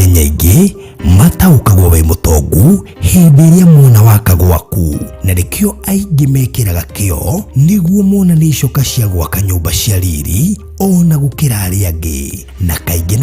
Akenya aingĩ mataũkagwo wĩ mũtongu hĩndĩ ĩrĩa mwana waka gwaku, na nĩkĩo aingĩ mekĩraga kĩo nĩguo mona nĩ icoka cia gwaka nyũmba cia riri ona gũkĩra arĩa angĩ, na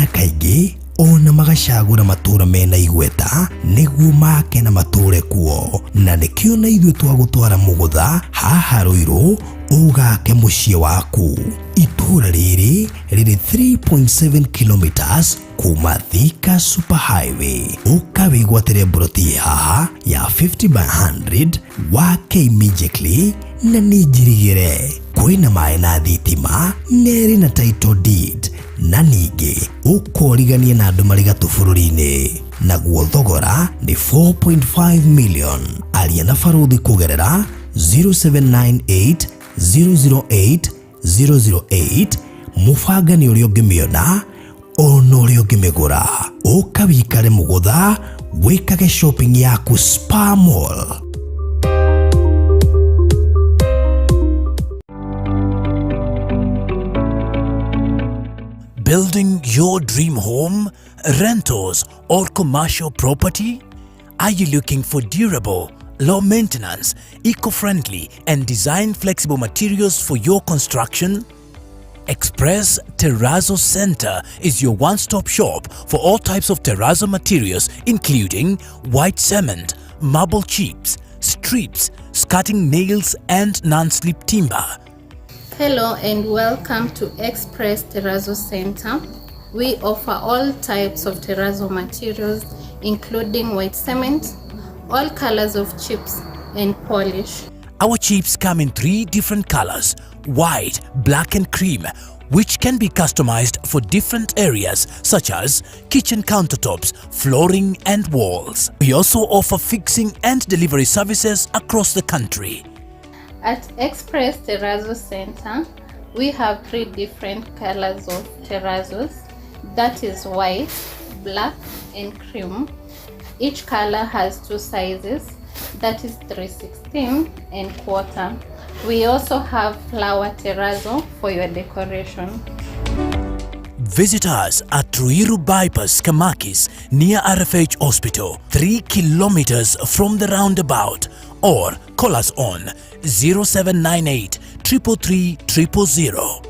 kaingĩ ona magacagũra matũra mena igweta nĩguo make na matũre kuo, na nĩkĩo na ithuĩ twagũtwara mũgũtha haha Ruiru ũgake mũciĩ waku. Itũra rĩrĩ rĩrĩ 3.7 kilometers kuma Thika Super Highway. Ũkawĩgwatĩre mburoti haha ya 50 by 100 wake immediately na nĩ njirigĩre. Kwĩna maĩ na thitima nerĩ na title deed, na ningĩ ũkoriganie na andũ marĩ gatũ bũrũri-inĩ. Naguo thogora nĩ 4.5 million. Aria na barũthi kũgerera 0798 008 008. Mũbanga nĩ ũrĩa ũngĩmĩona ona ũrĩa ũngĩmĩgũra. Ũka wĩikare mũgũtha wĩkage shopping yaku Spa Mall. Building your dream home, rentals or commercial property? Are you looking for durable, low maintenance, eco-friendly and design flexible materials for your construction? Express Terrazzo Center is your one-stop shop for all types of terrazzo materials including white cement, marble chips, strips, skirting nails and non-slip timber. Hello and welcome to Express Terrazzo Center. We offer all types of terrazzo materials including white cement, all colors of chips and polish. Our chips come in 3 different colors, white, black and cream, which can be customized for different areas such as kitchen countertops, flooring and walls. We also offer fixing and delivery services across the country. At Express Terrazzo Center, we have 3 different colors of terrazzos, that is white, black and cream. Each color has 2 sizes, that is 3/16 and quarter. We also have flower terrazzo for your decoration. Visit us at Ruiru Bypass, Kamakis, near RFH Hospital, 3 kilometers from the roundabout, or call us on 0798 333 000.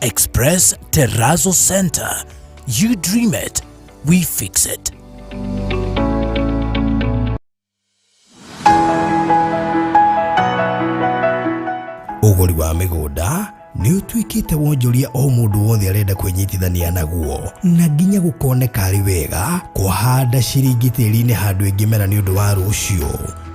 Express Terrazzo Center. You dream it, we fix it. Ũgũri wa mĩgũnda nĩ ũtuĩkĩte wonjoria o mũndũ wothe arenda kwĩnyitithania naguo, na nginya gũkoneka arĩ wega kũhanda ciringi tĩri-inĩ handũ ĩngĩmera nĩ ũndũ wa rũciũ.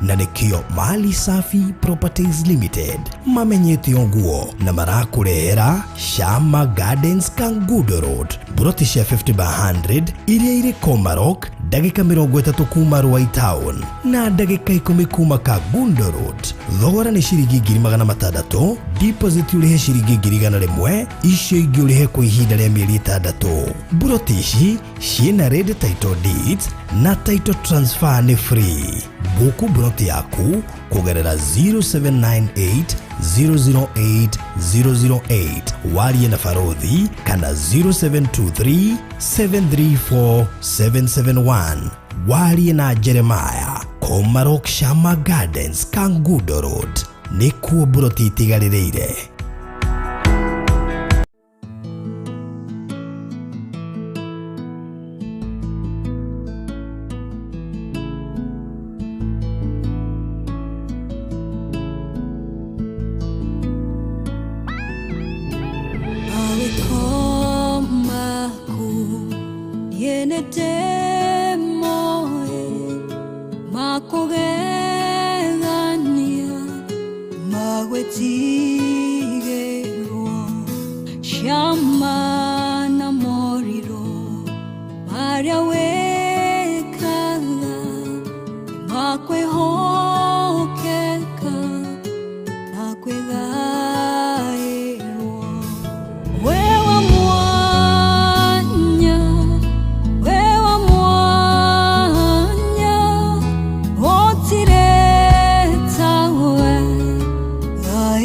Na nĩkĩo Mali Safi Properties Limited mamenyete ũguo na marakũrehera Shama Gardens Kangundo Road, buroti cia 50 by 100 iria irĩ Komarok, ndagĩka 30 kuma Ruai Town na ndagĩka 10 kuma Kangundo Road. Thogora nĩ ciringi 600, deposit ũrĩhe ciringi 100, icio ingĩ ũrĩhe kwa ihinda rĩa mĩeri 6. Buroti ici ciĩna red title deeds na title transfer nĩ free. Buku buroti yaku kũgerera 0798 008 008, warie na barũthi kana 0723 734 771, warie na Jeremiah. Komarok Shama Gardens Kangundo Road nĩkuo buroti itigarĩrĩire.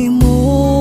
More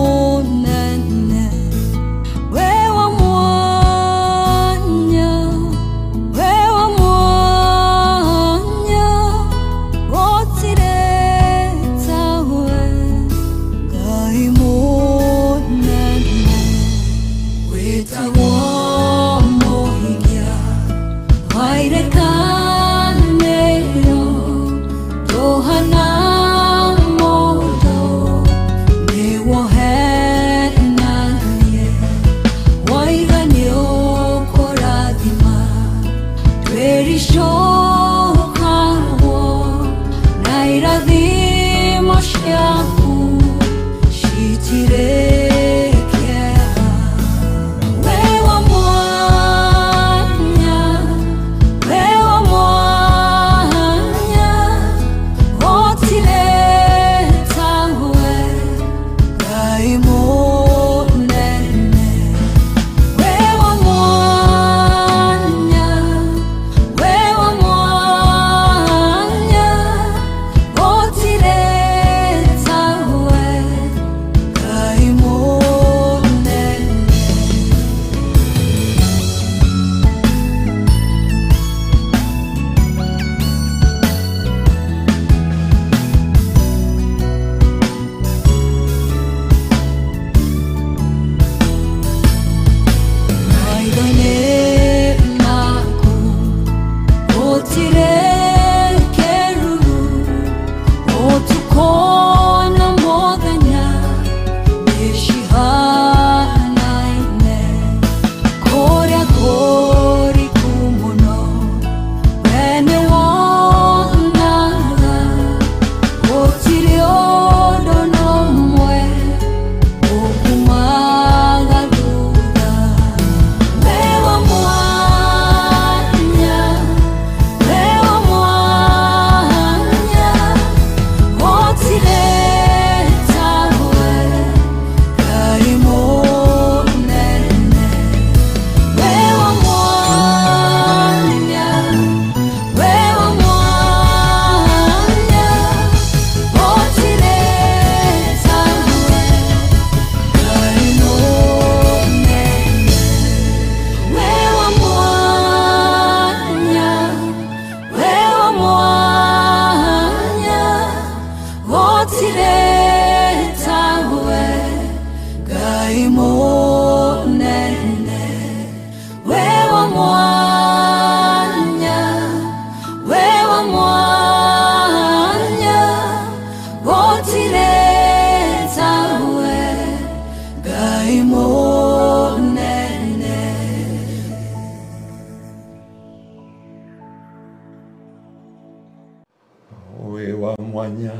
mwanya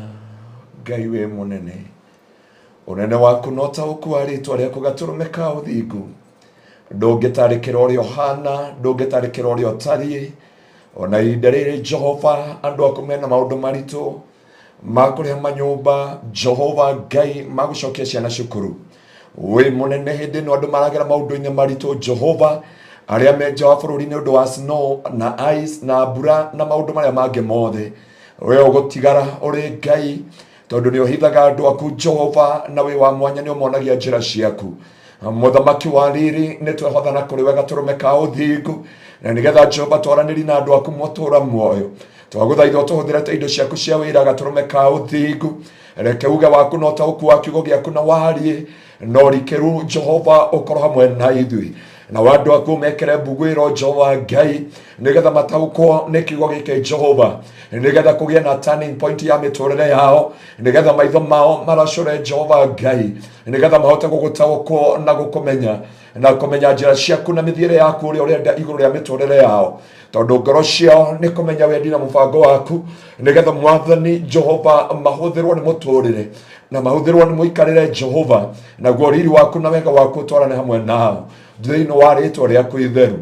Ngai we munene unene waku no ta ukwaritwa ria kugaturumika ka uthingu ndungitarikira uria hana ndungitarikira uria tari ona iderere Jehova andu akumena maundu maritu makuriha manyumba Jehova Ngai magucokia ciana cukuru we munene hindi no andu maragera maundu-ini maritu Jehova aria menja wa bururi-ini undu wa snow na ice na mbura na maundu maria mangi mothe we ugutigara uri Ngai tondu ni uhithaga andu aku Jehova na we wa mwanya ni umonagia njira ciaku muthamaki wa riri ni twehothana kuri wega turume ka uthingu na nigetha Jehova twaraniri na andu aku mutura muoyo twaguthaitha utuhuthire indo ciaku cia wira gaturume ka uthingu reke uge waku no ta ukua kiugo giaku na warie no rikeru Jehova ukorwo hamwe na ithui na wandu aku mekere bugwiro Jehova Ngai nigetha mataukwo ni kiugo gike Jehova nigetha kugia na turning point ya miturire yao nigetha maitho mao maracure Jehova Ngai nigetha mahote gugutaukwo na gukumenya na kumenya njira ciaku na mithiire yaku uri urenda iguru ria miturire yao tondu ngoro ciao ni kumenya wendi na mubango waku nigetha mwathani Jehova mahuthirwo ni muturire na mahuthirwo ni muikarire Jehova na goriri waku na wega waku twarane hamwe nao thĩinĩ wa rĩtwa rĩaku itheru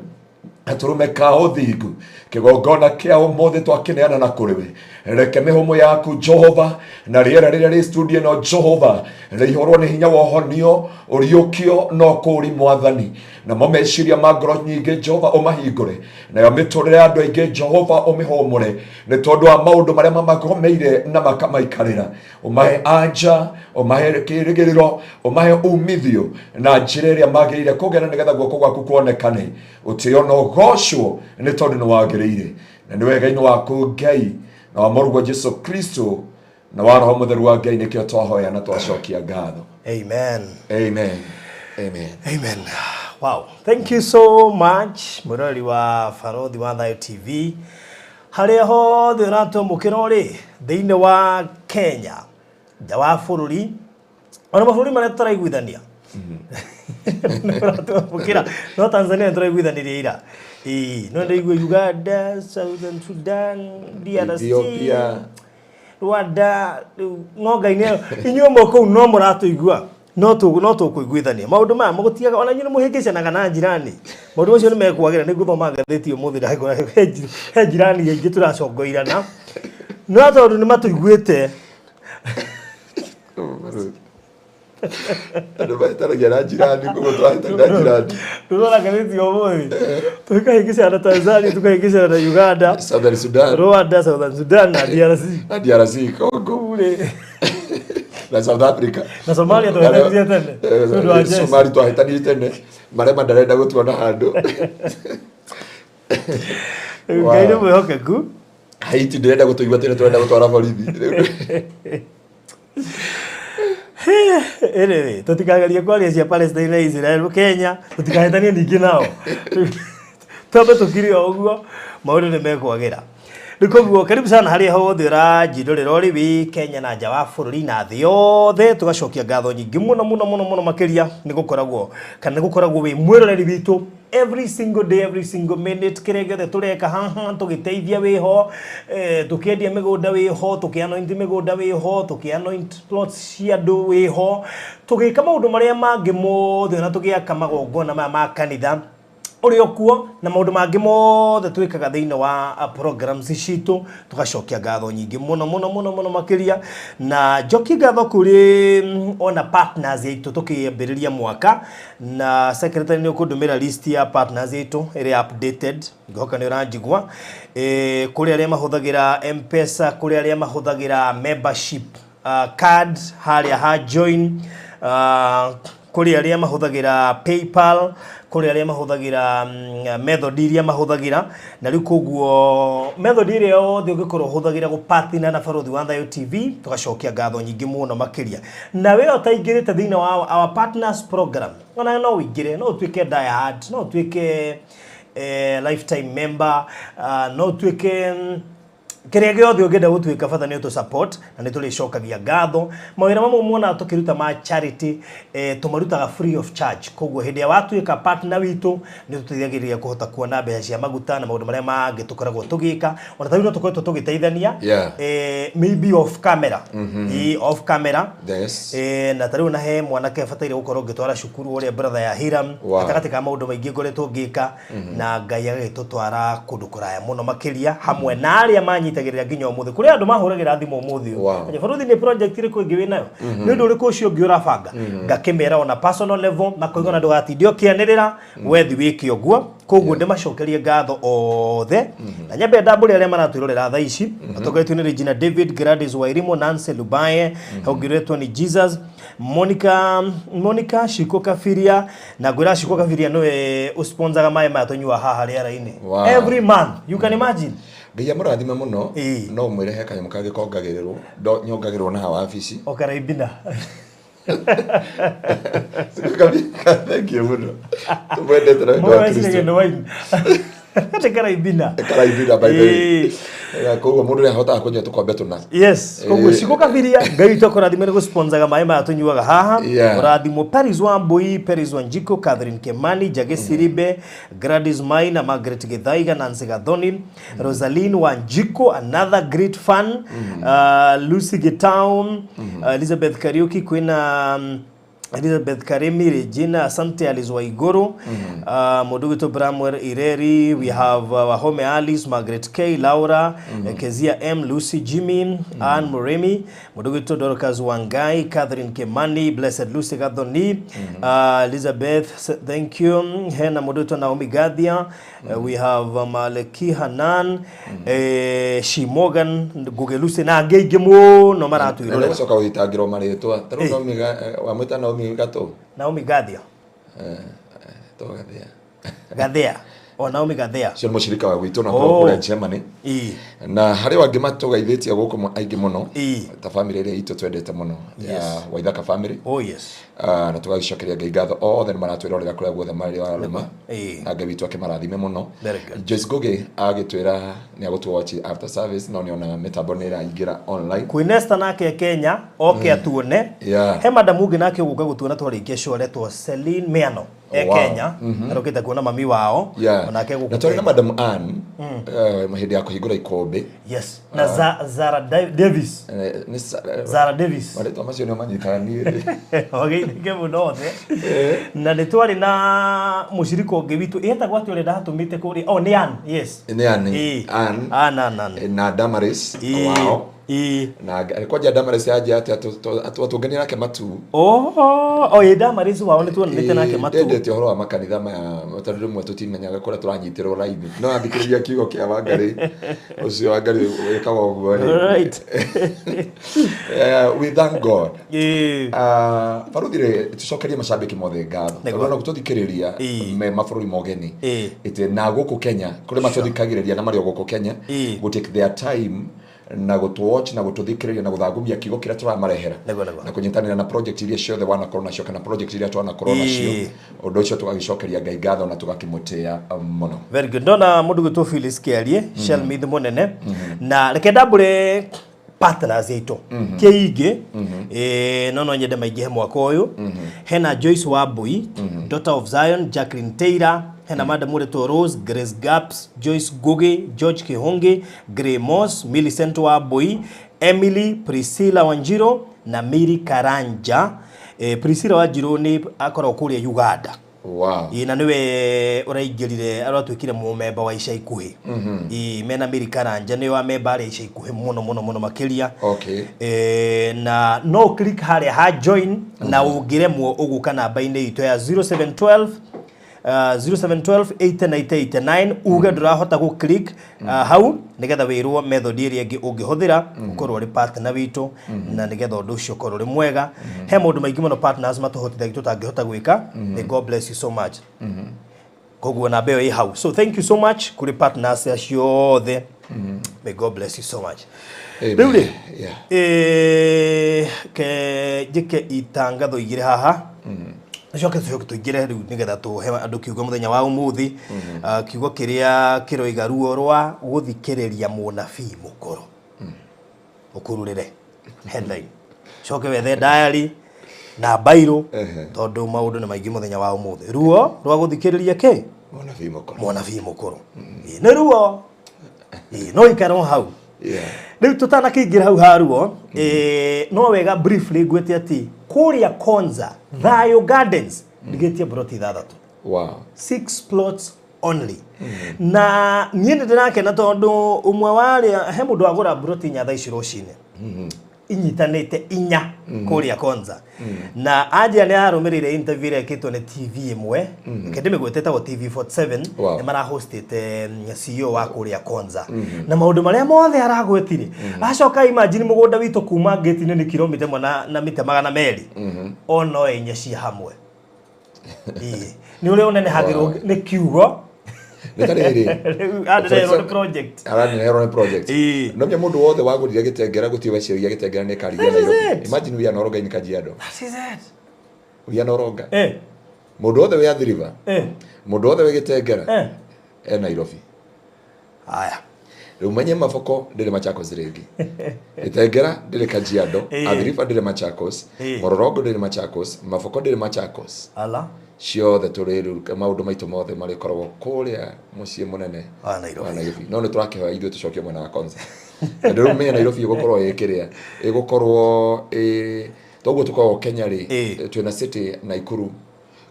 aturume ka uthingu kigongona kia umuthi twakineana na kuri we reke mihumo yaku Jehova na riera riria ri studio no Jehova rihorwo ni hinya wa honio uriukio no kuri mwathani na momeciria magoro nyingi Jehova umahingure na miturire andu aingi Jehova umihumure ni tondu wa maundu maria mamagomeire na makamaikarira umahe anja umahe kirigiriro umahe umithio na njira iria magirire kugera nigetha guoko gwaku kuonekane utio no gocwo ni tondu ni wagirire na ni wega-ini waku Ngai na wa Mũrũ Jesu Kristo na wa Roho Mũtheru wa Ngai nikio twahoya na twacokia ngatho. Amen. Amen. Amen. Amen. Wow, thank you so much murori wa Farodhi wa Thayo TV haria hothe uratomukira uri thiini wa Kenya nja wa bururi ona mabũrũri maria tũraiguithania uratomukira no Tanzania tũraiguithanirie ira no ndaigua Uganda, Southern Sudan, DRC, Ethiopia, Rwanda, no gaine inyuĩ moko no mũratũigua no tũkũiguithania maũndũ maya mũgũtiaga ona inyuĩ mũhĩngĩcanaga na njirani maũndũ macio nĩ mekwagĩra nĩ gũthoma ngathĩti ũmũthĩ ndagĩkora he njirani aingĩ tũracongoirana no tondũ nĩ matũiguĩte andũ maitaragia na njirani koguo tũrahĩtania na njirani tũrona ngathĩti ũmũthĩ tũkahĩngĩcana na Tanzania tũkahĩngĩcana na Uganda, Southern Sudan, Rwanda, Southern Sudan na DRC Congo na South Africa na Somalia twahĩtanirie tene Somali twahĩtanirie tene marĩa ndarenda gũtuona handũ Ngai nĩ mwĩhokeku Haiti ndĩrenda gũtũigua tene tũrenda gũtwara borithi tũtikagerie kwaria cia Palestine na Israel Kenya tũtikahĩtanie ningĩ nao twambe tũkire ũguo maũndũ nĩ mekwagĩra Nikoguo karibu sana haria hothe ũranjindorera ũrĩ wi Kenya na nja wa bũrũri na thĩ yothe tugacokia ngatho nyingĩ mũno makĩria nĩ gũkoragwo kana nĩ gũkoragwo wĩ mwĩroreri witũ every single day, every single minute kĩrĩa gĩothe tũreka haha tũgĩteithia wĩho tũkĩendia mĩgũnda wĩho tũkĩanoint mĩgũnda wĩho tũkĩanoint plots cia andũ wĩho tũgĩka maũndũ marĩa mangĩ mothe na tũgĩaka magongona maya ma kanitha uri okuo na maundu mangi mothe twikaga thiini wa programs citũ tugacokia ngatho nyingĩ mũno makiria na njoki ngatho kuri ona partners aitũ tukĩambĩrĩria mwaka na secretary nĩ ũkũndũmĩra list ya partners aitũ ĩrĩa updated ngoka nĩ ũranjigua kuri arĩa mahũthagĩra M-Pesa kuri arĩa mahũthagĩra membership card harĩa ha join kuri arĩa mahũthagĩra PayPal kuri arĩa mahũthagĩra method iria mahũthagĩra na rĩu koguo method iria yothe ũngĩkorwo ũhũthagĩra gũpartner na Farodhi wa Thayo TV tugacokia ngatho nyingĩ mũno makĩria na we ũtaingĩrĩte thĩinĩ wa our partners program ona no ũingĩre no ũtuĩke diehard no ũtuĩke lifetime member no ũtuĩke kĩrĩa gĩothe ũngĩenda gũtuĩka bata nĩ support na nĩ tũrĩcokagia ngatho mawĩra mamwe muona tũkĩruta ma charity tũmarutaga free of charge koguo hĩndĩ ya watuĩka partner witũ nĩ tũteithagĩrĩria kũhota kuona mbeca cia maguta na maũndũ marĩa mangĩ tũkoragwo tũgĩka ona thayu no tũkoretwo tũgĩteithania maybe off camera off camera yes na tarĩu na he mwanake bataire gũkorwo ngĩtwara cukuru ũrĩa brother ya Hiram gatagatĩ ka maũndũ maingĩ ngoretwo ngĩka na Ngai agĩtũtwara kũndũ kũraya mũno makĩria hamwe na arĩa manyitagĩrĩra nginya ũmũthĩ kũrĩ andũ mahũragĩra thimũ ũmũthĩ ũyũ Farodhi nĩ project ĩrĩkũ ĩngĩ wĩnayo nĩ ũndũ ũrĩkũ ũcio ũngĩ ũrabanga ngakĩmera ona personal level makoigana ndũgatinde ũkĩanĩrĩra wethi wĩke ũguo koguo ndĩmacokerie ngatho othe na nyambe ndambũrĩ arĩa maratwĩrorera thaa ici atongoretio nĩ Regina David, Gladys Wairimu, Nancy Lubaye, hongiretwo ni Jesus, Monica Shiko Kafiria na ngwĩra Shiko Kafiria nĩwe ũsponsaga maĩ maya tũnyua haha rĩera-inĩ every month you can imagine Ngai mũrathime mũno no mwĩrehe kanyamũ kangĩkongagĩrĩrwo nyongagĩrĩrwo na wabici okaraibina thank you mũno tumwendete na Kristo karaibina by the way koguo mũndũ nĩ ahotaga kũnyua tũkombe tũna yes koguo Shiko Kafiria Ngai tũkũrathime nĩ gũsponsaga maĩ maya tũnyuaga haha ũrathimwo Paris Wambui, Paris Wanjiko, Catherine Kemani, Jage Siribe, Gladys Maina, Margaret Githaiga, Nancy Gathoni, Rosaline Wanjiko, another great fan, Lucy Getown, Elizabeth Kariuki, Queen Elizabeth Karemi, Regina, Asante Alice Waiguru, Modugito Bramwer Ireri, we have Wahome Alice, Margaret K, Laura, Kezia M, Lucy Jimmy, Anne Moremi, Modugito Dorcas Wangai, Catherine Kemani, Blessed Lucy Gathoni, Elizabeth, thank you, Hena Modugito Naomi Gadia, we have Maleki Hanan, Shimogan, Gugelusi na ngenge mũno maratwĩrorera. Nĩ gũcoka gũthitangĩrwo marĩtwa. Tarũ Naomi wamwĩta Naomi Gato. Naomi Gadia. To Gathia. Gathia. Naomi Gathea cio mushirika wa gwitu na kule Germany na hari wangi matugaithitie guku aingi muno ta family ile itu twendete muno ya Waithaka family na tugagicokeria Ngai ngatho othe maratwirorera kule guothe mari wa ruma na Ngai witu akimarathime muno. Joyce Ngugi agitwira ni agutwatch after service no ni ona mitambo ni iraingira online kwinesta nake Kenya atuone he madamu ngi nake guka gutuona twarikia show letwa Celine Miano Kenya arokita kuona mami wao onake guka na twari madam Ann mahidi ya kuhigura ikombe na Zara Davis Zara Davis wale to macio ni manyikani ke munothe na ni twari na mushirika ungi witu etagwa ati uri ndatumite kuri ni Ann Ann na Damaris wao na alikuwa Damaris aje ati atugeni nake matu Damaris wao ni tuonete nake matu ndete horo wa makanitha maya mataruru mwe tutimenyaga kora turanyitirwo raini no ambikiriria kiugo kia Wangari ucio Wangari wekaga uguo right we thank God paruthire tucokerie macambiki mothe ngatho ona gututhikiriria me mabũrũri mogeni ite na guku Kenya kuri matuthikagiriria na mario guku Kenya go take their time na gutwatch na gututhikiriria na guthangumia kiugo kira turamarehera na kunyitanira na project iria ciothe wana corona cio kana project iria twana corona cio undu ucio tugagicokeria Ngai ngatho na tugakimutia muno. Very good. Ndona mundu gitwo Phyllis Kiarie Shell Myth munene na reke ndambure partners ito keige no nyende maige mwaka uyu hena Joyce Wambui daughter of Zion, Jacqueline Taylor, hena madam Ureto Rose, Grace Gaps, Joyce Ngugi, George Kihongi, Gray Moss, Millicent Wambui, Emily Priscilla Wanjiro na Miri Karanja. Priscilla Wanjiro ni akora kuri Uganda. Wow. Na niwe uraigirire aratwikire mu member wa ica ikuhi. Mena Miri Karanja ni wa member ari ica ikuhi muno makiria. Okay. Na no click ha join na ugiremwo uguka namba ine ito ya 0712 0712 uge ndurahota gu click hau nigetha wirwo method iria ngi ungihuthira ukorwo ri partner witu na nigetha undu ucio ukorwo ri mwega he mundu maingi muno partners matuhotithagia tutangihota gwika. May God bless you so much. Koguo na beo hau. So thank you so much kuri partners ciothe. May God bless you so much. Amen. Ke jike itangatho igire haha Shoke tuigire riu nigetha tuhe andu kiugo muthenya wa umuthi kiugo kiria kiroiga ruo rwa guthikiriria munabii mukuru ukururire headline shoke wethe diary na bairo tondu maundu ni maingi muthenya wa umuthi ruo rwa guthikiriria ke munabii mukuru ne ruo no ikaro hau riu tutana kiingira hau haruo no wega briefly gwete ati kuria Konza Thayo Gardens ndigetie plot 6. Wow. 6 plots only. Na niende nake na tondu umwe wale he mundu agura plot nyatha iciro cine inyitanite inya kuria Konza na aje ni arumirire interview ekitwo ni TV imwe kedime gweteta go TV 47 ni mara hostete CEO wa kuria Konza na maundu maria mothe aragwetire acoka imagine mugunda witu kuma gate ni kilomita mwana na mita 200 ono enye ci hamwe ni ule unene hagiro ni kiugo Nikariri adere project arani project no mya mundu wothe wagurire gitengera gutiwa ciria gitengera ni karigia na Nairobi. Imagine we are noroga in Kajiado. That is it. We are noroga mundu wothe we athiriva mundu wothe we gitengera Nairobi. Haya Rumanye mafoko ndire Machakos ringi gitengera ndire Kajiado athiriva ndire Machakos Mororogo ndire Machakos mafoko ndire Machakos ala ciothe turiru maundu maitu mothe mari korwo kuria mucie munene wa Nairobi no turakihoya ithu tucokie mwena wa Konza ndio menya Nairobi igukorwo ikiria igukorwo toguo tukorwo Kenya ri twina city na Ikuru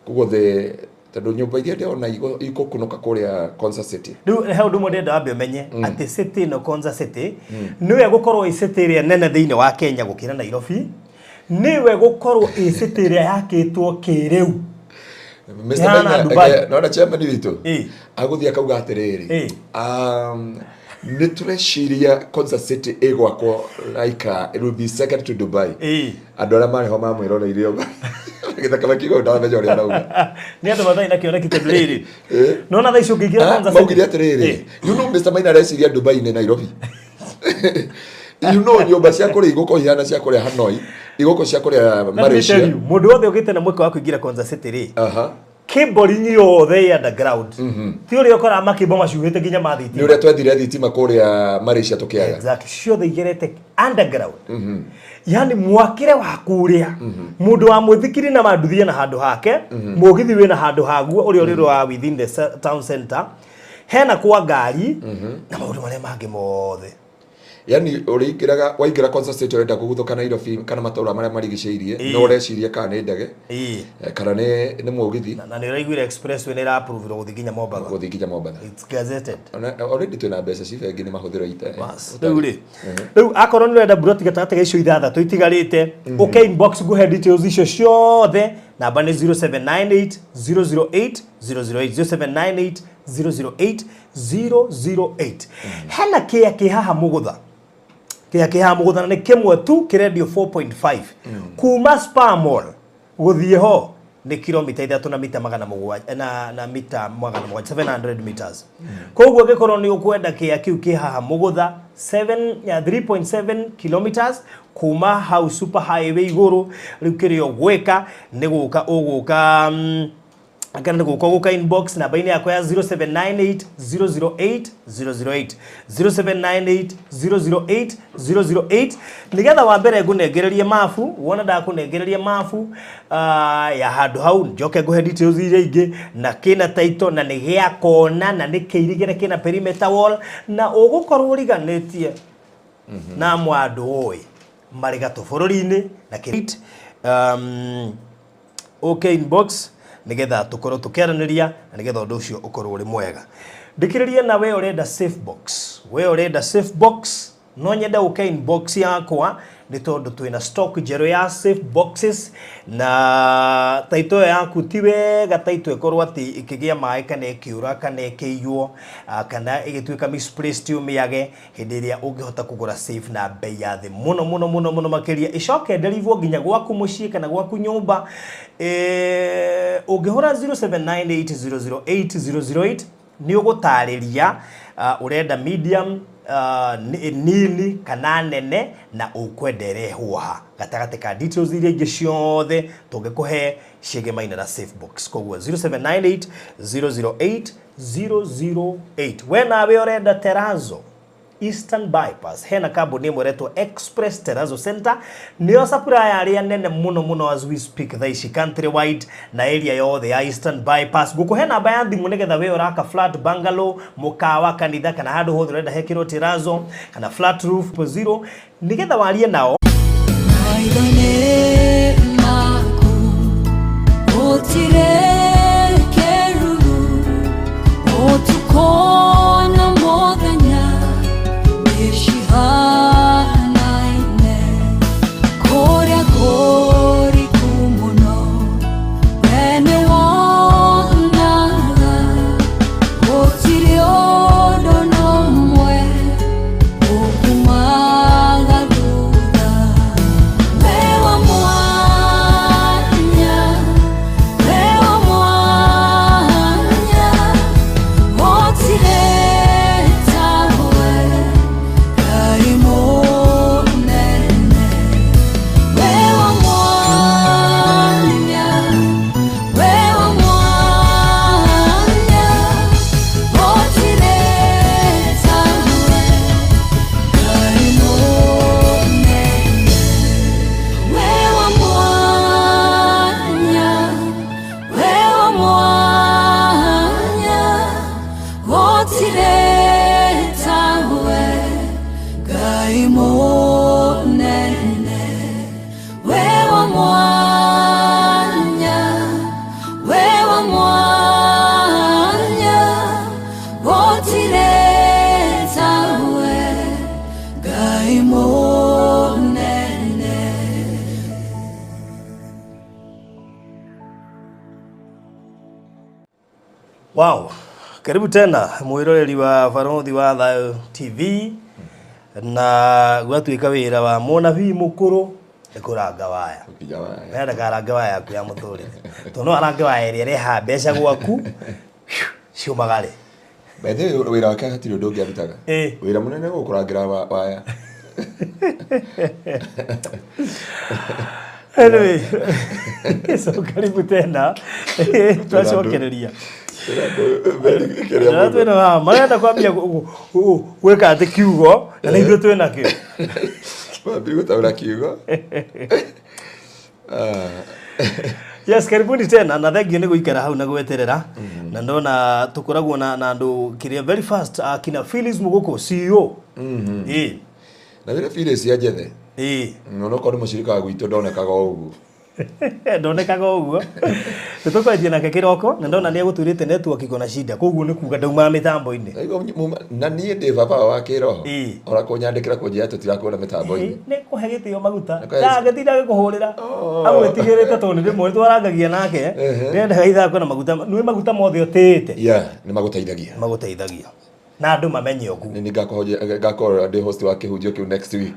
kugo the tondu nyumba iria ndiona ikukunuka kuria Konza city riu he undu mwende ambe menye ati city no Konza city niwe gukorwo i city ria nene thiine wa Kenya gukira Nairobi niwe gukorwo i city ria yakitwo kiriu Mr. Maina, no na chairman witu aguthi akauga atiriri ni tureciria Konza city igwakwo like it will be second to Dubai andu ara mari ho mamwirona irio Githaka makiuga ndamenya uria arauga. Ni andu mathai na kioneki tendriri. No na thaicio ngigira kwanza. Maugire atiriri. You know Mr. Maina reciria Dubai ni Nairobi. You know nyumba cia kuria iguko ihana cia kuria Hanoi, iguko cia kuria Malaysia. Mundu wothe ugite na mweke wa kuingira Konza City ri. Kibori yothe underground. Ti uri ukora makimbo macuhite nginya mathiti. Ni uria twethire thitima kuria Malaysia tukiaga. Exactly. Ciothe igerete underground. Yani mwakire wa kuria. Mundu wa muthikiri na manduthie na handu hake, mugithi wina handu haguo uri uri wa within the town center. Hena kwa ngari na maundu maria mangi mothe. Yani urikiraga waingira Konza City urenda kuguthuka Nairobi kana matura maria marigiceirie no ureciria kana ni ndege kana ni mugithi na ni raiguire expressway ni approve guthikinya Mombatha. It's gazetted already twina mbeca cibengi ni mahuthiro ite riu akorwo ni urenda broti gatagate ga icio ithathatũ itigarite okay inbox go head details icio ciothe namba ni 0798 008 008 0798 008 hena kia haha mugutha kia mugutha ni kimwe tu kiredio 4.5 kuma Spar Mall guthie ho ni kilomita 3 na mita 700 na mita 700 meters koguo gikorwo ni ukwenda kia kiu ki haha mugutha 3.7 kilometers kuma hau super highway iguru riu kirio gweka ni guka uguka akana guka inbox na baini yako ya 0798 008 008 0798 008 008 nigetha wa mbere ngunegererie mafu wona ndakunegererie mafu ya handu hau njoke nguhe details iria ingi na kina title na ni gia kona na ni kiirigire kina perimeter wall na ugukorwo riganitie na mwandu oi marigato bururi-ini na kit okay inbox nigetha tukorwo tukiaraniria na nigetha undu ucio ukorwo uri mwega ndikiririe na we urenda safe box no nyenda uke inbox yakwa ni tondu twina stock jero ya safe boxes na taito yaku ti wega taito ikorwo ati ikigia mai kana ikiura kana ikiywo kana igituika misplaced umiage hindi iria ungihota kugura safe na bei ya thi muno makiria icoke deliver nginya gwaku mucii kana gwaku nyumba ungihura 0798008008 ni ugutariria urenda medium nini kana nene na ukwendere huha gatagate ka details iria ingi ciothe tungikuhe Shege Maina na safe box koguo 0798 008 we nawe urenda Terrazzo Eastern Bypass hena kambuni imweretwo Express Terrazzo Center niyo supplier aria nene muno as we speak thaici country wide na area yothe ya Eastern Bypass gukuhe namba ya thimu nigetha we uraka flat bungalow mukawa kanitha kana handu hothe urenda hekirwo Terrazzo kana flat roof 0 nigetha warie nao maithane maku otire keru otukona mothenya ishihanaine koria kori kumuno wene wonaga otire ondo nomwe ukumaga thutha wewa mwanya otire Wow, karibu tena mwiroreri wa Varothi wa Thayo TV na gwatuika wira wa munabii mukuru kuranga waya Kupiga waya. Nenda karanga waya yaku ya muthuri tono aranga waya iri reha mbeca gwaku cio magare Bethe wira wake hatiri undu ungi arutaga wira munene gukurangira waya anyway so karibu tena twacokereria twina marenda kwambia gwika ati kiugo na nithuĩ twina kĩo wambire gũtaũra kiugo yes karibuni tena na thank you nĩ gũikara hau na gweterera na ndona tũkoragwo na andũ kĩrĩa very fast kina Phyllis Mũgũkũ CEO na vile Phyllis ya jethe no korwo mũcirika wa gwitũ ndonekaga ũguo ndonekaga ũguo nĩtũkwendia nake kĩroko na ndona nĩ egũturĩte network iko na shida koguo nĩ kuga ndauma mĩtambo-inĩ na niĩ ndĩ baba wa kĩroho ora kũnyandĩkĩra kũnjĩra tũtirakuona mĩtambo-inĩ nĩ kũhe gĩtĩo maguta ngĩtinda gĩkũhũrĩra agwĩtigĩrĩte tondũ nĩ rĩmwe twarangagia nake nĩendaga ithako na maguta nĩ maguta mothe ũtĩĩte nĩ magũteithagia na andũ mamenye ũguo nĩ ngakorwo ndĩ host wa kĩhunjio kĩu next week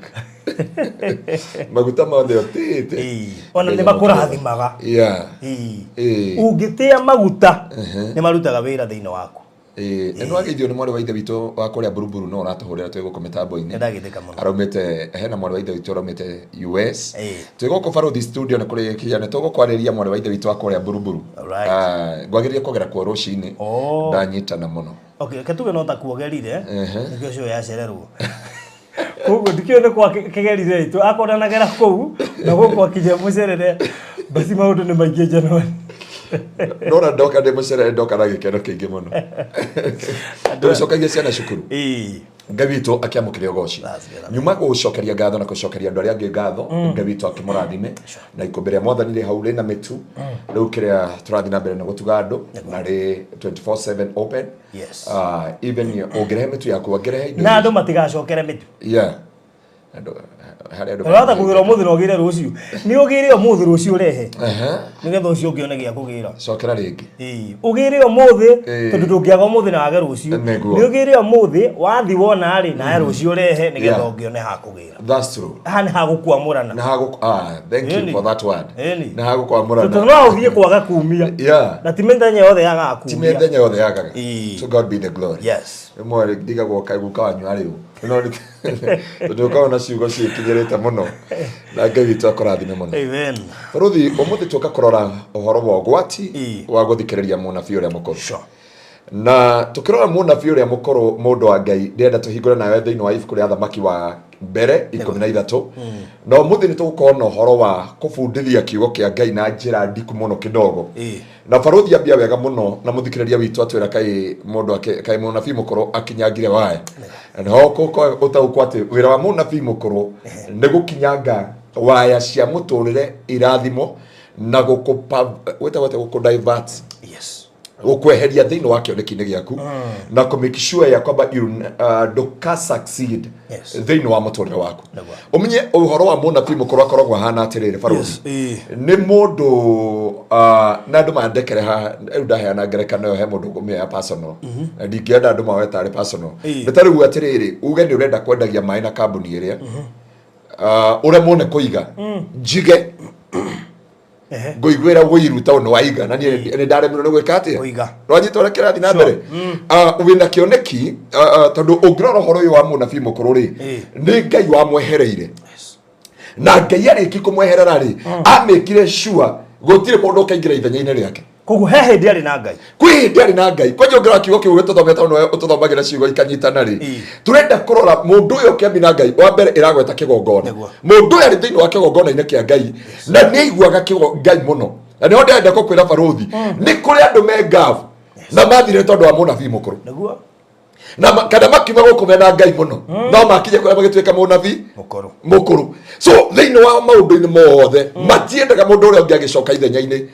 maguta mothe ũtĩĩte ona nĩ makũrathimaga ũngĩtĩa maguta nĩ marutaga wĩra thĩinĩ waku nĩ nĩwageithio nĩ mwarĩ wa ithe witũ wa kũrĩa Buruburu no ũratũhũrĩra twĩ gũkũ mĩtambo-inĩ araumĩte hena mwarĩ wa ithe witũ araumĩte US twĩ gũkũ Barũthi studio nĩ kũrĩkia nĩ tũgũkwarĩria mwarĩ wa ithe witũ wa kũrĩa Buruburu ngwagĩrĩria kũgera kuo rũcinĩ ndanyitana mũno ketuge no ta kuogerire nĩkĩo cio yacererwo koguo ndikĩo nĩ kwa kĩgerire itu akonanagera kũu na gũkũ akĩnja mũcerere basi maũndũ nĩ maingĩ Januari nora ndoka ndĩ mũcerere ndoka na gĩkeno kĩingĩ mũno tũcokagia ciana cukuru Ngai witũ akĩamũkĩra ũgoci nyuma gũcokeria ngatho na gũcokeria andũ arĩa angĩ ngatho Ngai witũ akĩmũrathime na ikũmbĩ rĩa Mwathani rĩ hau rĩna mĩtu rĩu kĩrĩa tũrathiĩ na mbere na gũtuga andũ na rĩ 24/7 open even ũngĩrehe mĩtu yaku wangĩrehe indo na andũ matigacokere mĩtu Rata kugira umuthi no gire rucio ni ugire umuthi rucio urehe nigetha ucio ngione gia kugira cokera ringi ugire umuthi tondu ndungiaga umuthi na wage rucio ni ugire umuthi wathi wona ari na rucio urehe nigetha ngione ha kugira that's true hani ha gukwamurana na ha thank you for that word na ha gukwamurana tondu no uthie kwaga kumia na timendanya yothe yaga kumia timendanya yothe yaga to God be the glory yes mwe diga gwoka gukanyu ari no nduka na ciugo cikinyerete muno na Ngai witũ akũrathime muno amen Barũthi ũmũthĩ tũka kũrora ũhoro wa ũgwati wa gũthikĩrĩria mũnabii ũrĩa mũkũrũ na tũkĩrora mũnabii ũrĩa mũkũrũ mũndũ wa Ngai ndĩenda tũhingũre nawe thĩinĩ wa ibuku rĩa Athamaki wa mbere 13 na ũmũthĩ nĩ tũgũkorwo na ũhoro wa kũbundithia kiugo kĩa Ngai na njĩra ndiku mũno kidogo na Barũthi ambia wega mũno na mũthikĩrĩria witũ atwĩra kaĩ mũnabii mũkũrũ akinyangire waya na hoko ũtaũkwo atĩ wĩra wa mũnabii mũkũrũ nĩ gũkinyanga waya cia mũtũrĩre irathimo na gũkũ divert ukweheria thĩinĩ wa kĩoneki-inĩ gĩaku na kũ make sure ya kwamba ndũka succeed thĩinĩ wa mũtũrĩre waku ũmenye ũhoro wa mũnabii mũkũrũ akoragwo hana atĩrĩrĩ Barũthi nĩ mũndũ na andũ mandekere haha ndaheana ngerekano ĩyo he mũndũ ngũmĩoya personal ndingĩenda andũ mawe tarĩ personal nĩ ta rĩu atĩrĩrĩ uge nĩ ũrenda kwendagia maĩ na kambuni ĩrĩa ũremwo nĩ kũiga njige ngoigwira wiruta ono waiga na ni ndaremirwo ni gwika atia rwanyitore kirathi na mbere wina kioneki tondu ungirora horo uyu wa munabii mukuru ri ni Ngai wa mwehereire na Ngai ariki kumweherera ri amikire sure gutire mundu kaingira ithenya-ini riake koguo he hindi ari na Ngai kwi hindi ari na Ngai kwenye ngira kiugo kiu tuthometa no tuthomagira ciugo ikanyitana ri turenda kurora mundu uyu kiambi na Ngai wa mbere iragweta kigongona mundu ari thiini wa kigongona-ini kia Ngai na ni aiguaga Ngai muno na ni ndenda kukwira Barũthi ni kuri andu me ngavu na mathire tondu wa munabii mukuru na kada makiuma gukumena Ngai muno no makinye kuria magituika munabii mukuru so thiini wa maundu-ini mothe matiendaga mundu uria ungi agicoka ithenya-ini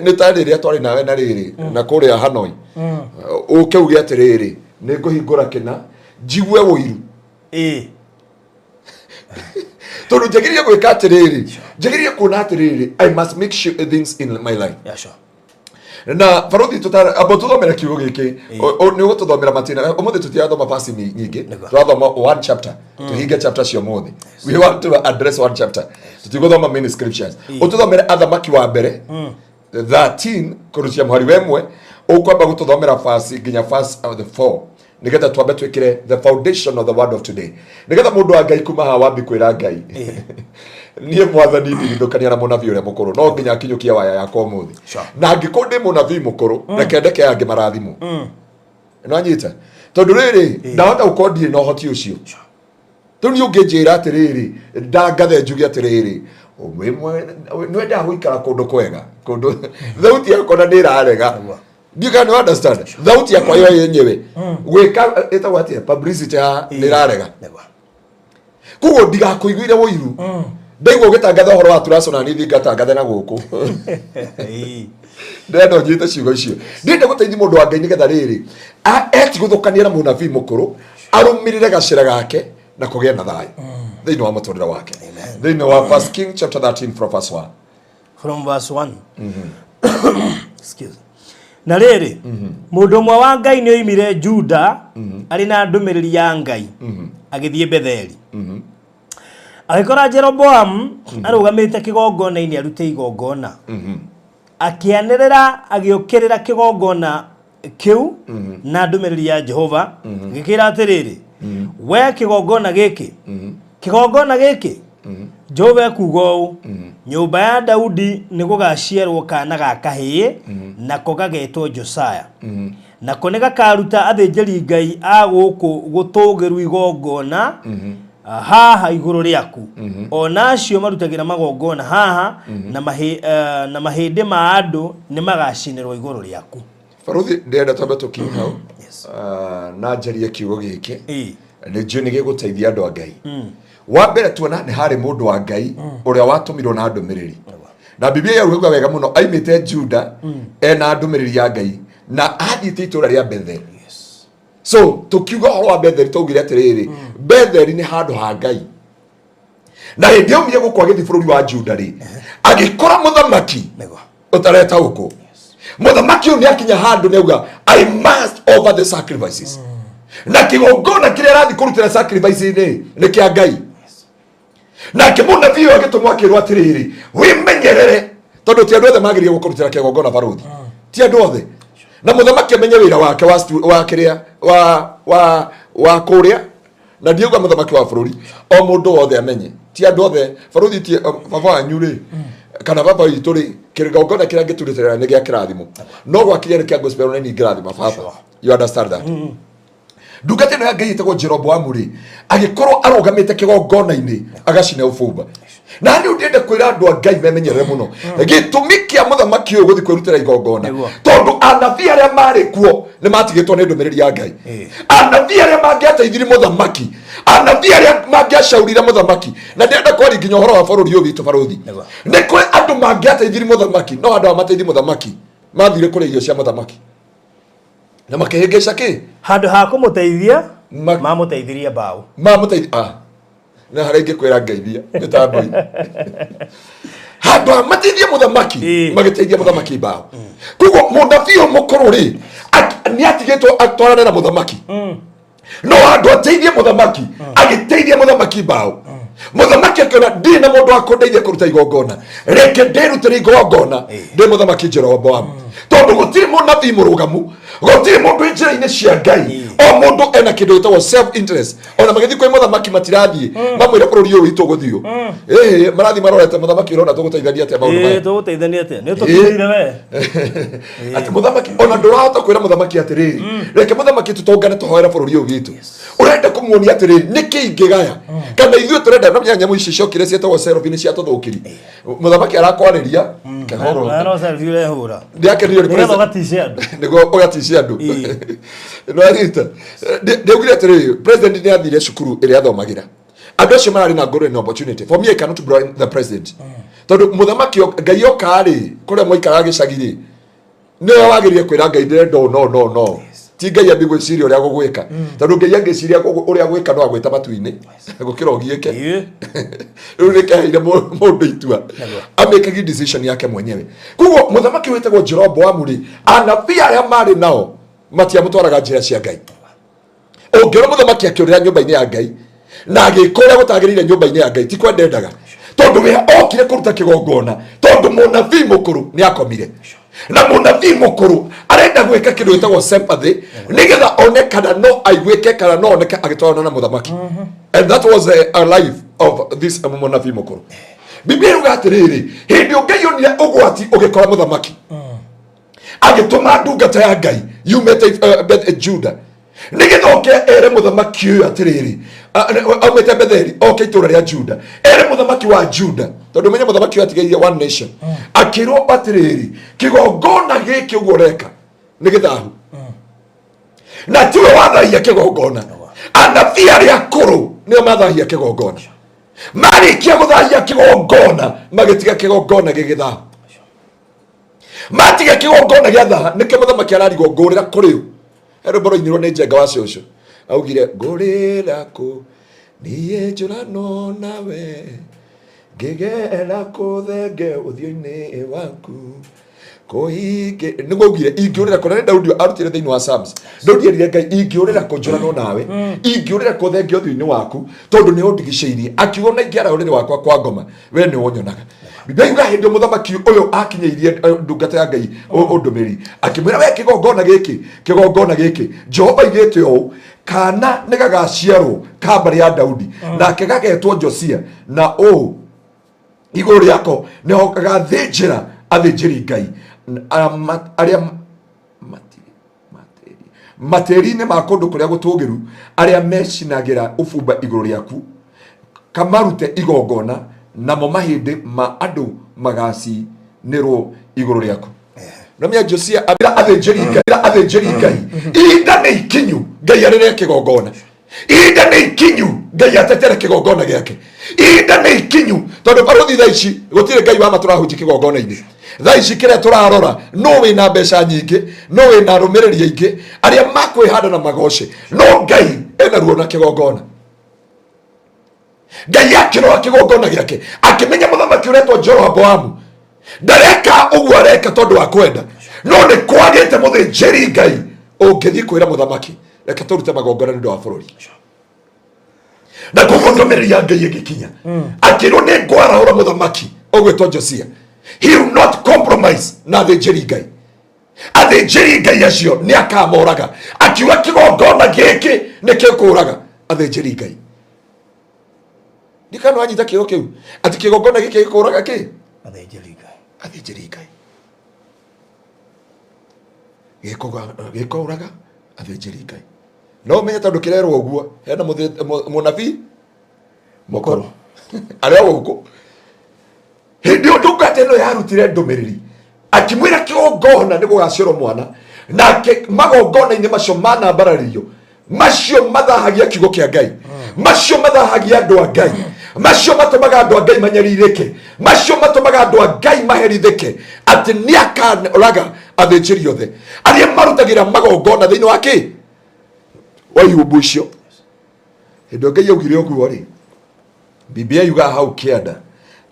ni ta riria twari nawe na riri na kuria Hanoi ukiuge atiriri ni nguhingura kina njigue wiru tondu njagiririe gwika atiriri njagiririe kuona atiriri I must make sure things in my life na Barũthi tuthomera kiugo giki ni ugututhomera matina umuthi tutiathoma pasi nyingi twathoma one chapter tuhinge chapter cio muthi we want to address one chapter tutiguthoma main scriptures ututhomere athamaki wa mbere 13 kurucia muhari wemwe ukwamba gututhomera verse nginya verse of the 4 nigetha twambe twikire the foundation of the word of today nigetha mundu wa Ngai kuma haha wambi kwira Ngai nie mwathani ndithukania na munabii uria mukuru no nginya kinyukia waya yakwa muthi na ngikundi munabii mukuru rekendeke yange marathimu no anyita tondu riri ndahota gukorwo no hoti ucio tuni unginjira atiriri ndangathe njuge atiriri nwenda guikara kundu kwega kundu thauti yakwa na ndirarega do you can understand thauti yakwa yo yenyewe gwika etagwo atia publicity ndirarega kugo ndigakuiguire woiru ndaigua gitangatha horo wa turaso na nithi ngatangathe na guku ndendo njite ciugo icio ndinde guteithia mundu wa Ngai nigetha riri eti guthukania na munabii mukuru arumirire gacira gake na kugia na thayo thiini wa muturira wake thiini wa 1 King chapter 13 from verse 1 excuse na riri mundu mwa wa Ngai ni oimire Juda ari na ndumiriri ya Ngai agithie Betheli agikora Jeroboam arugamite kigongona-ini arute igongona akianirira agiukirira kigongona kiu na ndumiriri ya Jehova gikira atiriri we kigongona giki Jehova kugo nyumba ya Daudi ni gugaciarwo kana ga kahii nako gagetwo Josiah nako ni gakaruta athinjiri Ngai a guku gutugiru igongona haha iguru riaku onacio marutagira magongona haha na mahinde ma andu ni magacinirwo iguru riaku Faruthi ndenda twambe tukinyao na njarie kiugo giki ni njui ni giguteithia andu a Ngai wa mbere tuona ni hari mundu wa Ngai uria watumirwo na ndumiriri na Biblia yaruga wega muno aimite Juda ena ndumiriri ya Ngai na athite itura ria Bethel. So tukiuga horo wa Bethel tugire atiriri Bethel ni handu ha Ngai na hindi umire gukwa githi bururi wa Juda ri agikora muthamaki utareta uko muthamaki ni akinya handu neuga I must offer the sacrifices na kigongona kiria rathi kurutira sacrifice ni kia Ngai na kimunabii agitumwa kirwa atiriri wimenyerere tondu ti andu othe magirie gukurutira kigongona Faruthi ti andu othe na muthamaki amenye wira wake wa kiria wa kuria na ndiuga muthamaki wa bururi o mundu wothe amenye ti andu othe Faruthi ti baba anyure kana baba ituri kigongona kiria ngituritira ni gia kirathimo no gwakinya ni kia gospel na ni kirathimo baba you understand that ndungate no ya Ngai itagwo Jeroboamu ri agikorwo arugamite kigongona-ini agacina ubumba na ni ndiende kwira andu a Ngai memenyerere muno gitumikia muthamaki uyu guthi kwirutira igongona tondu anabii aria mari kuo ni matigitwo ni ndumiriri ya Ngai anabii aria mangiateithiri muthamaki anabii aria mangiacaurire muthamaki na ndiende kwari nginya horo wa bururi uyu witu Faruthi ni kuri andu mangiateithiri muthamaki no andu amateithiri muthamaki mathire kuri irio cia muthamaki na makihingica ki handu ha kumuteithia mamuteithirie mbao na harenge kwira Ngeithia mitamboi handu amateithie muthamaki magiteithia muthamaki mbao kugo munabii mukuru ri ni atigitwo atwarane na muthamaki no handu ateithie muthamaki agiteithia muthamaki mbao muthamaki akona ndi na mundu akundeithia kuruta igongona reke ndirutire igongona ndi muthamaki Jeroboamu tondu gutiri munabii murugamu gutiri mundu njira-ini cia Ngai o mundu ena kindu gitagwo self interest ona magithi kwi muthamaki matirathie mamwire bururi uyu witu guthio marathi marorete muthamaki urona tuguteithania atia maundu maya tuguteithania atia ni tukiire we ati muthamaki ona ndurahota kwira muthamaki atiriri reke muthamaki tutongane tuhoera bururi uyu witu urenda kumuonia atiriri niki ingigaya kana ithuĩ turenda na nyamu ici ciokire cietagwo serofini cia tuthukiri muthamaki arakwariria kahoro no serofire hura ndiakenio niguo ugaticia andu niguo ugaticia andu no arita ndegire atiriri president ni athire cukuru iria athomagira andu acio marari na golden opportunity for me I cannot blame the president tondu muthamaki Ngai okari kuria mwaikara gicagiri ni wagirie kwira Ngai ndendo no ti Ngai ambigwe ciria uria gugwika tondu Ngai angiciria uria gwika no agwita matu-ini gukira ogieke riu ni kaire mundu itua amekagi decision yake mwenyewe kugo muthamaki wetagwo Jeroboamu ri anabii aria mari nao matia mutwaraga njira cia Ngai ungiro muthamaki akiurira nyumba-ini ya Ngai na agikuria gutagirire nyumba-ini ya Ngai ti kwendendaga tondu we okire kuruta kigongona, tondu munabii mukuru ni akomire na munabii mukuru arenda gwika kindu gitagwo sympathy nigetha onekana no aigwike kana no oneke agitwarana na muthamaki. And that was a life of this munabii mukuru. Biblia yuga atiriri, hindi ungeyonire ugwati ugikora muthamaki agituma ndungata ya Ngai yumete Juda nigetha oke ere muthamaki uyu atiriri aumete Betheli oke itura ria Juda ere muthamaki wa Juda tondu menye muthamaki atigeire one nation akirwo atiriri kigongona giki uguo reka nigetha na tiwe wathahia kigongona, anabii aria akuru nio mathahia kigongona, marikia guthahia kigongona magitiga kigongona gigithahu, matiga kigongona giathaha nike muthamaki ararigwo ngurira kuri u eruboro inyirwo ni Njenga wa Cũcũ augire ngurira ku niye njurano nawe ngigera kuthenge uthio-ini waku kuhinge nigugire ingiurira ku na Daudi arutire thiini wa Psalms. Daudi erire Ngai ingiurira ku njurano nawe ingiurira kuthenge uthio-ini waku tondu ni undigiceirie akiuga na ingiara uriri wakwa kwa ngoma we ni wonyonaga. Biblia yuga hindi muthamaki uyu akinyeirie ndungata ya Ngai undumiri akimwira we kigongona giki Jehova igite u kana nigagaciarwo kambari ya Daudi nake gagetwo Josia na iguru riako niho gagathinjira athinjiri Ngai aria materi-ini ma kundu kuria gutugiru aria mecinagira ubumba iguru riaku kamarute igongona namo mahindi ma andu magasi nirwo iguru riaku. Namia Josia abira athinjiri Ngai inda ni ikinyu Ngai arire kigongona, inda ni ikinyu Ngai atetere kigongona giake, inda ni ikinyu tondu baruthi thaa ici gutire Ngai wa maturahunji kigongona-ini thaa ici kiria turarora no wina mbeca nyingi no wina rumiriri aingi aria makwihanda na magoce no Ngai ena ruo na kigongona. Ngai akirora kigongona giake akimenya muthamaki uretwo Jeroboamu ndareka uguo areka tondu wa kwenda no ni kwagite muthinjiri Ngai ungithi kwira muthamaki reke turute magongona ndio wa bururi na kugondomereri ya Ngai igikinya akirwo ni ngwarahura muthamaki ogwetwo Josia. He will not compromise na athinjiri Ngai. Athinjiri Ngai acio ni akamoraga akiuga kigongona giki ni kikuraga athinjiri Ngai. Ndikano anyita kigo kiu ati kigongona giki gikuraga ki athinjiri Ngai gikuraga athinjiri Ngai. No menye tondu kirerwo uguo hena munabii mukuru aria guku hindi ndungata ino yarutire ndumiriri akimwira kigongona ni gugaciarwo mwana nake magongona-ini macio manambararirio macio mathahagia kiugo kia Ngai macio mathahagia andu a Ngai macio matumaga andu a Ngai manyaririke macio matumaga andu a Ngai maherithike ati ni akaraga athinjiri othe aria marutagira magongona thiini wa ki wa iumbu icio. Hindi Ngai augire uguo ri Biblia yuga hau kianda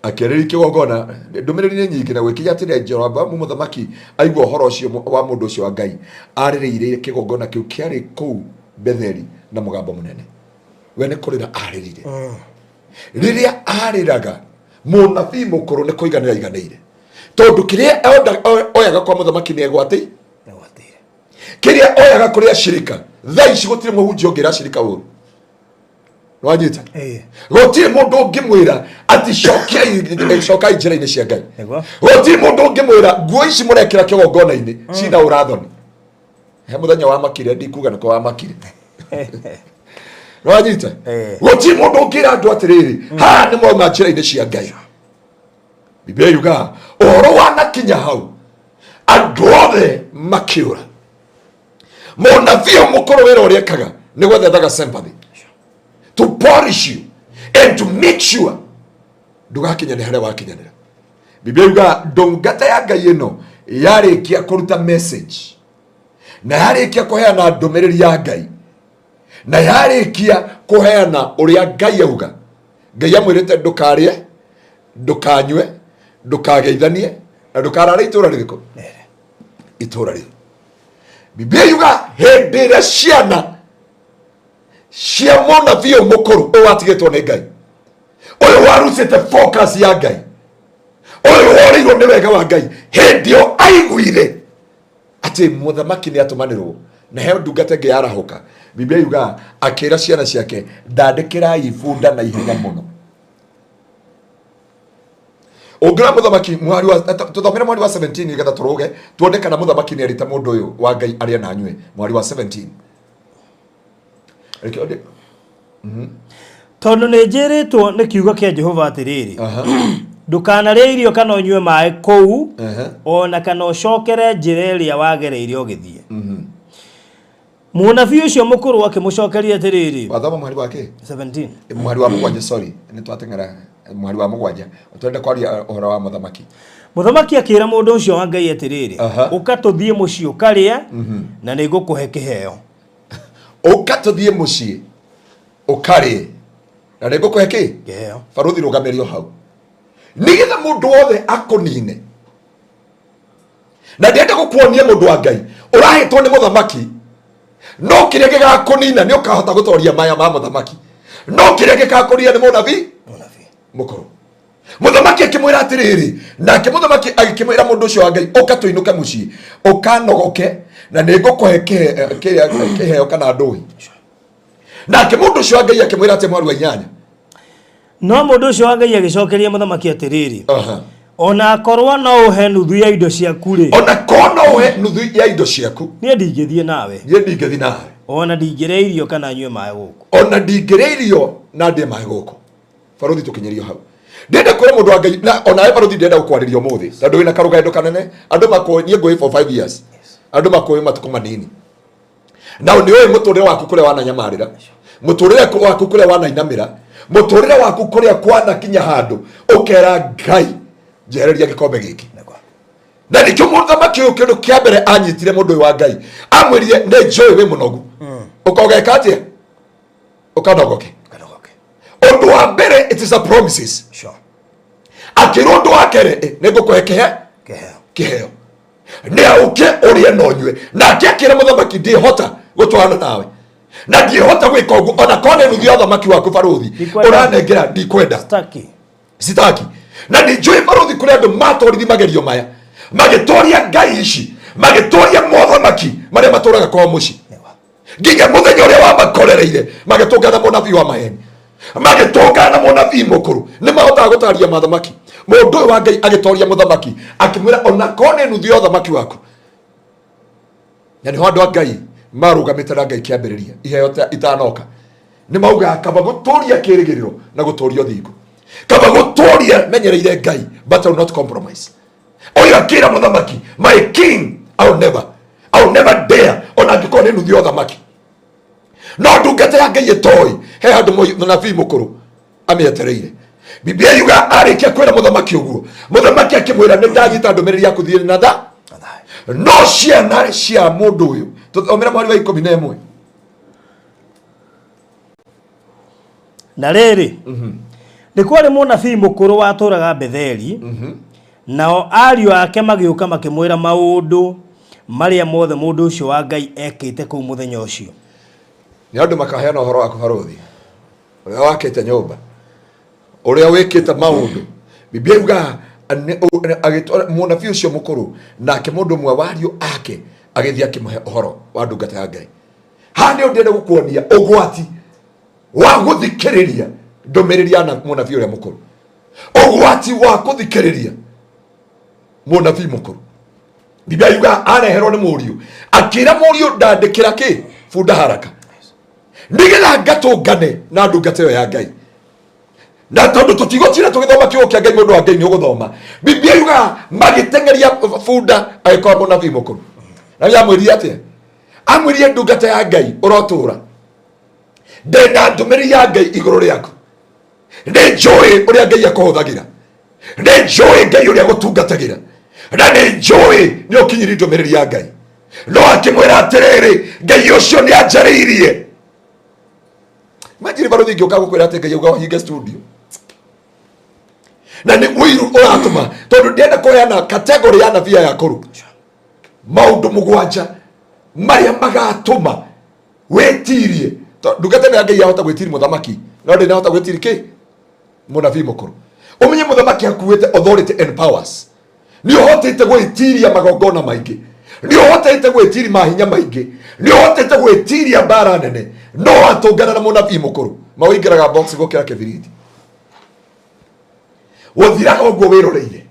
akiriri kigongona ndumiriri ni nyingi na gwikinya atire Jeroboamu muthamaki aigua uhoro ucio wa mundu ucio wa Ngai aririire kigongona kiu kiari kuu Betheli na mugambo munene we ni kurira aririre riria ariraga munabii mukuru ni kuiganira iganire tondu kiria oyaga kwa muthamaki ni egwatire kiria oyaga kuria shirika thaa ici gutire muhunjia ungira shirika uru wanyita gutire mundu ungimwira ati cokai njira-ini cia Ngai gutire mundu ungimwira nguo ici murekira kigongona-ini cina urathoni he muthenya wa makire ndikuga niko wa makire wanyita gutire mundu ungira andu atiriri ha ni mwauma njira-ini cia Ngai. Biblia yuga uhoro wanakinya hau andu othe makiura munabii mukuru wira uria ekaga ni gwethaga sympathy to polish you and to make sure ndugakinyane haria wakinyanira. Biblia yuga ndungata ya Ngai ino yarikia kuruta message na yarikia kuheana ndumiriri ya Ngai na yarikia kuheana uria Ngai auga. Ngai amwirite ndukarie ndukanywe ndukageithanie na ndukarare itura ririko itura ri. Biblia yuga hindi iria ciana cia munabii mukuru uwatigitwo ni Ngai oyo warutite focus ya Ngai, oyo worirwo ni wega wa Ngai, hendio aiguire ati muthamaki ni atumanirwo na he ndungata nge yarahuka. Biblia yuga akira ciana ciake, ndandikirai bunda na ihenya muno. Ogira muthamaki mwari wa tuthomera mwari wa 17 nigetha turuge tuone kana muthamaki ni arita mundu uyu wa Ngai aria na nywe. Mwari wa 17 tondu ni njiritwo ni kiugo kia Jehova atiriri ndukanarie irio kana unywe maĩ kũu ona kana ucokere njĩra ĩrĩa wagereire ũgĩthiĩ. Munabii ũcio mũkũrũ akĩmũcokeria atiriri. Wathoma mwari wa kĩ? 17. Mwari wa mũgwanja, sorry, ni twateng'era mwari wa mũgwanja. Twende kwaria ũhoro wa muthamaki. Muthamaki akĩra mũndũ ũcio wa Ngai atiriri, ũka tũthiĩ mũciĩ ũkarĩe na nĩ ngũkũhe kĩheo. Ũka tũthiĩ mũciĩ ũkarĩe na nĩ ngũkũhe kĩ? Kĩheo. Baruthi rũgamĩrio hau nigetha mundu wothe akunine. Na ndienda gukuonia mundu wa Ngai urahitwo ni muthamaki, no kiria gigakunina ni ukahota gutoria maya ma muthamaki, no kiria gigakunina ni munabii mukuru. Muthamaki akimwira atiriri, nake muthamaki agikimwira mundu ucio wa Ngai, uka tuinuke mucii ukanogoke na ni ngukuhe kiheo kana ndui. Nake mundu ucio wa Ngai akimwira ati mwari wa 8. No mundu ucio wa Ngai agicokeria muthamaki atiriri, ona korwo no uhe nuthu ya indo ciaku ri, ona korwo no uhe nuthu ya indo ciaku, nie ndingithie nawe, nie ndingithie nawe, ona ndingire irio kana nywe maĩ guku, ona ndingire irio na ndie maĩ guku. Baruthi tukinyerio hau ndenda kwira mundu wa Ngai, na ona we baruthi ndenda gukwariria umuthi tondu wina karugendo kanene. Andu makonye ngui for 5 years, andu makonye matuko manini, na ni oy muturire waku kuria wananyamarira, muturire waku kuria wanainamira, muturire waku kuria kwana kinya handu ukera Ngai njehereria gikombe giki. Na nikyo muthamaki uyu kindu kia mbere anyitire mundu wa Ngai amwirire ne joy we munogu ukogeka atia ukanogoke. Undu wa mbere it is a promises, sure. Akiro undu wa kere ne ngukuhe kiheo ne auke urie no nywe, na akira muthamaki ndihota gutwana nawe na ndihota gwika uguo ona kone nuthu ya thamaki waku baruthi uranengera ndikwenda sitaki. Na ni njui baruthi kuri andu matorithi magerio maya magitoria Ngai ici magitoria mothamaki maria maturaga kwa muci nginya muthenya uria wa makorereire magitungana munabii wa maheni, magitungana munabii mukuru, ni mahotaga gutaria mathamaki. Mundu wa Ngai agitoria muthamaki akimwira ona kone nuthu ya thamaki waku. Na ni andu a Ngai marugamite na Ngai kiambiriria iheo itanoka ni mauga kaba gutoria kirigiriro na gutoria thingo, kaba gutoria menyereire Ngai but will not compromise. Oyo akira muthamaki, my king, I'll never dare ona ngikone nuthu ya thamaki. No ndungata ya Ngai etoi he handu munabii mukuru amietereire. Biblia yuga arikia kwira muthamaki uguo, muthamaki akimwira ni ndanyita ndumiriri ya kuthie na tha no ciana cia mundu uyu. Tuthomera mwari wa 11. Na riri ni kwari munabii mukuru waturaga Betheli, nao ariu ake magiuka makimwira maundu maria mothe mundu ucio wa Ngai ekite kuu muthenya ucio. Ni andu makaheana uhoro waku baruthi uria wakite nyumba uria wikite maundu. Biblia yuga agitwara munabii ucio mukuru nake mundu mwe wariu ake agithia kimuhe uhoro wa ndungata ya Ngai. Hani ndenda gukuonia ugwati wa guthikiriria ndumiriri ya munabii uria mukuru, ugwati wa kuthikiriria munabii mukuru. Biblia yuga areherwo ni muriu akira muriu ndandikira ki funda haraka nigetha ngatungane na ndungata ya Ngai. Na tondu tutigotira tugithoma kiugo kia Ngai mundu wa Ngai ni uguthoma. Biblia yuga magitengeria funda agikora munabii mukuru na yamwiriye atia, amwiriye ndungata ya Ngai urotura ndenda ndumiriri ya Ngai iguru riaku, ni njui uria Ngai akuhuthagira, ni njui Ngai uria gutungatagira, na ni njui ni ukinyiri ndumiriri ya Ngai. No akimwira atiriri Ngai ucio ni anjariirie. Majiri baruthi ngioka gukwira ati Ngai uga hinge studio na ni wiru uratuma tondu ndienda kuheana category ya nabii ya kuru maundu mugwanja maria magatuma wetirie ndungata ya Ngai yahota gwitiri muthamaki no ndinahota gwitiri ki munabii mukuru umenye muthamaki akuwete authority and powers ni uhotete gwitiria magongona maingi ni uhotete gwitiria mahinya maingi ni uhotete gwitiria bara nene no atungana na munabii mukuru mawingiraga box gukira kibiriti wothiraga uguo wiroreire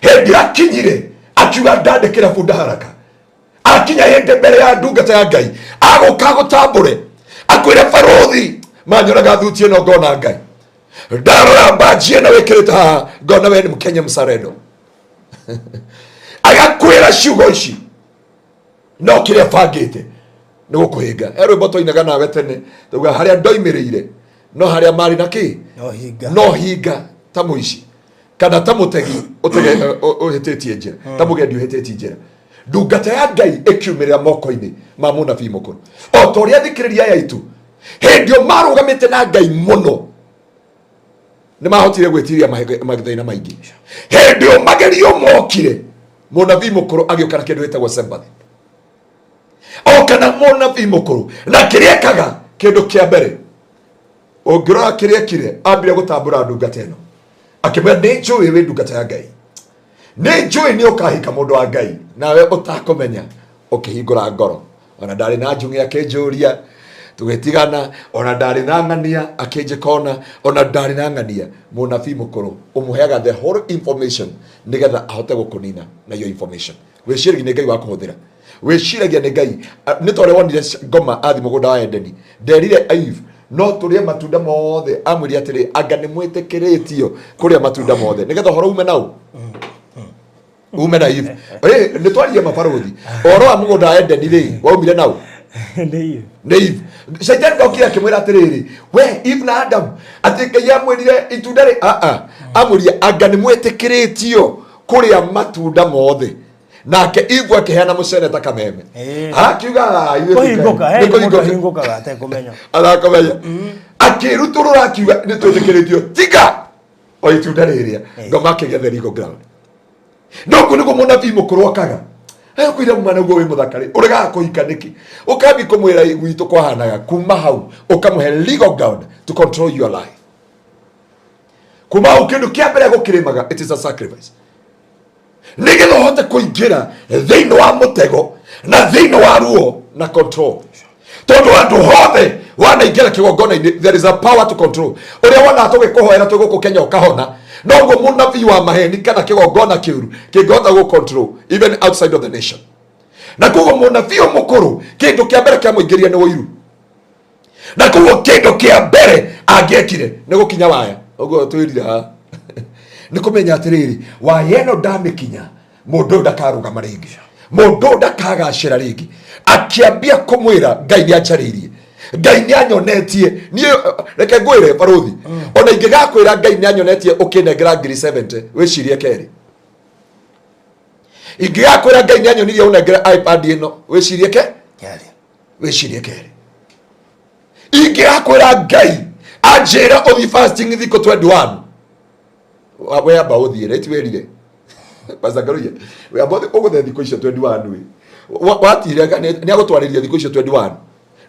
hindi akinyire akiuga ndandikira bunda haraka akinya hindi mbere ya ndungata ya Ngai aguka gutambure akwire barothi manyoraga thuti ino ngona Ngai ndarora mbanjie na wikirite haha ngona we ni Mkenya msarendo agakwira ciugo ici no kiria bangite ni gukuhinga erwe toinaga nawe tene tuga haria ndoimiriire no haria mari na ki no hinga ta muici kana ta mutegi uhitetie njira ta mugendi uhitetie njira ndungata ya Ngai ikiumirira moko-ini ma munabii mukuru o to ria thikiriria yaitu hendio marugamite na Ngai muno ni mahotire gwitiria magithaina maingi hendio magerio mokire munabii mukuru agiukana kindu hitagwo sympathy o kana munabii mukuru na kiriekaga kindu kia mbere ongirora kiriekire ambire gutambura ndungata ino akimwira ni njui wi ndungata ya Ngai ni njui ni ukahika mundu wa Ngai nawe utakomenya ukihingura ngoro ona ndari na njungi akinjuria tugetigana ona ndari na ng'ania akinjikona ona ndari na ng'ania munabii mukuru umuheaga the whole information nigetha ahote gukunina na yo information wiciragia ni Ngai wa kuhuthira wiciragia ni Ngai ni tore wonire ngoma athi mugunda wa Edeni nderire Eve no turie matunda mothe amwiri atiri anga ni mwitikiritio kuria matunda mothe nigetha horo ume nau ume na Eve ni twarie mabarothi horo wa mugunda wa Edeni ri waumire nau ni Eve Satan gokira kimwira atiriri we Eve na Adam atike ya mwirire itunda ri amwiri anga ni mwitikiritio kuria matunda mothe nake Eve akiheana mucene ta kameme akiuga hinguka gate kumenya arakomenya akiruturura akiuga ni twitikiritio tiga o itunda riria ngoma kigetheri go ground ndogo niko munabii mukuru akaga kwira mwana gwo wi muthakari urega kuhika niki ukambi kumwira gwitu kwahanaga kuma hau ukamuhe legal ground to control your life kuma ukindu kia mbere gukirimaga it is a sacrifice nigetha hote kuingira thiini wa mutego na thiini wa ruo na control tondu andu hothe wanaingira kigongona-ini there is a power to control uria wona tugikuhoera tuguku Kenya ukahona noguo munabii wa maheni kana kigongona kiuru kingihota gu control even outside of the nation na koguo munabii mukuru kindu kia mbere kia muingiria ni uiru na koguo kindu kia mbere angiekire ni gukinya waya uguo twirire ha ni kumenya atiriri wayeno ndamikinya mundu ndakarugama ringi mundu ndakagacira ringi akiambia kumwira Ngai ni anjaririe Ngai ni anyonetie ni reke ngwire barothi ona ingigakwira Ngai ni anyonetie ukinengera 70 wicirie keri ingigakwira Ngai ni anyonirie unengera iPad ino wicirie keri wicirie keri ingigakwira Ngai anjira uthi fasting thiko 21 we aba uthiire itwerire Pastor Ngaruiya we aba uguthe thiko icio 21 we watire ni agutwariria thiko icio 21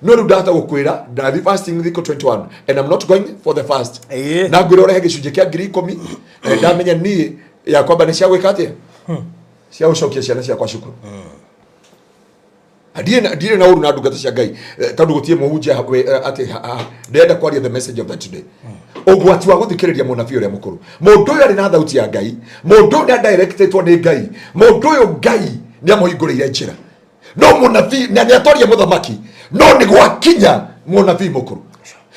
no ru data gukwira ndathi fasting thiko 21 and I'm not going for the fast na ngwira rehe gicunje kia 10,000 ndamenya ni ya kwamba ni cia gwikatia cia ucokia ciana cia kwa cukuru adire na uru na ndungata cia Ngai tondu gutie muhunjia ati ndenda kwaria the message of that day ogwati wa guthikiriria munabii uria mukuru mundu uyu ari na thauti ya Ngai mundu uyu directedwo ni Ngai mundu uyu Ngai ni amuhingurire njira no munabii ni atoria muthamaki no ni gwakinya munabii mukuru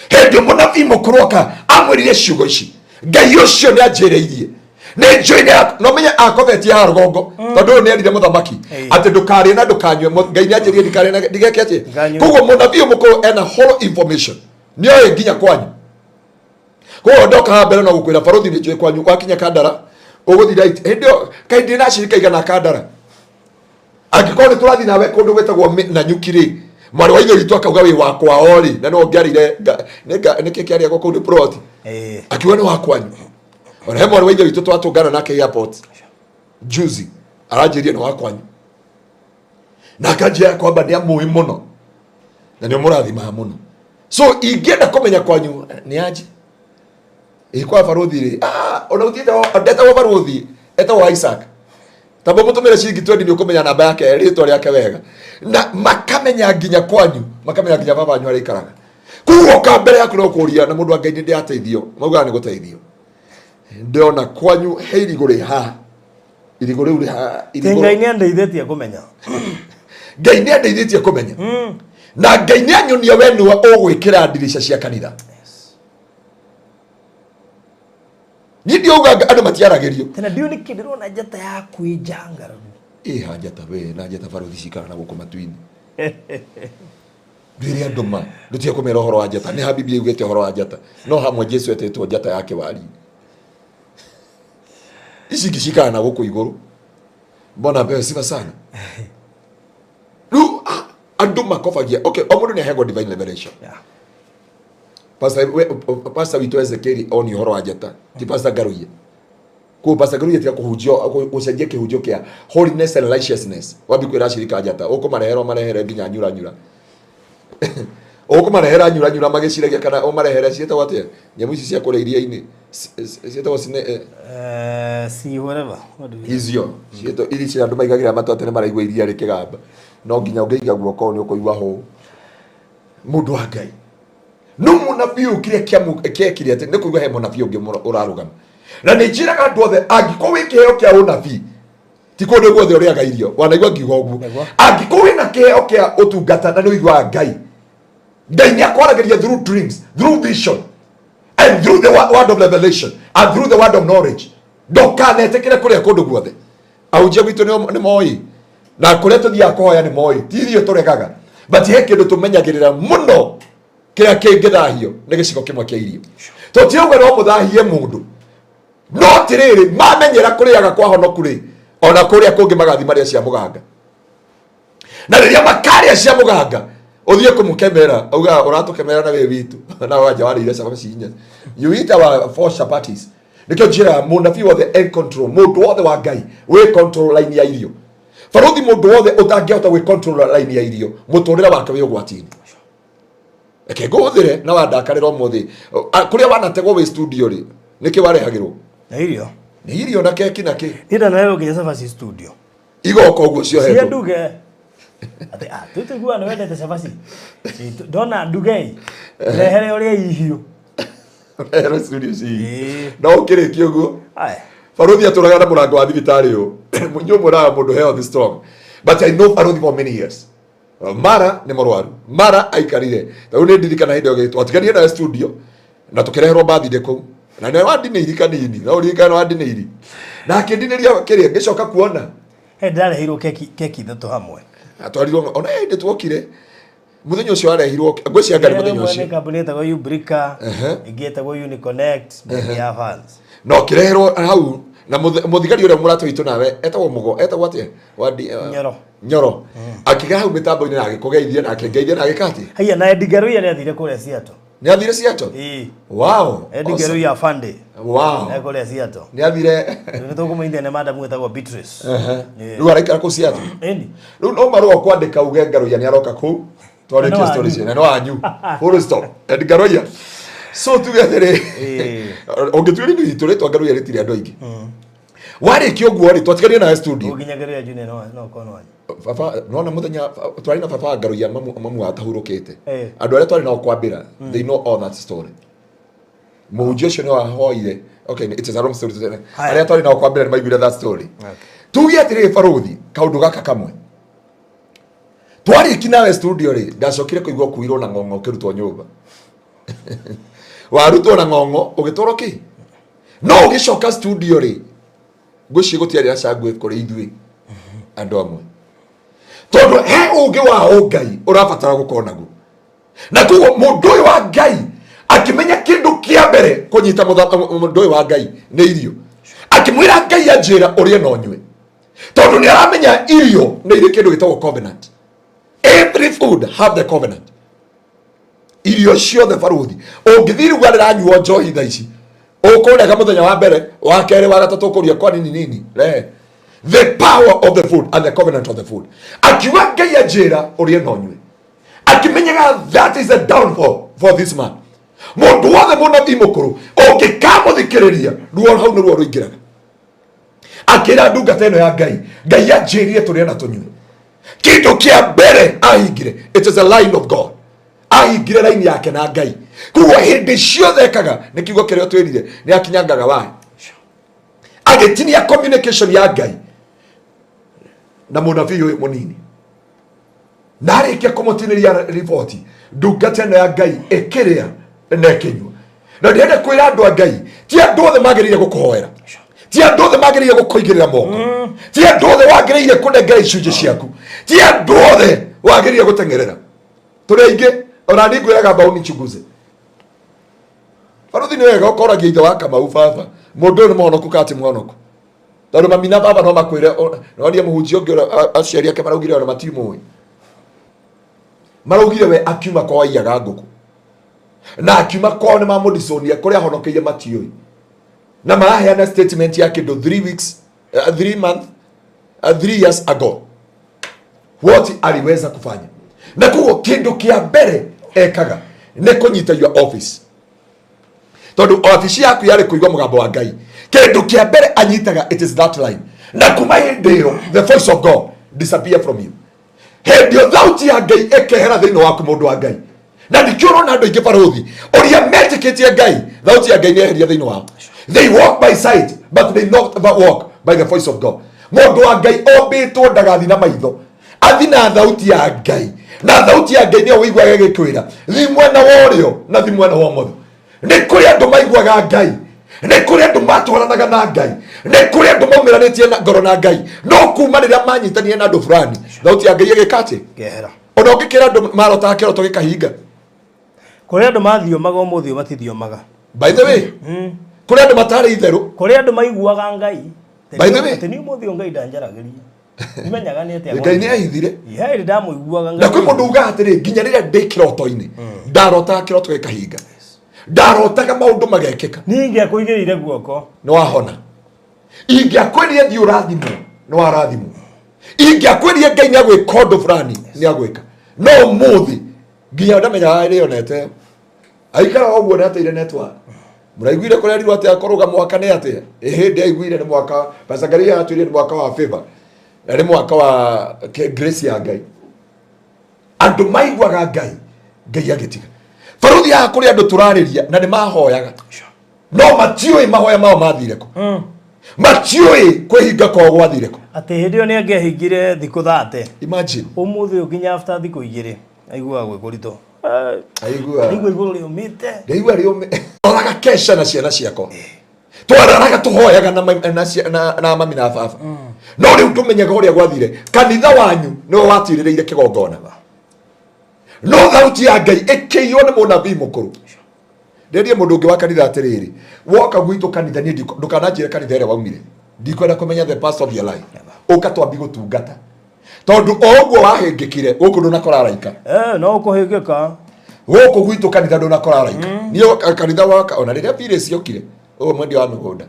hendio munabii mukuru aka amwirire ciugo ici Ngai ucio ni anjireirie ni njoine no menya akovetia ha rugongo tondu ni erire muthamaki ati ndukari na ndukanywe Ngai ni anjirie ndikari na ndigeke ati koguo munabii mukuru ena whole information ni oye nginya kwanyu ko ndoka ha mbere no gukwira barothi ni njwe kwanyu wakinya Kandara uguthi right hendio kaindi na shirika igana Kandara angikone turathi nawe kundu wetagwo na nyukiri mwari wa igeri twakauga wi wakwa ori na no ngiarire niki kiaria go kundu plot akiwa ni wakwanyu ona mwari wa igeri twatungana nake airport juzi arajirie no wakwanyu na kanjia kwamba ni amui muno na ni murathima muno so ingenda kumenya kwanyu ni aje Kwa baruthi ri ona utiete ndeta wa baruthi etagwo Isaac tabo mutumire ciringi 20 ni ukumenya namba yake ritwa riake wega na makamenya nginya kwanyu makamenya nginya baba wanyu ari ikaraga kuo ka mbere yaku no kuria na mundu angai ndi ateithio mauga ni guteithio ndiona kwanyu heirigo ri ha irigo ri ha Ngai ni andeithitie kumenya Ngai ni andeithitie kumenya na Ngai ni anyonia we ni ugwikira ndirisha cia kanitha ndio uga andu matiaragirio tena ndio ni kidiro na njata ya kwijanga njata we na njata baruthi cikara na guku matuini Ndiria nduma ndutie kumera horo wa njata ni habibi yugete horo wa njata no hamwe Jesu etetwo njata yake wari ici gicikara na guku iguru mbona bewe sifa sana lu andu makofagia okay omundu ni hego divine revelation Pastor witu Ezekiel oni horo wa njata ti Pastor Ngaruiya ko Pastor Ngaruiya tia kuhujio ucenjie kihujio kia holiness and righteousness wabi kwira shirika njata uko marehere nginya nyura uko marehera nyura magiciragia kana o marehere cieta watia nyamu ici cia kureiria ini cieta wasine si whatever izio cieta iri cia andu maigagira matu atene maraigwa iria rikigamba no nginya ungeiga guoko ni ukuigwa ho mundu wa Ngai no munabii ukire kiekire ati nikuigwa he munabii ungi urarugama na ni njiraga andu othe angiko wikiheo kia unabii ti kundu guothe uriaga irio wanaigwa ngiuga uguo angiko wina kiheo kia utungata na ni uigwa Ngai Ngai ni akwaragiria through dreams through vision and through the word of revelation and through the word of knowledge ndokanetekire kuria kundu guothe aujia gwitu ni moi na kuria tuthia kuhoya ni moi ti irio turegaga but he kindu tumenyagirira muno kia kingithahio ni giciko kimwe kia irio to tiuga no muthahie mundu no tiriri mamenyera kuriaga kwa honoku ri ona kuria kungi magathi maria cia muganga na riria makaria cia muganga uthie kumukemera auga uratukemera na we witu na waja wari ile sababu cinya you eat our four chapatis nikio jira munabii wothe en control mundu wothe wa Ngai we control line ya irio faruthi mundu wothe utangihota we control line ya irio muturira wake we ugwatini eke guthire na wandakarira muthi kuria wanategwo we studio ri niki warehagirwo ni irio na keki na ki nida na leo nginya Savasi studio igoko uguo cio hetwo nduge ati tutigua no wendete Savasi dona ndugei rehere uria ihio rehere studio si no ukirikio uguo faruthi aturaga na murango wa thibitari u munyo mura mundu health strong but I know faruthi for many years mara ni morwaru mara aikarire tau ni ndirikana hindi ogitwo atiganie na studio na tukireherwo bathi deku na ne wadi ni irika nini na urikana wadi ni iri na akindiniria kiria ngicoka kuona ndarehirwo keki thatu hamwe atwarirwo ona ndi twokire muthenya ucio arehirwo ngweci ngari muthenya ucio company ta go Ubrika igeta go Uniconnect ya fans no kireherwo hau na muthigari uria muratwitu nawe etagwo mugo etagwo atia wadi nyoro akiga hau mitambo-ini na agikugeithia na akingeithia na agikati haya na Ngaruiya ni athire kuria Seattle ni athire Seattle wow Ngaruiya afande wow na kuria Seattle ni athire ni tukumeithia na madam etagwo Beatrice ru araikara ku Seattle ru no maruo kwandika uge Ngaruiya ni aroka ku twareke stories ni no anyu full stop Ngaruiya so tugethere ongitwiri ni turetwa Ngaruiya ritire andu aingi wari kioguo ri twatiganie na studio uginya Ngaruiya june no kono wanyu papa no muthenya twari na papa Ngaruiya mamu atahurukite andu aria twari na kwambira they know all that story muhunjia ucio ni wahoire okay it is a long story aria twari na kwambira ni maiguire that story tugie atiri faruthi kaundu gaka kamwe twari kinawe studio ri ndacokire kuigwa kuirwo na ngongo kirutwo nyumba warutwo na ngongo ugitoro ki no ugicoka studio ri guci gutiari acangwe kuri ithui andu amwe tondu he ungi wa Ngai urabatara gukona naguo na kuo mundu uyu wa Ngai akimenya kindu kia mbere kunyita mundu uyu wa Ngai ni irio akimwira Ngai anjira urie no nywe tondu ni aramenya irio ni iri kindu gitagwo covenant every food have the covenant irio ciothe faruthi ungithiru gwarira nyuo njohi tha ici ukurega muthenya wa mbere wa kere wa gatatu kuria kwa nini the power of the food and the covenant of the food akiwa Ngai anjira urie no nywe akimenyaga that is the downfall for this man mundu wothe munabii mukuru ungikamuthikiriria ruo hau ni ruo ruingiraga akira ndungata ino ya Ngai anjirie turia na tunyue kindu kia mbere ahingire. It is a line of God. Ahingire line yake na Ngai kuwa hindi ciothe ekaga ni kiugo kiria twirire ni akinyangaga wae agitinia communication ya Ngai na munabii uyu munini na arikia kumutiniria report ndungata ino ya Ngai ikiria na ikinyua. Na ndienda kwira andu a Ngai ti andu othe magirire gukuhoera, ti andu othe magirire gukuigirira moko, ti andu othe wagirire kunengera icunje ciaku, ti andu othe wagirire gutengerera. Turi aingi ona ni ngwiraga mbau ni chunguze baruthi ni wega ukoragia ithe wa Kamau baba mundu ni muhonoku kati muhonoku tondu mamina baba no makwire no ndia muhunjia ungi aciari ake maraugire ona matimu maraugire we akiuma kwa waiyaga nguku na akiuma kwao ni mamudhiconia kuria ahonokeire matiui na maraheana statement ya kindu 3 weeks 3 month 3 years ago what aliweza kufanya. Na kuo kindu kia mbere ekaga ni kunyita your office tondu office yaku yari kuigwa mugambo wa Ngai. Kindu kia mbere anyitaga it is that line na kuma hindio the voice of God disappear from you. Hindio thauti ya Ngai ekehera thiini waku mundu wa Ngai na ndikiona na andu aingi baruthi uria metiketie Ngai thauti ya Ngai ni eheria thiini wao. They walk by sight but they not walk by the voice of God. Mundu wa Ngai ombitwo ndagathi na maitho athi na thauti ya Ngai na thauti ya Ngai ni wiguaga gikwira thi mwena worio na thi mwena wa motho. Ni kuri andu maiguaga Ngai, ni kuri andu matwaranaga na Ngai, ni kuri andu maumiranitie na ngoro na Ngai, no kuma riria manyitanie na andu fulani thauti ya Ngai igikate gehera ona ngikira andu marota kiroto gikahinga kuri andu mathiomaga umuthio matithiomaga. By the way kuri andu matari itheru kuri andu maiguaga Ngai by the way teni umuthio Ngai ndanjaragiria nimenyaga ni atia Ngai ni ahithire ye ndamuiguaga Ngai na kwi mundu uga atiri nginya riria ndi kiroto-ini ndarota kiroto gikahinga ndarotaga maundu magekeka ninge akuigirire guoko no wahona ingiakwirie thi urathimo no warathimo ingiakwirie Ngai ni agwika undu fulani ni agwika no muthi nginya ndamenya rionete aikara oguo ni ateire network muraiguire kuria riru atia koruga mwaka ni atia hindi aiguire ni mwaka Pastor Ngaruiya atuire ni mwaka wa favor na ni mwaka wa grace ya Ngai andu maiguaga Ngai agitiga baruthi ya kuri andu turariria na ni mahoyaga no matiui mahoya mao mathireko matiui kwihinga kwa gwathireko ati hindio ni angehingire thiku 30 imagine umuthi ukinya after thiku 2 aigua gwe kurito aigua iguru riumite aigua riume oraga kesha na ciana ciako twararaga tuhoyaga na mami na baba no riu tumenyaga uria gwathire kanitha wanyu no watirireire kigongona no thauti ya Ngai ikiyo ni munabii mukuru nderie mundu ungi wa kanitha atiriri woka gwitu kanitha ni ndukananjire kanitha ire waumire ndikwenda kumenya the past of your life uka twambi gutungata tondu oguo wahingikire guku ndunakora araika no ukuhingika guku gwitu kanitha ndunakora araika niyo kanitha waka ona riria pire ciokire uguo mwendi wa migunda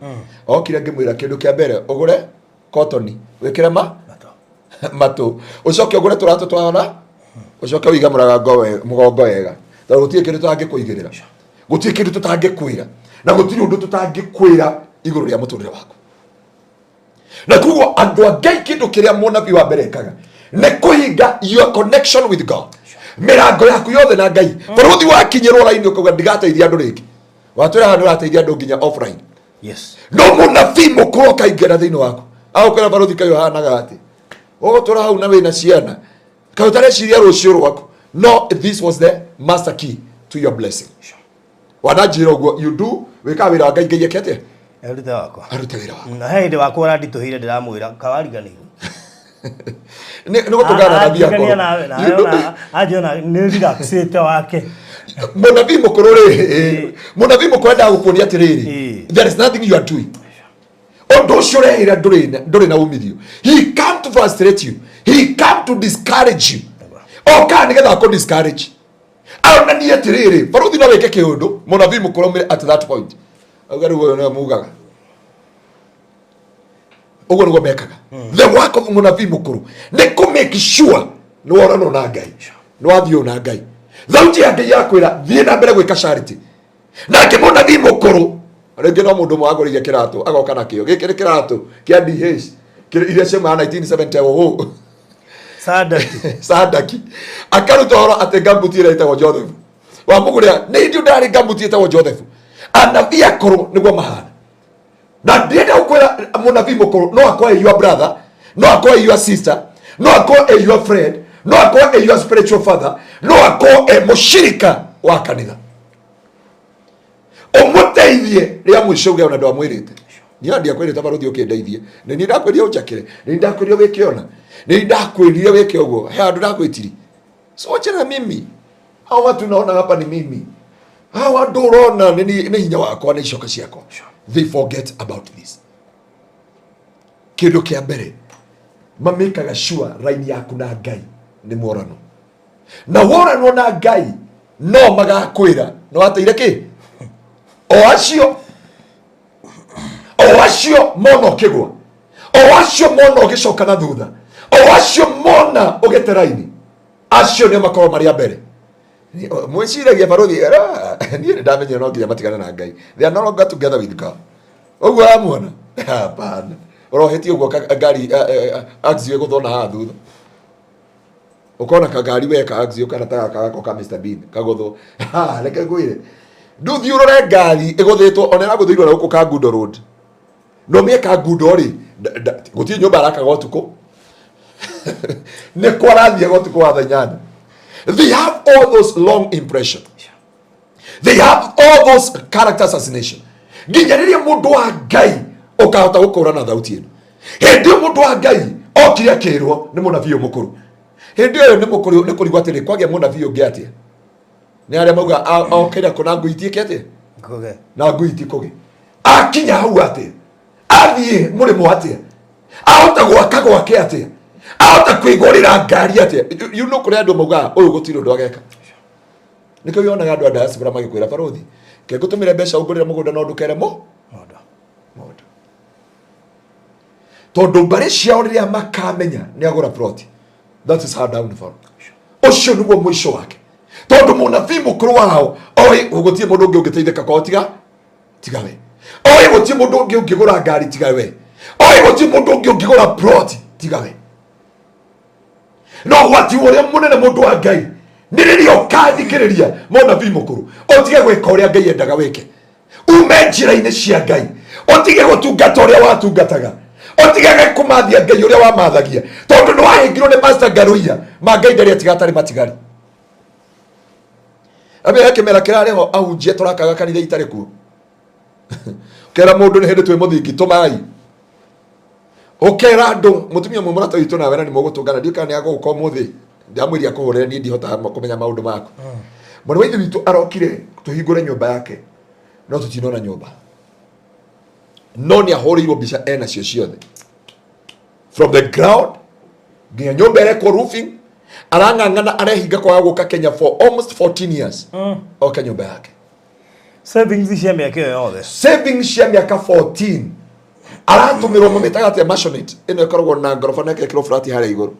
okire ngimwira kindu kia mbere ugure cotton wikire matu ucoke ugure turatu twaona ucoke wiga mugongo wega tondu gutie kindu tutangikuigirira gutie kindu tutangikwira na gutiri undu tutangikwira iguru ria muturire waku na kuguo andu a Ngai kindu kiria munabii wa mbere ekaga ni kuhinga your connection with God mirango yaku yothe na Ngai baruthi wakinyirwo laini ukauga ndigateithia andu ringi watwira handu rateithia andu nginya offline yes no munabii mukuru kaingera thiini waku au kana baruthi kayo hanaga ati tura hau na wina ciana kayo tareciria rucio rwaku no this was the master key to your blessing wanajira uguo you do wika wira wa Ngai Ngai ekete erute wako arute wira wako na hindi wako randituhire ndiramwira kawariganiru niko tugana na bia ko ajiona ni relaxete wake munabii mukuru ri munabii mukuru ndagukunia atiriri there is nothing you are doing ondo shorehira nduri na umithio he come to frustrate you he come to discourage you oka nigetha ko discourage auna ni atiriri baruthi no weke kiundu munabii mukuru at that point agaru uyo no mugaga ugo ngo mekaga the work of munabii mukuru ni ku make sure no orano na Ngai no athio na Ngai thauti ya Ngai yakwira thie na mbere gwika charity nake munabii mukuru rĩngĩ no mũndũ mwagũrĩire kĩratũ agoka nakĩo gĩkĩ nĩ kĩratũ kĩa DH iria ciuma 1970 sadaki akaruta horo atĩ gambuti ĩrĩa ĩtagwo Joseph wa mũgũrĩa nĩ ndio ndarĩ gambuti ĩtagwo Joseph anabii akũrũ nĩguo mahana na ndĩrenda gũkwĩra munabii mukuru no akorwo your brother no akorwo your sister no akorwo your friend no akorwo your spiritual father no akorwo mũshirika wa kanitha umuteithie ria mwisho gwa ndo amwirite ni andi akwirite baruthi ukindeithie ni ndakwiria unjakire ni ndakwiria wikiona ni ndakwiria wiki uguo he andu ndakwitiri so chana mimi hao watu naona hapa ni mimi hao andu urona ni hinya wakwa ni icoka ciakwa they forget about this kindu kia mbere mamikaga sure raini yaku na Ngai ni morano na worano na Ngai no magakwira no ateire ki o acio mono kigwa o acio mono gicoka na thutha o acio mona ugeteraini acio ne makoro maria mbere mwiciragia baruthi ni ndamenye no nginya matigana na Ngai they are no longer together with God oguo amuona hapana orohetie uguo ngari axio guthona ha thutha ukona kagari weka axio kana ta kako ka Mr Bean kagotho reke gwire nduthi urore ngari iguthitwo onera guthirwo na guku ka Gudo Road no mieka Gudo ri gutie nyumba araka gotuko ne kwarathia gotuko wa thanyana they have all those long impression they have all those character assassination nginya riria mundu wa Ngai ukahota gukurana thauti ino hindi mundu wa Ngai okire akirwo ni munabii mukuru hindi uyo ni mukuru ni kurigwa atiri kwage munabii ungi atia ni aria mauga okira kuna nguitie kete kuge na nguiti kuge akinya hau atia athie murimo atia ahota gwaka gwake atia ahota kwigurira ngari atia you know kuri andu mauga uyu gutiro ndo ageka niko yonaga andu diaspora magikwira baruthi ke gutumire mbeca ungurira mugunda no ndukere modo tondu mbari ciao riria makamenya ni agura plot that is how downfall ucio niguo mwisho wake tondu munabii mukuru wao oi gutie mundu ungi ungiteithika kwa tigawe oi gutie mundu ungi ungigura ngari tigawe oi gutie mundu ungi ungigura plot tigawe no wati uria munene mundu wa Ngai niririo kathikiriria munabii mukuru otige gwika uria Ngai endaga wike ume njira-ini cia Ngai otige gutungata uria watungataga otige kumathia Ngai uria wamathagia tondu ni wahingirwo ni Master Ngaruiya ma Ngai ndari atigatari matigari abe yake mera kirare ho ahunjie turakaga kanitha itari ku kera mundu ni hindi twi muthingi tumai okera andu mutumia mwe murata witu nawe na ni mugutungana ndika ni aguko muthi ndamwiria kuhurira ni ndihota kumenya maundu maku mwana wa ithe witu arokire tuhingure nyumba yake no tutinona nyumba no ni ahoriirwo mbica ena cio ciothe from the ground nginya nyumba ĩreko roofing arang'ang'ana arehinga kwa guka Kenya for almost 14 years oka nyumba yake savings cia miaka yothe savings cia miaka 14 aratumirwo mamitaga ate masionate ino ikoragwo na ngorofa na kekiro flat haria iguru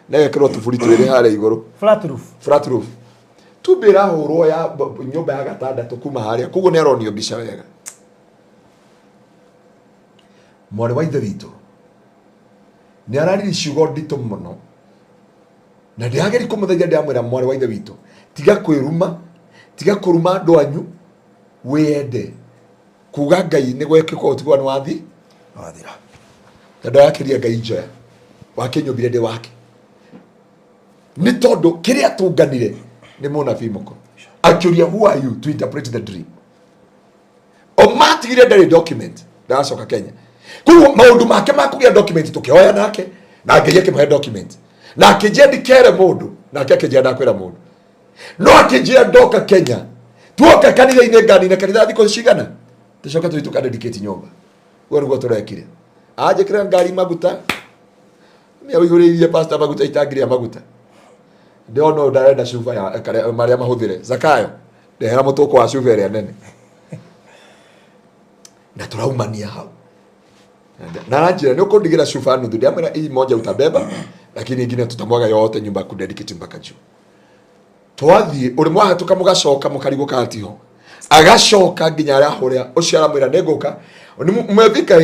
na kekiro tufuri twiri haria iguru flat roof tubira hurwo ya nyumba ya gatandatu kuma haria kuguo ni aronio mbica wega mwana wa ithe witu ni arariri ciugo ndito muno na ndiageri kumuthaithia ndamwira mwana wa ithe witu tiga kwiruma tiga kuruma andu anyu wende kuga Ngai ni gwekiko utigwa ni wathira tondu yakiria Ngai njoya wake nyumbire ndi wake ni tondu kiria tunganire ni munabii mukuru akiuria who are you to interpret the dream o matigire ndari document ndacoka Kenya kuguo maundu make makugia document tukioya nake na Ngai akimhe document na akijia ndikere mundu na akijia ndakwira mundu no akijia ndoka Kenya tuoka kanitha-ini ngani na kanitha thiko cigana tucoka tuituka dedicate nyumba ugo niguo turekire ajikira ngari maguta mia uihuririe pastor maguta itangiria maguta ndio ndarenda cuba ya maria mahuthire Zakayo ndehera mutuko wa cuba ria nene na turaumania hau na anjira ni ukundigira cuba nuthu ndiamwira hii moja utabeba lakini ingine tutamwaga yote nyumba ku dedicate mpaka juu twathie uri mwahatuka mugacoka mukarigo katiho agacoka nginya ara huria ucio aramwira neguka mwethika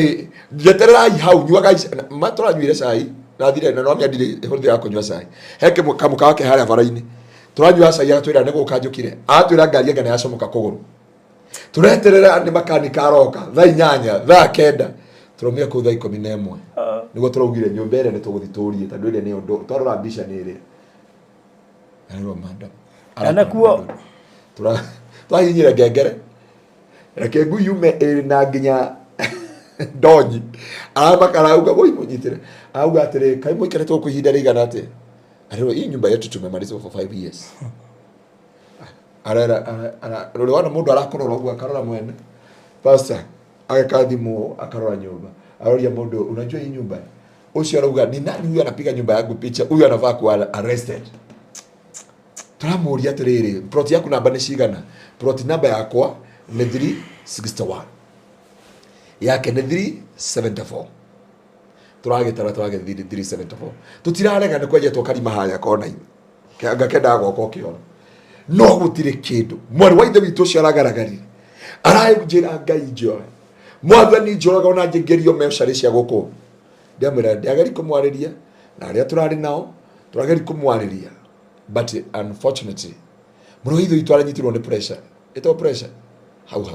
jetererai hau nyuaga matura nyuire cai na thire na no miandire huthi ya kunyua cai heke kamuka wake haria bara-ini turanyua cai atwira neguka njukire atwira ngari ngana yacomoka kuguru tureterera andi makanika aroka thaa 8 thaa 9 turomia ku thaa 11 niguo turaugire nyumba ere nituguthiturie tondu ire ni undu twarora mbica ni ire ayo madam anakuo twahinyire ngengere reke ngu yume na nginya ndonyi arabakarauga woi munyitire auga atire kai muikare to kuhinda rigana ate arero hii nyumba yetu tumemaliza for 5 years ara rore wana mundu arakorora ugu akarora mwene pastor agakathimu akarora nyumba aroria mundu unajua hii nyumba ucio arauga ni nani huyu anapiga nyumba yangu picha huyu anafaa kuwa arrested turamuria atiriri plot yaku namba ni cigana plot namba yakwa ni 361 yake ni 374 turagitara 374 tutirarega ni kwenjetwo karima haya kona-ini ngakenda goko kiona no gutire kindu mwari wa ithe witu cio aragaragari aranjira ngai njoe mwathani njoraga ona ngerio mecari cia guku ndiamwira ndiageri kumwariria na aria turari nao turageri kumwariria but unfortunately muno ithu itu aranyitirwo ni pressure ito pressure hau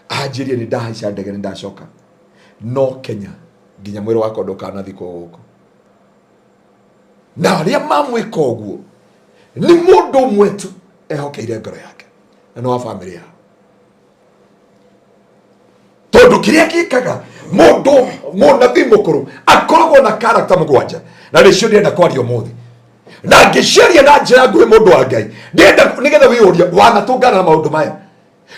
ajirie ni ndahaica ndege ni ndacoka no Kenya nginya mwiro wako ndukanathi guku na aria mamwika uguo ni mundu mwetu ehokeire ngoro yake na no wa family yao tondu kiria gikaga mundu munabii mukuru akoragwo na character mugwanja na nicio ndienda kwaria umuthi na ngicaria na njira nguhi mundu wa Ngai ndienda nigetha wiuria wanatungana na maundu maya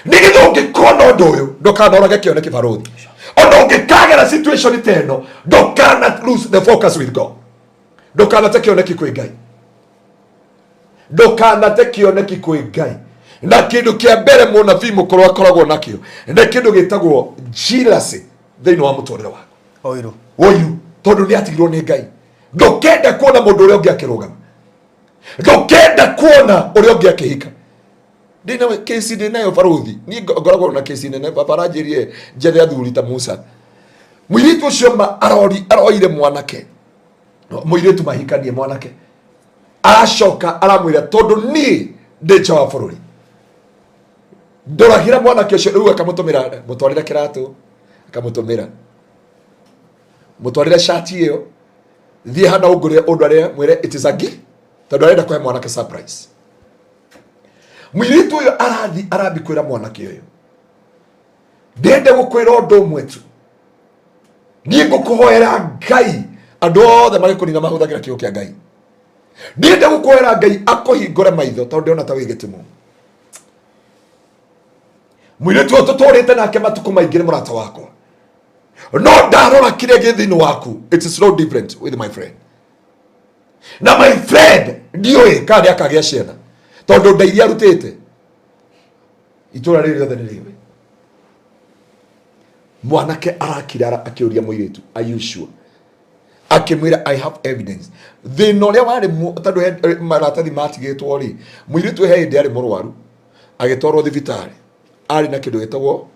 nigetha ungikona undu uyu ndukanorage kione kibaruthi ona ungikagera situation teno ndukana lose the focus with God ndukana te kione kikwi Ngai ndukana te kione kikwi Ngai na kindu kia mbere munabii mukuru akoragwo nakio na kindu gitagwo jealousy thiini wa muturire wako oiru tondu ni atigirwo ni Ngai ndukenda kuona mundu uria ungi akirugama ndukenda kuona uria ungi akihika ndina kesi ndinayo baruthi ni ngoragwo na kesi nene babarajirie njere athuri ta Musa mwiritu ucio aroire mwanake mwiritu mahikanie mwanake aracoka aramwira tondu ni ndecha wa bururi ndoragira mwanake ucio riu akamutumira mutwarira kiratu akamutumira mutwarira shati iyo thie hana ungure undu aria mwire it is a gift tondu arenda kuhe mwanake surprise mwiritu uyo arathi kwira mwanake uyo ndende gukwira undu umwe tu nie ngukuhoera Ngai andu othe magikunina mahuthagira kiugo kia Ngai ndende gukuhoera Ngai akohingure maitho tondu ona ta wigitimu mwiritu uyo tuturite nake matuku maingi ni murata wakwa no ndarora kiria gi thiini waku it is no different with my friend na my friend ndioi kana akagia ciana tondu ndairia arutite itura riri othe niriwe mwanake arakira akiuria mwiritu are you sure akimwira I have evidence thina uria wari tondu maratathi matigitwo ri mwiritu he ndi ari murwaru agitwarwo thibitari ari na kindu gitagwo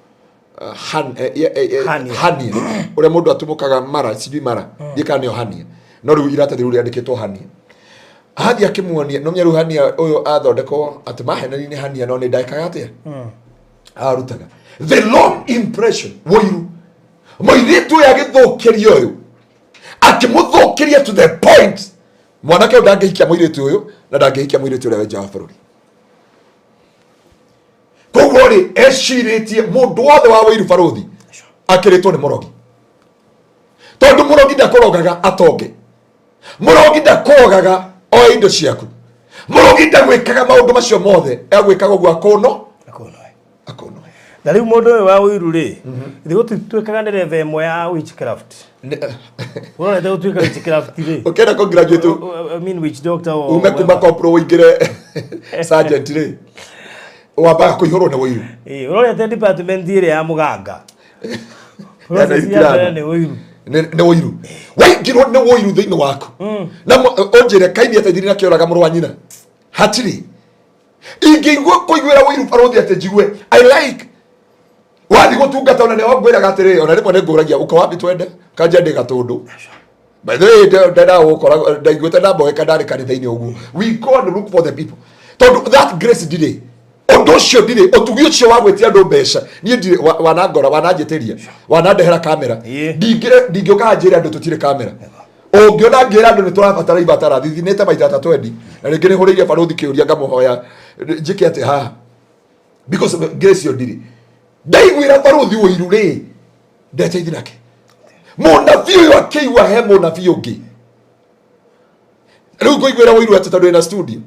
hania uria mundu atumukaga mara sijui mara gikane hania no riu iratathi riu riandikitwo hania athi akimuonia no mia ruhania uyo athondekwo ati mahenani ni hania no ni ndaikaga atia arutaga the long impression woiru moiritu ya githukirio uyu akimuthukiria to the point mwanake ndangihikia moiritu uyu na ndangihikia moiritu uria wenja wa bururi koguo ri eciritie mundu wothe wa woiru baruthi akiritwo ni murogi tondu murogi ndakorogaga atonge murogi ndakogaga o indo ciaku murogi ndagwikaga maundu macio mothe egwikaga uguo akono na riu mundu uyu wa woiru ri ithi gutwikaga ndereva imwe ya witchcraft urona ndio twika witchcraft ri ukenda ko graduate I mean witch doctor or umekuma kopro wingire sergeant ri waba kuihoro na woiru urona te department ire ya muganga ni woiru waingirwo ni woiru thiini waku na onjire kaini atathiri na kioraga muru wa nyina hatiri ingĩigua kũiguĩra ũiru barothi atĩ njigue I like wathi gũtungata ona nĩo ngwĩraga atĩrĩ ona rĩmwe nĩngũragia ũkawapi twende kanja ndĩ gatũndũ by the way ndenda gũkora ndaiguĩte ndamboeka ndarĩ kanitha-inĩ ũguo we go and look for the people tondũ that grace ndirĩ ũndũ ũcio ndirĩ ũtugi ũcio wa gwĩtia andũ mbeca niĩ ndirĩ wanangora wananjĩtĩria wanandehera kamera ndingĩũka njĩre andũ tũtirĩ kamera ũngĩona ngĩra andũ nĩtũrabatara ibatara thithinĩte maita 3 na rĩngĩ nĩhũrĩire barothi kĩũria ngamũhoya njĩke atĩ haha because grace ĩyo ndirĩ ndaiguĩra barothi ũiru rĩ ndeteithia nake mũnabii ũyũ akĩigua he mũnabii ũngĩ rĩu ngũiguĩra ũiru atĩ tondũ ĩna studio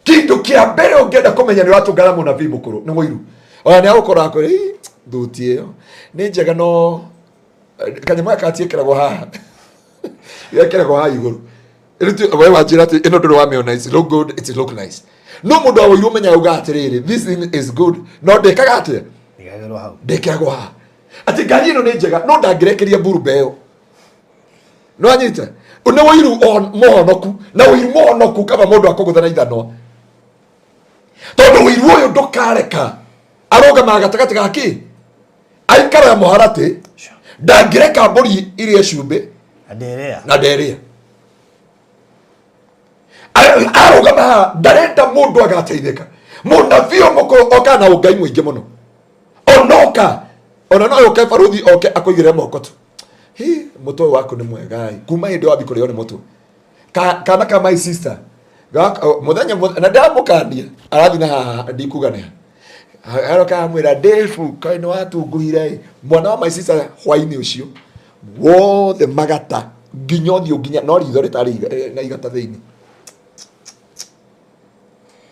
kĩndũ kĩa mbere ũngĩenda kũmenya nĩ watũngana mũnabii mũkũrũ nĩ mũiru ona nĩ agũkorwo akũrĩ thuti ĩyo nĩ njega no kanyamũ gaka atiĩkĩragwo haha gekĩragwo haha igũrũ we wanjĩra atĩ ĩno ndũrĩ wamĩona it's look good it look nice no mũndũ wa ũiru ũmenyaga uga atĩrĩrĩ this thing is good no ndĩkaga atĩa ndĩkĩragwo haha atĩ ngari ĩno nĩ njega no ndangĩrekeria mburumbe ĩyo no anyita nĩ ũiru mũhonoku na ũiru mũhonoku kama mũndũ akũgũthana ithanwa tondũ ũiru ũyũ ndũkareka arũgamaga gatagatĩ gaki aikaraga mũharatĩ ndangĩreka mbũri irie cumbĩ na nderĩa arũgama ndarenda mũndũ agateithĩka mũnabii mũkũrũ oka na ũngai mũingĩ mũno onoka ona no yoke barothi oke akũigĩre moko tu mũtwe waku nĩ mwega kuma hĩndĩ wathi kũrĩo nĩ mũtwe kana ka my sister mũthenya na ndamũkania arathi na haha ndikuga nĩ aroka mwĩra ndefu kaĩ watungũhire mwana wa my sister hwainĩ ũcio wothe magata nginya ũthiũ nginya no ritho rĩtarĩ na igata thĩinĩ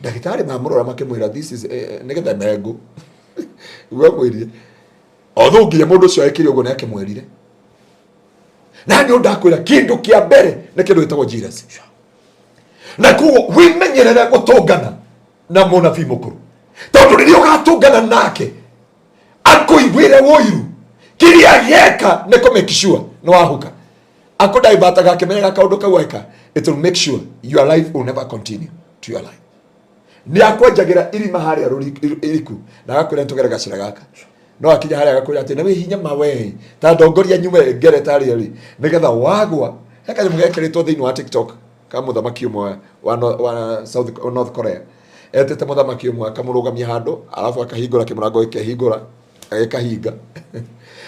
ndagĩtarĩ mamũrora makĩmwĩra this is nĩgetha mengũ uga mwĩrire otho nginya mũndũ ũcio ekĩre ũguo nĩ akĩmwĩrire na nĩ ndakwĩra kĩndũ kĩa mbere nĩ kĩndũ gĩtagwo Jesus na kuo wimenyerere gũtũngana na mũnabii mũkũrũ tondũ rĩrĩa ũgatũngana nake akũiguĩre ũiru kĩrĩa gĩeka nĩ kũ make sure nĩ wahuka akũdaibataga akĩmenyaga kaũndũ kau eka it will make sure your life will never continue to your life nĩ akwenjagĩra irima harĩa iriku na agakwĩra nĩtũgere gacĩra gaka no akinya harĩa agakwĩra atĩ nĩ wĩhinya mawe ta ndongoria nyume ngere tarĩ rĩ nĩgetha wagwa he kanyamũ gekĩrĩtwo thĩinĩ wa TikTok ka mũthamaki ũmwe wa North Korea etete mũthamaki ũmwe akamũrũgamia handũ alafu akahingũra kĩmũrango gĩkehingũra agĩkahinga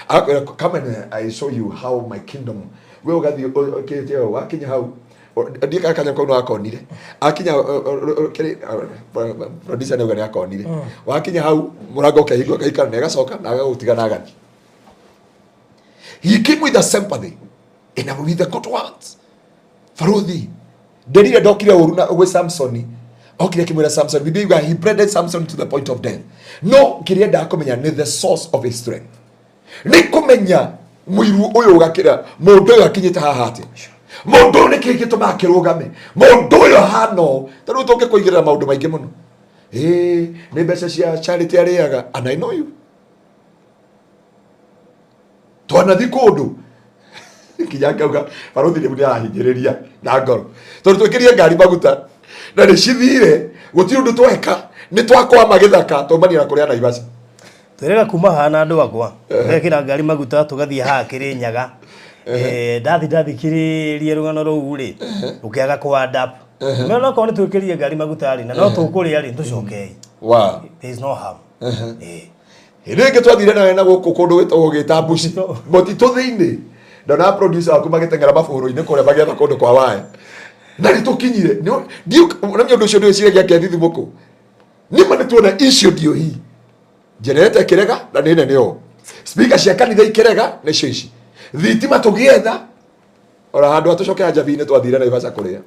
akwĩra come and I show you how my kingdom we ũgathiĩ kĩtio wakinya hau ndika kanya kwa akonire akinya producer nĩ ũgani akonire wakinya hau mũrango ũkehingũra kaikara na agacoka na agagũtiga na agani he came with a sympathy and with the good words barothi nderire ndokire ũru na gwĩ Samson okire kimwira Samson bibiga he bred Samson to the point of death no kĩrĩa ndakomenya nĩ the source of his strength nĩ kũmenya mũiru ũyũ ũgakĩra mũndũ ũyũ akinyĩte haha atĩ mũndũ nĩ kĩĩ gĩtũma akĩrũgame mũndũ ũyũ hano tarũ tũke kũigĩrĩra maũndũ maingĩ mũno nĩ mbeca cia charity arĩaga and I know you twanathi kũndũ kijangauga barothi nĩ mũndũ arahingĩrĩria na ngoro tondũ twĩkĩrie ngari maguta na nĩ cithire gũtirĩ ũndũ tweka nĩ twakwama gĩthaka tũmania na kũrĩa Naivasha tũrega kuma hana andũ akwa gekĩra ngari maguta tũgathiĩ haha Kĩrĩnyaga ndathikĩrĩrie rũgano rũu rĩ ũkĩaga kwanda no no korwo nĩ twĩkĩrie ngari maguta rĩ na no tũkũrĩa rĩ tũcokei wow there is no harm hĩndĩ ĩngĩ twathire na gũkũ kũndũ gwĩtagwo gĩtambuci mũtitũ thĩinĩ ndona producer waku magĩteng'era mabũrũ-inĩ kũrĩa magĩetha kũndũ kwa waya na nĩtũkinyire na ũndũ ũcio ndĩwĩciragia kĩathithi mũkũ nĩma nĩtuona icio ndio hii generator ĩkĩrega na nĩ nene ũũ speaker cia kanitha ikĩrega nĩcio ici thitima tũgĩetha ora handũ atũcokera njabi-inĩ twathire Naivasha kũrĩa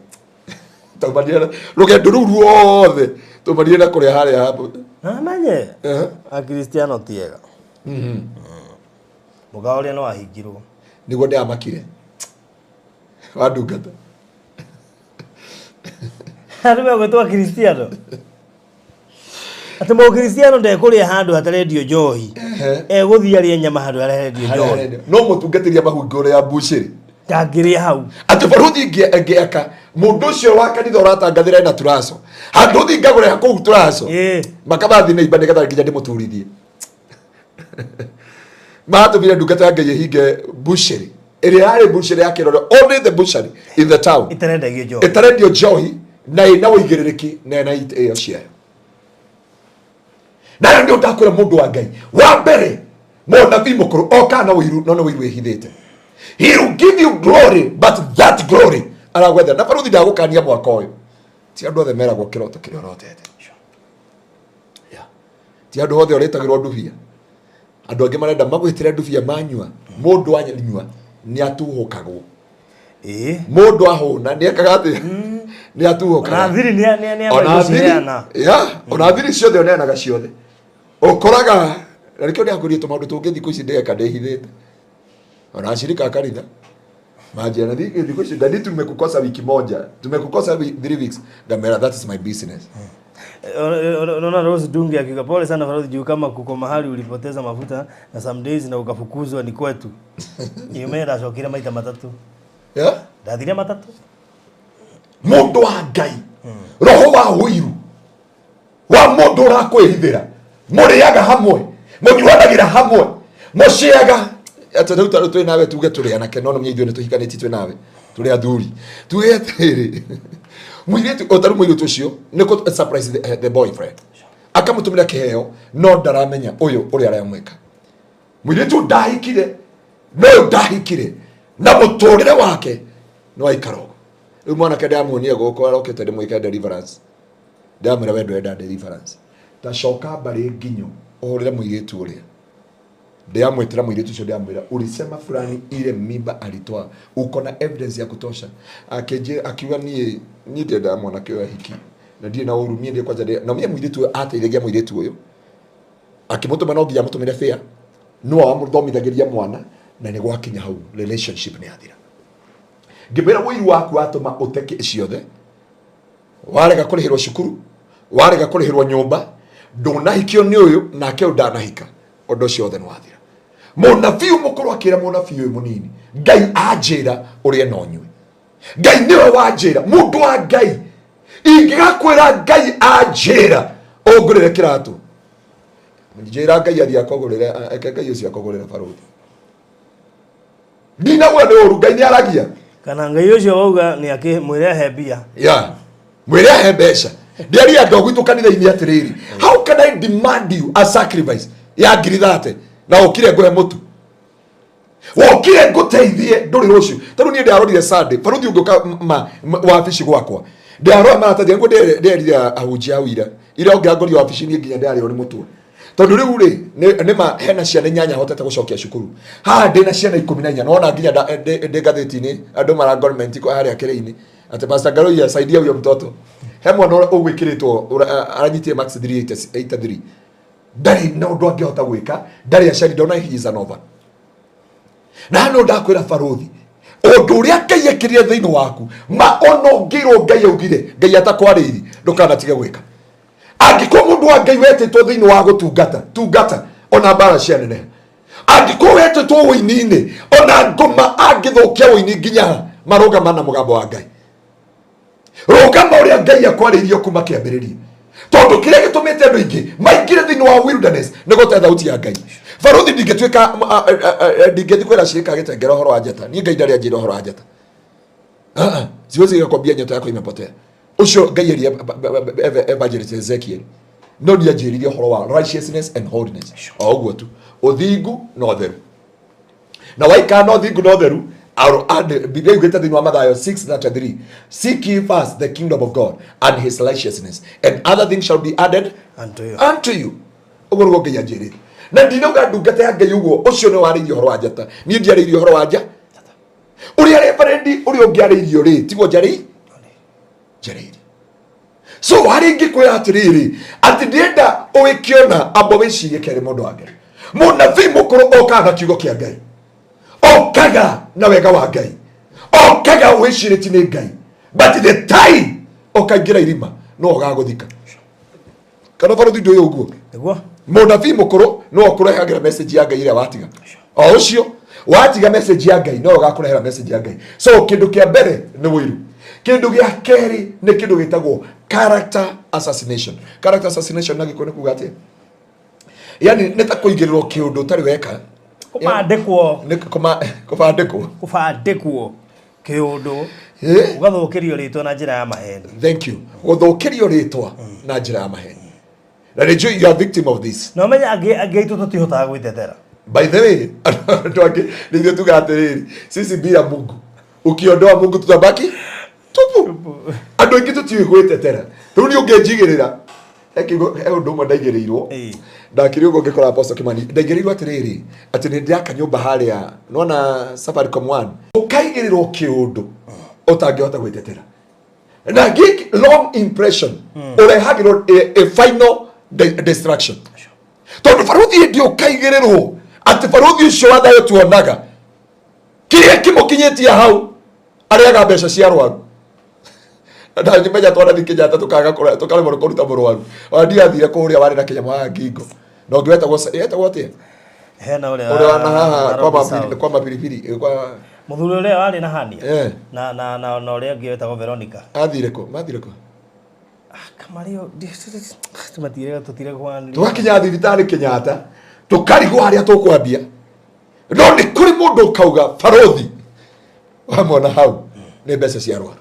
taumanire rũgendo rũu ruothe tũmanire na kũrĩa harĩa hapo amanye akristiano tiega mũgao ũrĩa no wahingirwo nĩguo ndĩamakire wandungata arĩme gwĩtwo kristiano atĩ mũkristiano ndekũrĩa handũ hatarendio njohi egũthiĩ arĩe nyama handũ harendio njohi no mũtungatĩria mahunguro ya mbucĩrĩ Ngagiria hau. Ati baruthi ngiaka mundu ucio wa kanitha uratangathira na turaso. Handu thi ngagure haku turaso. Makabathi na ibane gatha nginya ndimuturithie. Mato vile ndungata ya Ngai hinge busheri. Ere yari busheri yake roro. Only the busheri in the town. Itarendio johi. Itarendio johi na ina uigiririki na ina ite cio. Na ndio ndakwira mundu wa Ngai. Wa mbere munabii mukuru oka na wiru no wiru ehithite. He will give you glory, but that glory aragwetha na baruthi ndagukania mwaka uyu. Ti andu othe meragwo kiroto kiria urotete. Ti andu othe uritagirwo ndubia. Andu angi marenda magwitire ndubia manyua. Mundu anyanyua ni atuhukagwo. Mundu ahuna ni ekaga ati ni atuhukaga. Na thiri ni ona ona thiri ciothe onenaga ciothe. Ukoraga na nikio ndiakurie to maundu tungi thiku ici ndeka ndehithite. Ona shirika kanitha maji na thiku ici ndani tumekukosa wiki moja, tumekukosa 3 weeks. Gamera, that is my business. Unaona Rose Dungi akiga pole sana Farozi juu kama kuko mahali ulipoteza mafuta na some days na ukafukuzwa ni kwetu. Yumera shokira maita matatu. Dadhiria matatu. Mundu wa Ngai. Roho wa wiru. Wa mundu rakwihithira. Muriaga hamwe. Munyuanagira hamwe. Mushiaga ata ndauta twe nawe tuge turi anake no mnyithio ni tuhikaniti twe nawe. Turi athuri. Tugetiri. Mwiretu otaru mwiretu ucio niko surprise the boyfriend. Akamutumira kiheo no ndaramenya uyu uri arayamweka. Mwiretu ndahikire no ndahikire na muturire wake no aikaro. Uyu mwana kenda amuonia goko arokete ndimwika deliverance. Ndamira wendo enda deliverance. Tashoka bari nginyo ohorera mwiretu uria. Ndiamwetera mwiretu ucio ndiamwira ulisema fulani ile mimba alitoa, uko na evidence ya kutosha. Akeje akiwa ni ndenda mwana kio hiki na ndiye na urumie ndiye kwanza na mimi mwiretu ateithia mwiretu uyu akimutuma no nginya mutumire fair no amuthomithagiria mwana na ni gwakinya hau relationship ni athira. Ngimera wiru waku atuma uteke ciothe warega kurihirwo cukuru, warega kurihirwo nyumba, ndunahikio ni uyu nake ndanahika ondo ciothe ni wathira. Munabii mukuru akira munabii uyu munini Ngai anjira urie no nywe. Ngai niwe wanjira mundu wa Ngai ingigakwira Ngai anjira ongurire kiratu njira Ngai athia kogurire eke Ngai ucio akogurira baruthi ndina wone uru Ngai ni aragia kana Ngai ucio wauga ni akimwire hebia mwire hebesha ndiari andu gwitu kanitha-ini atiriri how can I demand you a sacrifice ya ngiri na ukire nguhe mutu wokire nguteithie nduri rucio taru ni ndarorire Sunday baruthi unguka wabici gwakwa ndarora maratathia ngo nderira ahunjia wira ira ongangori wabici ni nginya ndario ni mutwe tondu riu ri ni ma hena ciana nyanya hotete gucokia cukuru ha ndina ciana 14 nona nginya ndi gatheti-ini andu mara government ko haria kire-ini ati Pastor Ngaruiya saidia huyo mtoto he mwana ugwikiritwo aranyitie max 383 ndari na undu angihota gwika ndari acari ndona hiza nova na no ndakwira baruthi undu uria Ngai ekirire thiini waku ma ono ngiro Ngai augire Ngai atakwariiri ndukanatige gwika angiko mundu wa Ngai wetitwo thiini wa gutungata ona bara cia nene angiko wetitwo wini-ini ona ngoma angithukia wini nginya marugama na mugambo wa Ngai rugama uria Ngai akwariirio kuma kiambiriria tondu kiria gitumite andu ingi maingire thiini wa wilderness ni gute thauti ya Ngai baruthi ndingetwika ndingethikwira shirika gitengera horo wa njata ni Ngai ndari anjira horo wa njata siwezi kukwambia nyota yako imepotea ucio Ngai eria evangelist Ezekiel no ni anjiririe horo wa righteousness and holiness oguo tu uthingu no theru na waika no thingu no theru Biblia igweta thiini wa Mathayo 6:3 seek ye first the kingdom of God and his righteousness and other things shall be added unto you uguo Ngai anjiririe na ndinauga ndungata ya Ngai uguo ucio ni wariirio horo wa njata ni ndiariirio horo wa njata uria reverendi uria ungiariirio ri tiguo njari so wari ngikwira atiriri ati ndienda uikiona abo wicirie kere mundu wa Ngai munabii mukuru okaga kiugo kia Ngai okaga na wega wa Ngai okaga wiciriti ni Ngai but the time okaingira irima no gaguthika kana baruthi ndio uguo niguo munabii mukuru no okurehagira message ya Ngai ira watiga o ucio watiga message ya Ngai no gakurehera message ya Ngai. So kindu kia mbere ni wiru, kindu gia keri ni kindu gitagwo character assassination. Character assassination nagi kone kugatia, yani neta kuigirirwo kiundu tari weka kumandikwo kubandikwo kiundu ugathukirio ritwa na njira ya maheni. Thank you. Guthukirio ritwa na njira ya maheni. Na rejo you are victim of this. No menya ageitu tutihotaga gwitetera. By the way, tuake ndio tugatiriri. Sisi bila Mungu. Ukiondoa Mungu tutabaki tupu. Andu ingi tutiwe gwitetera. Riu ni ungejigirira. Ekigo undu mwe ndaigirirwo. Ndakiri ugo ngikora Apostle Kimani. Ndaigirirwo atiriri. Ati ni ndiaka nyumba haria. Nona Safaricom 1. Ukaigirirwo kiundu utangihota gwitetera. Na gig long impression. Urehagirwo a final destruction. Tondu baruthi ndio kaigirirwo ati baruthi ucio wa thayo tuonaga kiria kimukinyitia hau ariaga mbeca cia rwaru na nimenya twara thikinyata tukaga tukaremwo kuruta murwaru wandi athire kuria wari na kinyamo ha ngingo no ngweta gwote hena uria na haha kwa mapiripiri kwa muthuri uria wari na hania na uria ngweta Veronica mathire ko kamario tumatire tutire kwani tugakinya thibitari Kenyatta tukarigwo haria tukwambia no ni kuri mundu kauga barothi wamona hau ni mbeca cia rwaru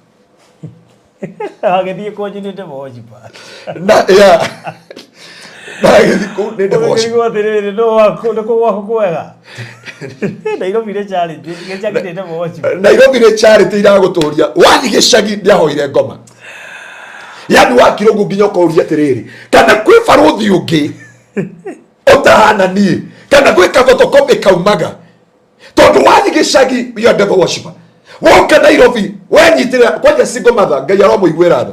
agithie kwenye moji pa na ya na agithie ku ni moji kwa tiriri no wako ndiko wako kwega Nairobi ni charity gicagi ni moji Nairobi ni charity iraguturia wathi gicagi ndiahoire ngoma. Yani wakirungu nginya kuria tiriri kana kwi barothi ungi utahana ni kana gwi photocopy kaumaga tondu wathi gicagi you are devil worshiper. Woka Nairobi wenyitira kwaja single mother Ngai aromuigwira tha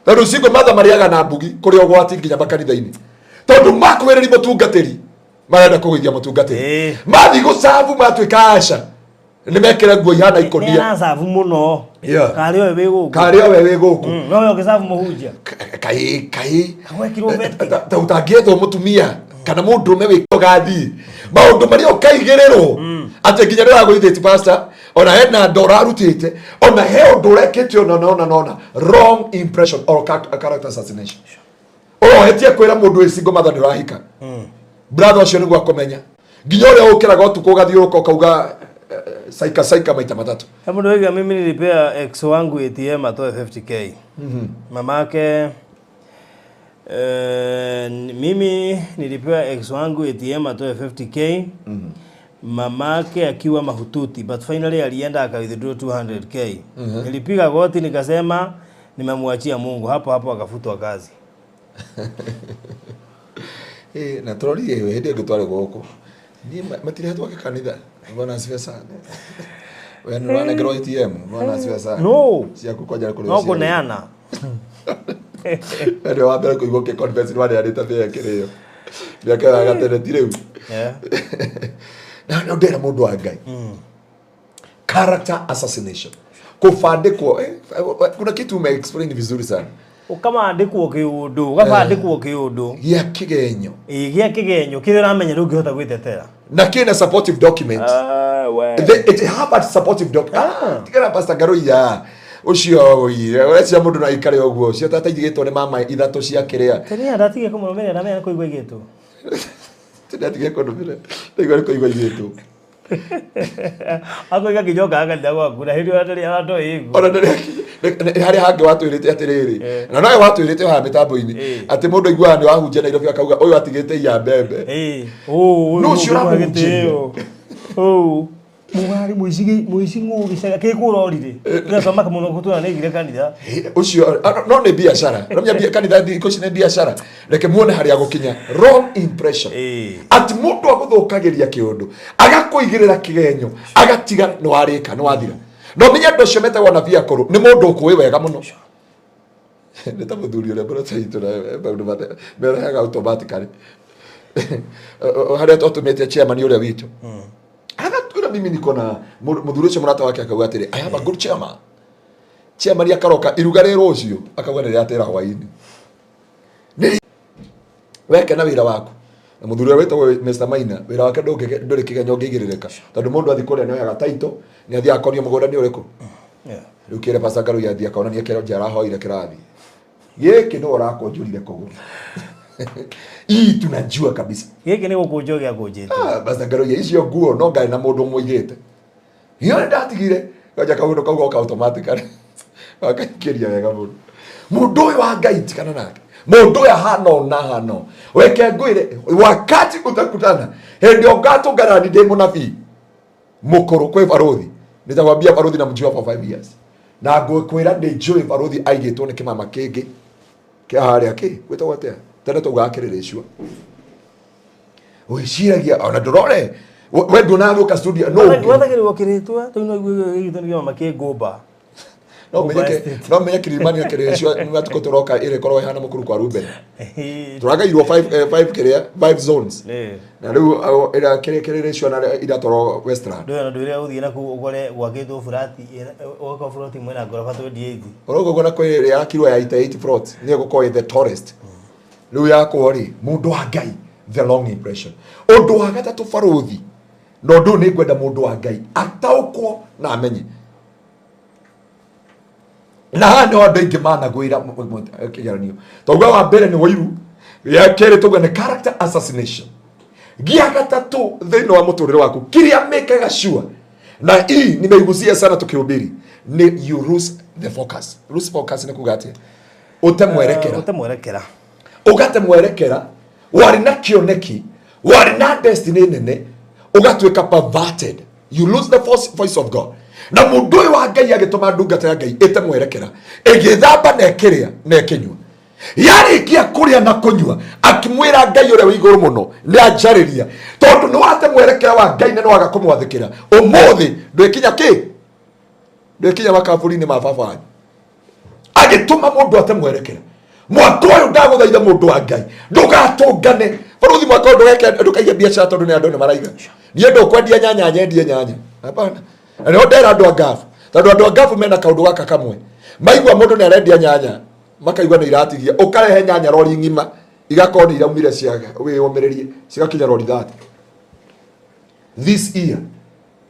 tondu single mother mariaga na mbugi kuri ogwati nginya makanitha-ini tondu makwiriri mutungatiri marenda kugeithia mutungatiri mathi gusavu matwika aca ni mekire nguo ihana ikonia ya savu muno kari owe we guku no yo gisavu muhunjia kai awekirwo beti ta utangiethwo mutumia kana mundu me wikogathi maundu maria ukaigirirwo ati nginya ndiraguithiti pastor ona hena ndora arutite ona he undu urekete ona wrong impression or character assassination hetie kwira mundu wi single mother ndirahika brother ucio niguo akomenya nginya uria ukiraga utuko gathiuruka ukauga saika maita matatu. Hapo hivi mimi nilipea ex wangu ATM atoe 50k. Mamake mimi nilipea ex wangu ATM atoe 50k. Mamake akiwa mahututi but finally alienda akawithdraw 200k. Nilipiga goti nikasema nimemwachia Mungu, hapo akafutwa kazi. Na troli hiyo hadi gutware goko. Ni matire hatu kanitha. Bwana asifiwe sana. Wewe ni wana grow ATM, bwana asifiwe sana. No. Si akukoja kule. No kuneana. Ndio wabera kuigoke conference ni wale aleta vya kireo. Biaka agateretire. Na ndera mundu wa Ngai. Character assassination. Kufandikwo kuna kitu ume explain vizuri sana. Ukama andikwo kiundu gabandikwo kiundu gia kigenyo gia kigenyo kire ramenya ndungihota gwitetera na kina supportive document it have a supportive document tikira pastor Ngaruiya ucio ire urecia mundu na ikare oguo cio tataithigitwo ni mama ithatu cia kiria tenia ndatige kumurumira na mena kuigwa igitwo ndatige kumurumira ndaigwa kuigwa igitwo ako iga kijoka akalida gwaku na hindi watari ato igu ona ndari hari hangi watwirite atiriri na nawe watwirite ha mitambo-ini ati mundu aiguaga ni wahunjia Nairobi akauga uyu atigite ya mbembe no cio ramuhunjia mugari muici ngugicaga kikurorire ngasoma kamuno kutura negire kanitha ucio no ni biashara ramya kanitha ndiko cine biashara reke muone hari agukinya wrong impression ati mundu aguthukagiria kiundu agakuigirira kigenyo agatiga no warika no wathira no menya ndocio metagwo na vehicle ni mundu ukuwi wega muno nita muthuri uria mbere taitu na maundu mbere haga automatically haria tutumite chairman uria witu Agatuira mimi niko na muthuri ucio murata wake akauga atiri I have a good chairman. Chairman akaroka iruga rero ucio akauga ni atera hwaini. Weke na wira waku. na muthuri wetagwo Mr Maina wira wake nduri kigenyo ngigiririka tondu mundu athi kuria nioyaga taito ni athi akonio mugunda ni uriku riu kire Pastor Ngaruiya athi akona ni kero jara hoire kirathi giki no urakonjurire kuguru hii tunajua kabisa giki ni gukunjogia kunjite Pastor Ngaruiya icio nguo no ngai na mundu muigite hiyo ndatigire kaja kaundu kaugoka automatically akakiria wega mundu uyu wa ngai tikana nake mundu uyu hano weke ngwire wakati utakutana hendio gato garani de munabii mukuru kwe barothi nitakwambia barothi na mjua for 5 years na ngwikwira ndi njui barothi aigitwo ni kimama kingi kia haria ki gwitwo atia tena tugakirire icua wiciragia ona ndurore we ndunathuka studio no wathagirwo kiritwa tuno gigitani mama kingumba no menye kirimani akirire icua ngatuko turoka ile korwo hana mukuru kwa Ruben turagairwo 5 kiria 5 zones na riu ira kirire icua na ira toro Westland ndo ira uthie na ku ugore gwakitwo furati uko furati mwena ngorofa 28 orogo gona kwa ile ya kirwa ya 8 floors ni guko the tourist riu yako ri mundu wa ngai the long impression undu wa gatatu barothi no ndu ni gwenda mundu wa ngai ataukwo na amenye na hano andu aingi managwira kigeranio tauga wa mbere ni wairu ya kere tuga ni character assassination gia gatatu thino wa muturire waku kiria mekaga sure na hii nimeigusia sana tukihubiri ni you lose the focus ni kugatia utemwerekera wari na kioneki wari na destiny nene ugatweka perverted you lose the voice of God na mundu wa ngai agituma ndungata ya ngai itemwerekera igithamba na ekiria na ekinywa yarikia kuria na kunywa akimwira ngai ure iguru muno ni ajariria tondu ni watemwerekera wa ngai na waga kumwathikira umuthi ndwikinya makaburi-ini ma baba agituma mundu atemwerekera mwaka uyu ndaguthaitha mundu wa ngai ndugatungane baruthi mwaka uyu ndukaige biacara tondu ni andu ni maraiga nie ndukwendia nyanya nyendie nyanya hapana na ndera andu agafu tondu andu agafu mena kaundu gaka kamwe maigwa mundu ni arendia nyanya makaigwa ni iratigia ukarehe nyanya rori ngima igakoni iraumire ciaga wiyumiririe cigakinya rori 30 this year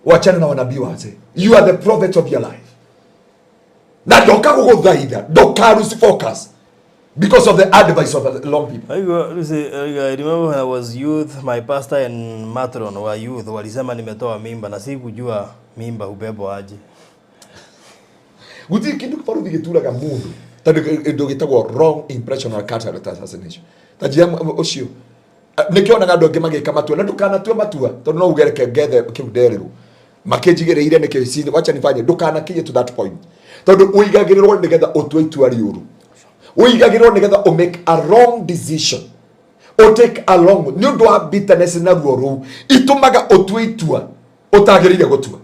wachana na wanabii wase you are the prophet of your life na ndoka guguthaitha ndoka lose focus because of the advice of the long people. I remember when I was youth, my pastor and matron wa youth walisema nimetoa mimba na sikujua mimba hubebwa aje. Guti kindu kifaruthi gituraga mundu tondu ndo gitagwo wrong impression or character assassination. Tajia ucio nikionaga andu angi magika matua na ndukanatue matua tondu no ugereke ngethe kiunderero makinjigireire niki cini wacha nifanye ndukanakinye to that point tondu uigagirirwo nigetha utue itua riuru uigagirwo nigetha o make a wrong decision o take a wrong ni undu wa bitterness na ruo itumaga utue itua utagirire gutua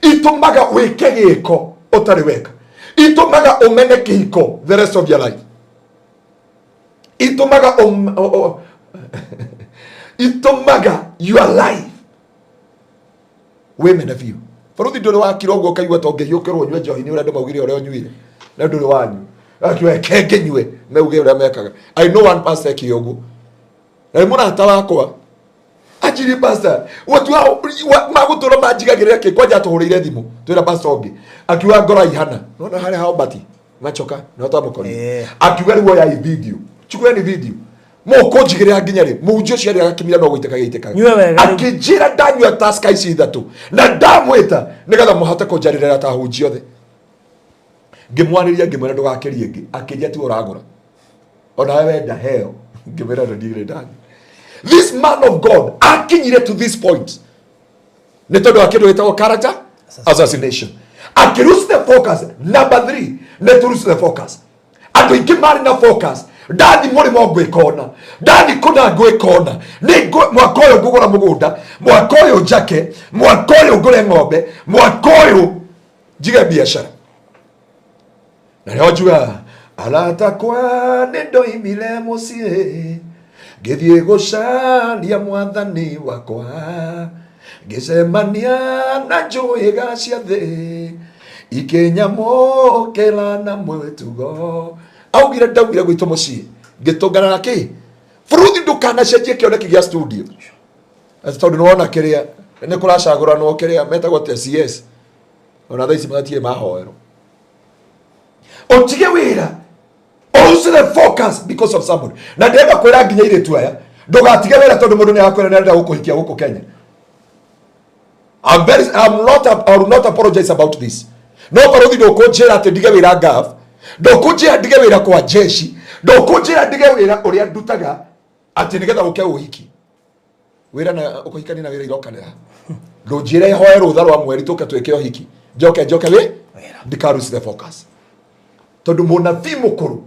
itumaga wike giko utari weka itumaga umene kihiko the rest of your life itumaga itumaga your life women of you faruthi nduri wa kirongo kaigwa tonge yukirwo nywe njohi-ini uria ndumaugire uria unyuire na nduri wanyu akiwe kengenywe meuge uria mekaga I know one pastor kiyogu na murata wakwa ajiri pastor watu maguturo majigagirira ki kwaja tuhurire thimu twira pastor ongi akiwa ngora ihana nona hare hao bati machoka na tamukoni akiwa riwo ya video chukua ni video moko jigirira nginya ri mujio ciari agakimira no guiteka akijira ndanywa taska ici ithatu na ndamwita nigatha muhote kunjaririra ta hunji othe ngimwaniria ngimwira ndugakirie ngi akiria ti uragura ona wenda heo ngimwira ndigire ndani this man of God akinyire to this point ni tondu akindu gitagwo character assassination akiruse the focus number 3 ne to lose the focus andu ingi mari na focus ndani muri mo gwikona ndani kuna gwikona ni mwaka uyu ngugura mugunda mwaka uyu njake mwaka uyu ngure ng'ombe mwaka uyu njige biashara na leo juga aratakwa nendo imile mucie githie gucaria mwathani wakwa ngicemania na njui gacia thi ikinyamukira na mwetugo augire ndaugire gwitwo mucie ngitungana na ki Furuthi ndukanacenjie kioneki gia studio. Tondu nĩwona kĩrĩa nĩ kũracagũranwo kĩrĩa metagwo TCS. Ona thaa ici matirĩ mahoerwo. Utige wĩra. Lose the focus because of somebody. Na ndĩrenda kwĩra nginya airĩtu aya ndũgatige wĩra tondũ mũndũ nĩarakwĩra nĩarenda gũkũhikia gũkũ Kenya. I will not apologize about this. No Baruthi ndũkũnjĩra atĩ ndige wĩra ngaf. Ndũkũnjĩra ndige wĩra kwa jeshi. Ndũkũnjĩra ndige wĩra ũrĩa ndutaga atĩ nĩgetha ũke ũhiki. Wĩra na ũkũhikania na wĩra irokanĩra. Ndũnjĩre hoye rũtha rwa mweri tũke twĩke ũhiki. Njoke wĩ ndikaruci the focus. Tondu munabii mukuru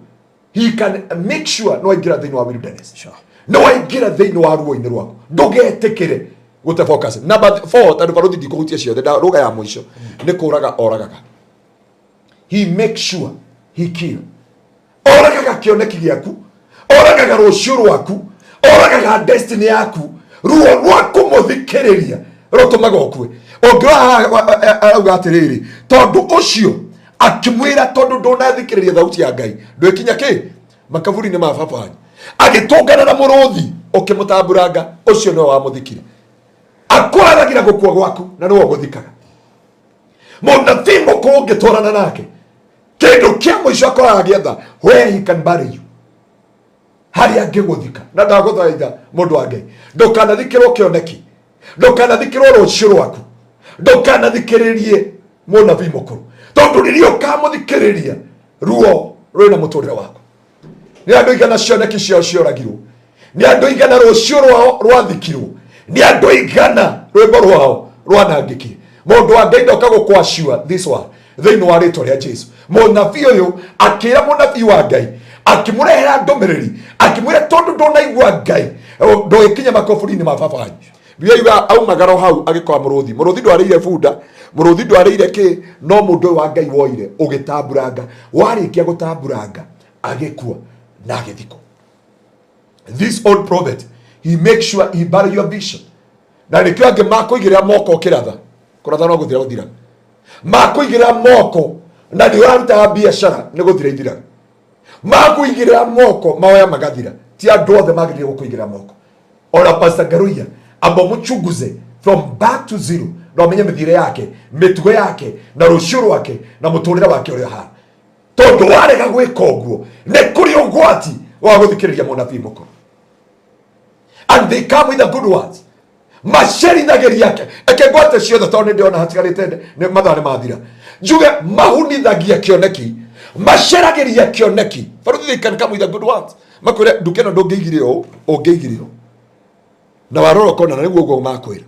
he can make sure no aingira thĩinĩ wa wilderness. Sure. No aingira thĩinĩ wa ruo-inĩ rwaku. Ndũgetikire gũte focus. Number 4 tondu Baruthi ndikũhutia ciothe ruga ya mũico nĩ kũraga oragaga. He make sure he kill. Oragaga kĩoneki gĩaku, oragaga rũciũ rwaku, oragaga destiny yaku, ruo rwaku mũthikĩrĩria rũtũmaga ũkue. Ũngĩra auga atĩrĩrĩ tondu ũcio akimwira tondu ndunathikiriria thauti ya Ngai ndwikinya ki makaburi ni mababanyi agitungana na muruthi ukimutaburanga ucio no wa muthikire akuraragira gukua gwaku na no guthikaga munabii mukuru ungitorana nake kindu kia mwisho akoraga gietha where he can bury you hari angiguthika na ndaguthaitha mundu wa Ngai ndukanathikirwo kioneki ndukanathikirwo rucio rwaku ndukanathikiririe munabii mukuru tondu ririo kamuthikiriria ruo rwina muturire waku ni andu igana cioneki cio cioragirwo ni andu igana rucio rwao rwathikirwo ni andu igana rwimbo rwao rwanangikire mundu wa Ngai ndoka gukwashua this one thiini wa ritwa ria Jesu munabii uyu akira munabii wa Ngai akimurehera ndomereri akimwira tondu ndunaigua Ngai ndoikinya makoburi-ini ma babanyi biya aumagaro hau agikwa muruthi ndwarire bunda muruthi ndwarire ki no mundu wa Ngai woire ugitamburanga warikia gutamburanga agikua na agithiko. This old prophet he make sure he bury your vision na nikio ange makuigira moko kiratha kuratha no guthira guthira makuigira moko na ni uranta biashara ni guthira ithira makuigira moko maoya magathira ti andu othe magithira gukuigira moko. Ora Pastor Ngaruiya amba muchunguze from back to zero na umenye mithire yake mitugo yake na rucio rwake na muturire wake uria ha tondu warega gwika uguo ni kuri ugwati wa guthikiriria munabii mukuru and they come with the good words macerithagiria yake ekegwate ciothe tondu ndiona hatigarite ni mathare mathira njuge mahunithagia kioneki maceragiria kioneki Baruthi they can come with the good words makwire ndukeno ndungiigire ungiigire na waroro kona na niguo makwira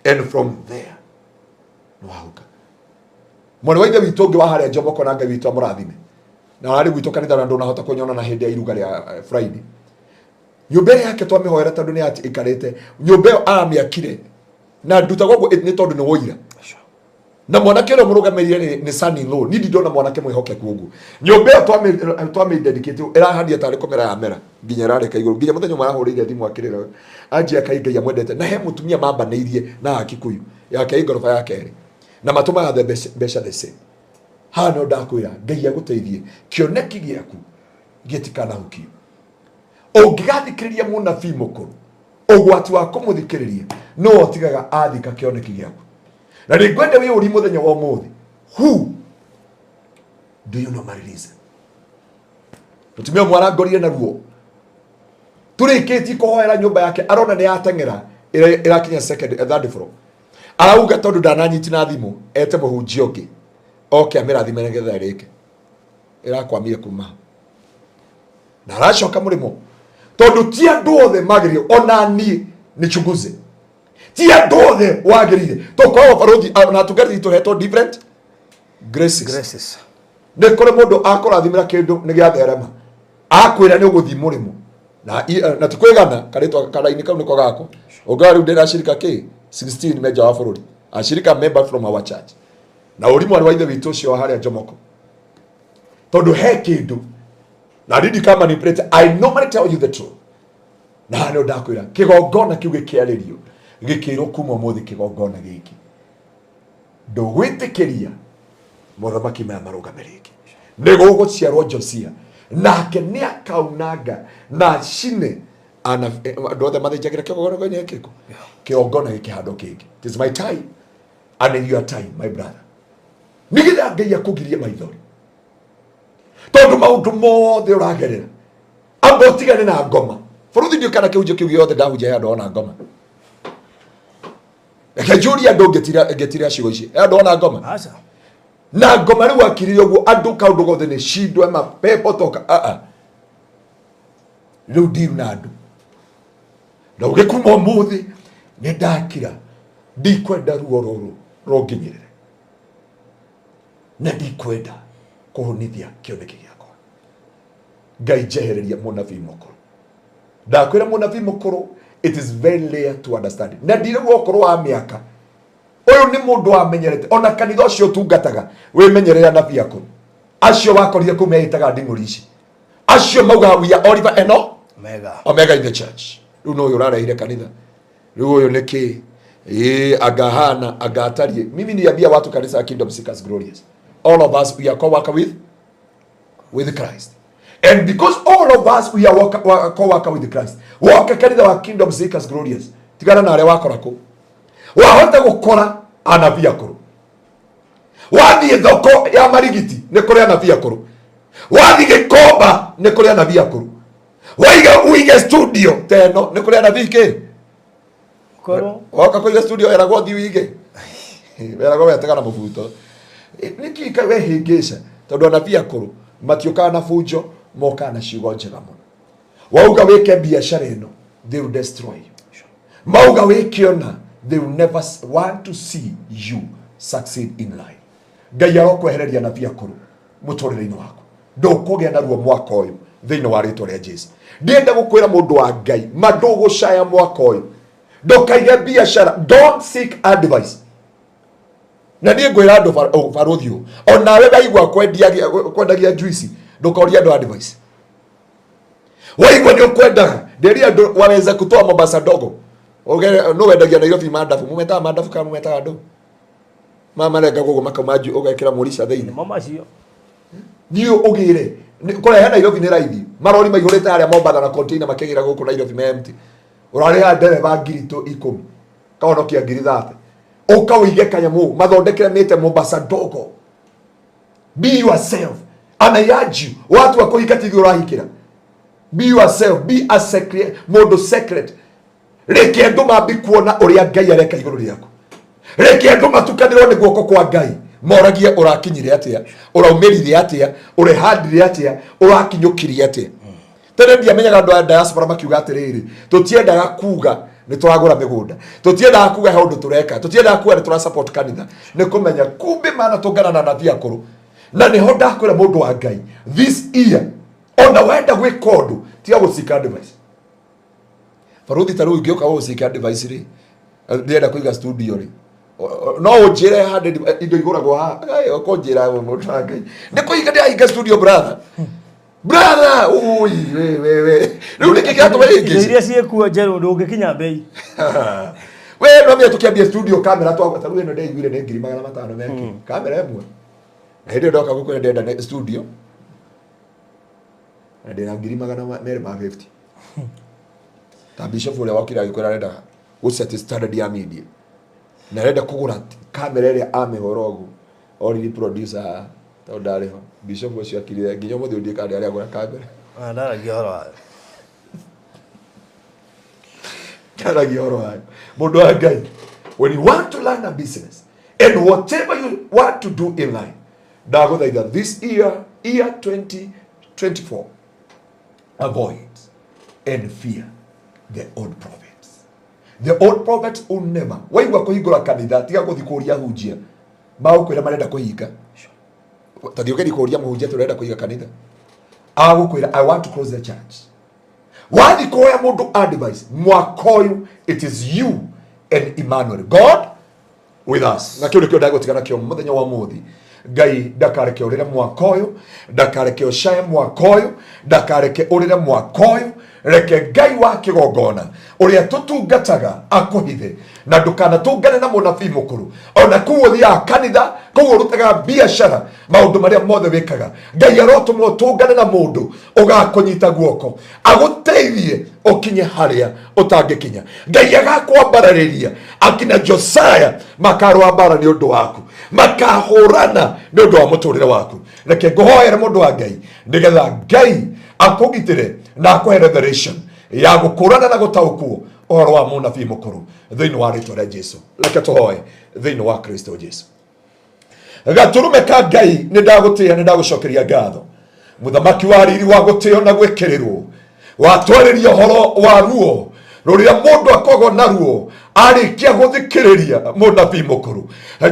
and from there no hauka mwana wa ithe witu ngi wa haria Njomoko na Ngai witu amurathime na wari gwitu kanitha na ndunahota kunyona na hindi ya iruga ria Friday nyumba yake twamihoera tondu ni ati ikarite nyumba yo amiakire na ndutagwo ni tondu ni woira na mwanake ro murugamirire ni son in law ni ndona mwanake mwihokeku ugu nyumba yo twami dedicate irahandia tari komera ya mera nginya rareka iguru nginya muthenya marahurire thimu akirira anjia Ngai amwendete na he mutumia mambaneirie na akikuyu yake igorofa yake eri na matuma ya besha these hano ndakwira Ngai aguteithie kioneki giaku gitikana hukio ungigathikiriria munabii mukuru ugwati wa kumuthikiriria no otigaga athika kioneki giaku na ningwende wi uri muthenya wa umuthi who do you know my reason mutumia mwarangorire na ruo turikiti kuhoera nyumba yake arona ni atengera irakinya second third floor arauga tondu ndananyiti na thimu ete muhunjia ungi oke amirathime negetha rike irakwamire kuma na aracoka murimo tondu ti andu othe magirio ona ni nichunguze ti andu othe wagirire tukorwo Baruthi na tugari tuhetwo different graces ne kore mundu akorathimira kindu ni giatherema akwira ni uguthi murimo na tukwigana karitwa karaini kau niko gako ugari ndira shirika ki 16 meja wa bururi ashirika member from our church na urimu wa ithe witu cio haria Njomoko tondu he kindu na didi kama ni prete I normally tell you the truth na hano ndakwira kigongona kiuge kiaririo gikiro kuma muthi kigongona giki ndugwitikiria muthamaki maya marugamiriki niguguciarwo Josia nake nĩ akaunanga na cine andũ othe mathĩnjagĩra kĩgongona gĩkĩ kĩgongona gĩkĩhandwo kĩngĩ. It is my time and your time, my brother. Nĩgetha Ngai akũgirie maithori, tondũ maũndũ mothe ũragerera amba ũtigane na ngoma. Bũrũri ndio kana kĩhunjio kĩu gĩothe ndahunjia andũ ona ngoma. Reke njũrie andũ ngĩtira ciugo ici andũ ona ngoma. Aca. Na ngoma rĩu akirire ũguo andũ kaũndũ gothe nĩ cindwe mapepo toka rĩu ndiru na andũ na ũgĩkuma ũmũthĩ nĩ ndakira ndikwenda ruo rũrũ rũnginyĩrĩre na ndikwenda kũhonithia kĩoneki gĩakwa. Ngai njehereria mũnabii mũkũrũ. Ndakwĩra mũnabii mũkũrũ, it is very rare to understand it. Na ndirĩgwo ũkũrũ wa mĩaka ũyũ nĩ mũndũ wamenyerete ona kanitha ũcio tungataga wĩmenyerere anabii akũrũ acio wakorire kũu meĩtaga nding'ũri ici acio maugaga we are Oliver eno Omega in the church. Rĩu no ũyũ ũrareire kanitha rĩu ũyũ nĩ kĩ agahana agatarie. Mimi niambia watu kanisa ya Kingdom Seekers Glorious, all of us we are co-worker with Christ, and because all of us we are co-worker with Christ, woka kanitha wa Kingdom Seekers Glorious tigana na arĩa wakora kũ wahota gũkora anabii akũrũ. Wathiĩ thoko ya marigiti nĩ kũrĩ anabii akũrũ. Wathiĩ Gĩkomba nĩ kũrĩ anabii akũrũ. Uige studio teno nĩ kũrĩ anabii kĩ Koro woka kũiga studio eragwo thi uige eragwo wetega na mũbuto nĩkĩ ka wehĩngĩca, tondũ anabii akũrũ matiũkaga na bunjo, mokaga na ciugo njega mũno. Wauga wĩke biacara ĩno they will destroy you. Mauga wĩkĩona they will never want to see you succeed in life. Ngai arokwehereria anabii akũrũ mũtũrĩre-inĩ waku. Ndũkũgĩa na ruo mwaka ũyũ thĩinĩ wa rĩtwa rĩa Jesũ. Ndienda gũkwĩra mũndũ wa Ngai ma ndũgũcaya mwaka ũyũ. Ndũkaige biacara, don't seek advice. Na niĩ ngwĩra andũ barũthi ũũ, onawe waigua kwendagia juici ndũkoria andũ advice. Waigua nĩ ũkwendaga nderia andũ waweza kutoa Mombasa ndogo no wendagia Nairobi mandabu, mumetaga mandabu kama mumetaga andũ mama renga gũgũ makamaju ũgekĩra mũrica thĩinĩ mama cio niũ ũgĩre kũrehe Nairobi nĩ raithi. Marori maihũrĩte harĩa Mombasa na container makĩgĩra gũkũ Nairobi me empty. Ũrarĩha ndereba ngiri 10 kaonokia ngiri 30 ũkawĩige kanyamũ mathondekere mĩte Mombasa ndogo. Be yourself and I urge you watu wa kũhika tithi ũrahikĩra. Be yourself, be a secret, mũndũ secret. Reke andũ mambi kuona ũrĩa Ngai areka igũrũ rĩaku. Reke andũ matukanĩrwo nĩ guoko kwa Ngai moragie ũrakinyire atĩa, ũraumĩrire atĩa, ũrehandire atĩa, ũrakinyũkirie atĩa. Tene ndiamenyaga andũ a diaspora makiuga atĩrĩrĩ, tũtiendaga kuga nĩ tũragũra mĩgũnda, tũtiendaga kuga he ũndũ tũreka, tũtiendaga kuga nĩ tũra support kanitha. Nĩ kũmenya kumbe mana tũngana na anabii akũrũ. Na nĩho ndakwĩra mũndũ wa Ngai this year ona wenda gwĩka ũndũ tiga gũcika advice. Barũthi ta rĩu ingĩũka gũcika advice rĩ ndĩrenda kũiga studio rĩ no ũnjĩre handũ indo igũragwo haha ũkonjĩra mũndũ wa Ngai nĩ kũiga ndĩrahinga studio brother ui we rĩu nĩkĩ kĩratũma rĩngĩ iria ciĩkuo njerũ ndũngĩkinya bei we no mĩe tũkĩambia studio kamera twagwata rĩu ĩno ndĩiguire nĩ 500 meki kamera ĩmwe na hĩndĩ ndoka gũkũ ndĩrenda studio na ndĩna 250 ta bishop ũrĩa wakira agĩkwĩra arenda gũset standard ya media na arenda kũgũra kamera ĩrĩa amĩhora ũguo already producer tondũ ndarĩho bishop ũcio akirire nginya mũthĩ ũndie kandi arĩa agũra kamera ndaragia ũhoro wayo ndaragia ũhoro wayo mũndũ wa Ngai. When you want to learn a business and whatever you want to do in life, ndagũthaitha this year 2024 avoid and fear the old prophets. The old prophets will never waigua kũhingũra kanitha tiga gũthiĩ kũria hunjia magũkwĩra marenda kũhinga tathi ũgeni kũria mũhunjia tũrenda kũhinga kanitha agũkwĩra I want to close the church. Wathi kuoya mũndũ advice mwaka ũyũ it is you and Emmanuel God with us. Na kĩu nĩkĩo ndagũtigana kĩo mũthenya wa mũthĩ. Ngai ndakareke ũrĩre mwaka ũyũ, ndakareke ũcaye mwaka ũyũ, ndakareke ũrĩre mwaka ũyũ, reke Ngai wa kigongona uria tutungataga akuhithe na ndukanatungane na munabii mukuru ona kuo thia kanitha kuo rutaga biashara maundu maria mothe wikaga Ngai arotũma ũtũngane na mundu ugakunyita guoko aguteithie ukinye haria utangikinya Ngai agakwambarĩria akina Josiah makarũa mbara ni undu waku makahũrana ni undu wa mũtũrĩre waku reke ngũhoere mũndũ wa Ngai nigetha Ngai akũgitĩre na akũhe revelation ya gũkũrana na gũtaũkwo ũhoro wa mũnabii mũkũrũ thĩinĩ wa rĩtwa rĩa Jesũ. Reke tũhoe thĩinĩ wa Kristo Jesũ. Gatũrũme ka Ngai nĩ ndagũtĩĩa nĩ ndagũcokeria ngatho mũthamaki wa riri wa gũtĩĩo na gwĩkĩrĩrwo watwarĩria ũhoro wa ruo rũrĩa mũndũ akoragwo naruo arĩkia gũthikĩrĩria mũnabii mũkũrũ.